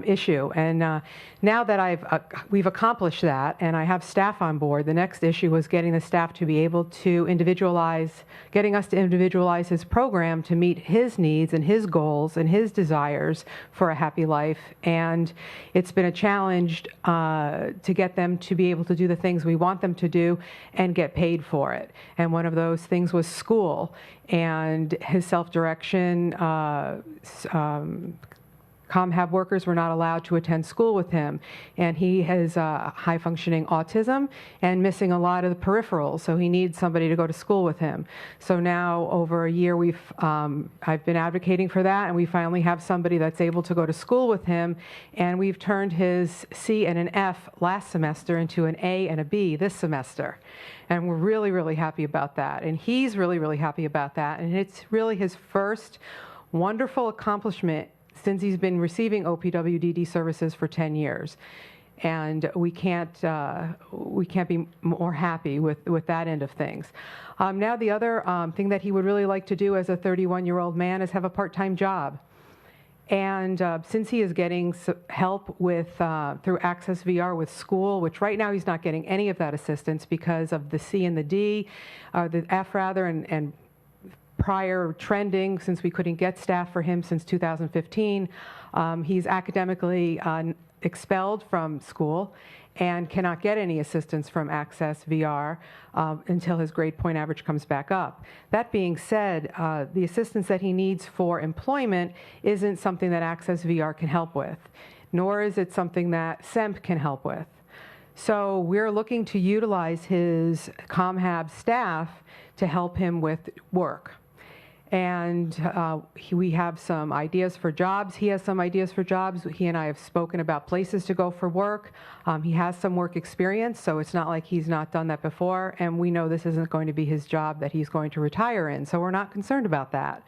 issue. And now that we've accomplished that, and I have staff on board, the next issue was getting the staff to be able to getting us to individualize his program to meet his needs and his goals and his desires for a happy life. And it's been a challenge to get them to be able to do the things we want them to do and get paid for it. And one of those things was school, and his self-direction. ComHab workers were not allowed to attend school with him, and he has high-functioning autism and missing a lot of the peripherals, so he needs somebody to go to school with him. So now, over a year, I've been advocating for that, and we finally have somebody that's able to go to school with him, and we've turned his C and an F last semester into an A and a B this semester. And we're really, really happy about that, and he's really, really happy about that, and it's really his first wonderful accomplishment since he's been receiving OPWDD services for 10 years. And we can't be more happy with that end of things. Now the other thing that he would really like to do as a 31-year-old man is have a part-time job. And since he is getting help with through Access VR with school, which right now he's not getting any of that assistance because of the C and the D, the F rather, and prior trending, since we couldn't get staff for him since 2015. He's academically expelled from school and cannot get any assistance from Access VR until his grade point average comes back up. That being said, the assistance that he needs for employment isn't something that Access VR can help with, nor is it something that SEMP can help with. So we're looking to utilize his ComHab staff to help him with work. And we have some ideas for jobs. He has some ideas for jobs. He and I have spoken about places to go for work. He has some work experience, so it's not like he's not done that before. And we know this isn't going to be his job that he's going to retire in, so we're not concerned about that.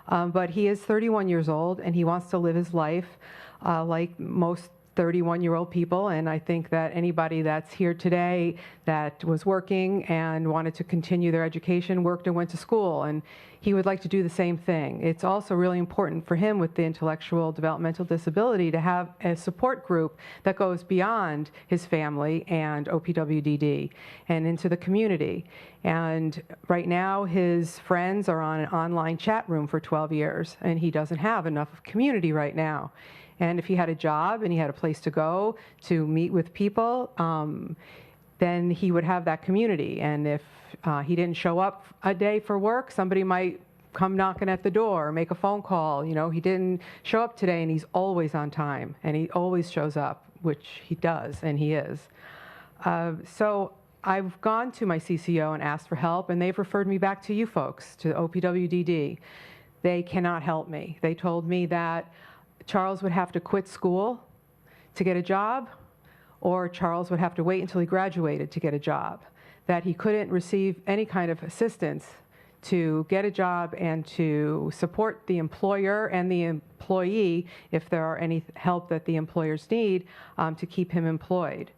But he is 31 years old, and he wants to live his life like most 31-year-old people, and I think that anybody that's here today that was working and wanted to continue their education worked and went to school, and he would like to do the same thing. It's also really important for him with the intellectual developmental disability to have a support group that goes beyond his family and OPWDD and into the community. And right now his friends are on an online chat room for 12 years, and he doesn't have enough community right now. And if he had a job and he had a place to go to meet with people, then he would have that community. And if he didn't show up a day for work, somebody might come knocking at the door or make a phone call. He didn't show up today, and he's always on time, and he always shows up, which he does, and he is. So I've gone to my CCO and asked for help, and they've referred me back to you folks, to OPWDD. They cannot help me. They told me that Charles would have to quit school to get a job, or Charles would have to wait until he graduated to get a job, that he couldn't receive any kind of assistance to get a job and to support the employer and the employee if there are any help that the employers need to keep him employed.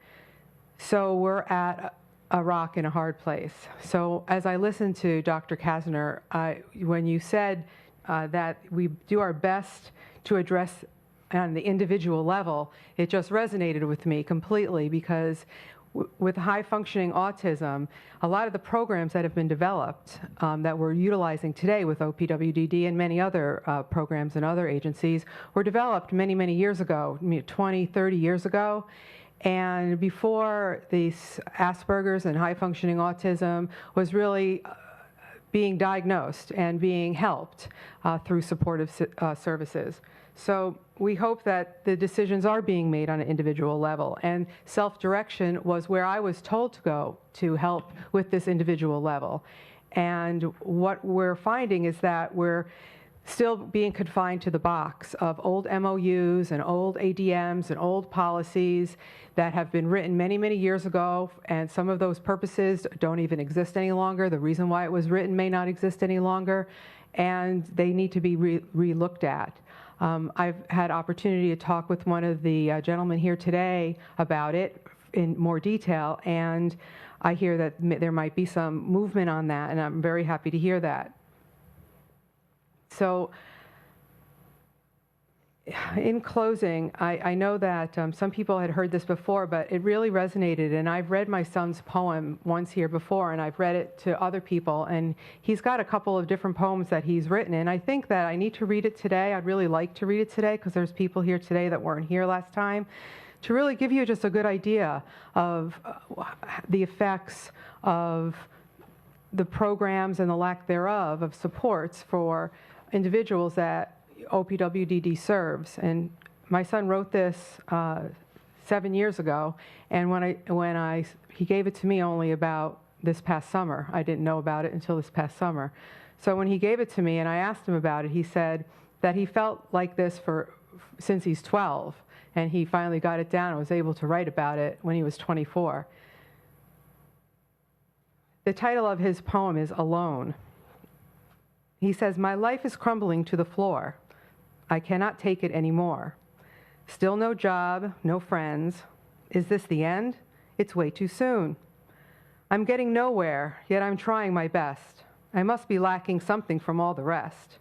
So we're at a rock in a hard place. So as I listened to Dr. Kasner, when you said that we do our best to address on the individual level, it just resonated with me completely, because with high-functioning autism, a lot of the programs that have been developed that we're utilizing today with OPWDD and many other programs and other agencies were developed many, many years ago, 20, 30 years ago. And before these Asperger's and high-functioning autism was really being diagnosed and being helped through supportive services. So we hope that the decisions are being made on an individual level, and self-direction was where I was told to go to help with this individual level. And what we're finding is that still being confined to the box of old MOUs and old ADMs and old policies that have been written many, many years ago, and some of those purposes don't even exist any longer. The reason why it was written may not exist any longer, and they need to be re-looked at. I've had opportunity to talk with one of the gentlemen here today about it in more detail, and I hear that there might be some movement on that, and I'm very happy to hear that. So in closing, I know that some people had heard this before, but it really resonated, and I've read my son's poem once here before, and I've read it to other people, and he's got a couple of different poems that he's written, and I think that I need to read it today. I'd really like to read it today because there's people here today that weren't here last time, to really give you just a good idea of the effects of the programs and the lack thereof of supports for individuals that OPWDD serves. And my son wrote this 7 years ago, and he gave it to me only about this past summer. I didn't know about it until this past summer. So when he gave it to me and I asked him about it, he said that he felt like this since he's 12, and he finally got it down and was able to write about it when he was 24. The title of his poem is Alone. He says, "My life is crumbling to the floor. I cannot take it anymore. Still no job, no friends. Is this the end? It's way too soon. I'm getting nowhere, yet I'm trying my best. I must be lacking something from all the rest.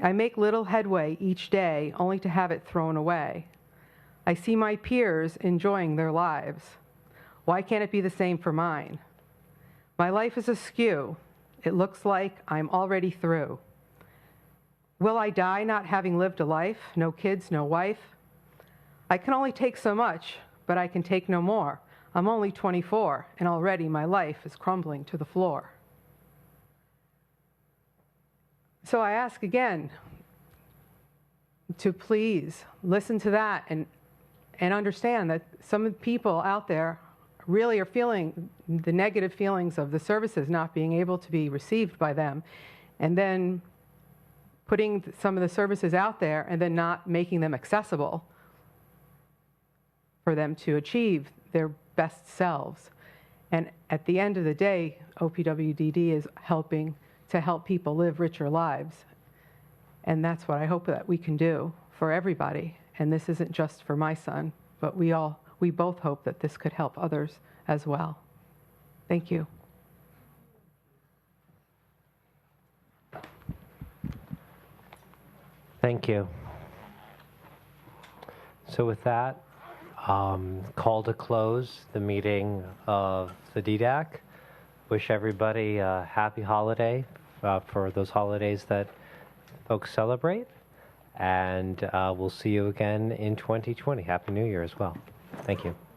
I make little headway each day, only to have it thrown away. I see my peers enjoying their lives. Why can't it be the same for mine? My life is askew. It looks like I'm already through. Will I die not having lived a life? No kids, no wife? I can only take so much, but I can take no more. I'm only 24, and already my life is crumbling to the floor." So I ask again to please listen to that and understand that some of the people out there really are feeling the negative feelings of the services not being able to be received by them, and then putting some of the services out there and then not making them accessible for them to achieve their best selves. And at the end of the day, OPWDD is helping to help people live richer lives. And that's what I hope that we can do for everybody. And this isn't just for my son, but we both hope that this could help others as well. Thank you. Thank you. So with that, call to close the meeting of the DDAC. Wish everybody a happy holiday for those holidays that folks celebrate. And we'll see you again in 2020. Happy New Year as well. Thank you.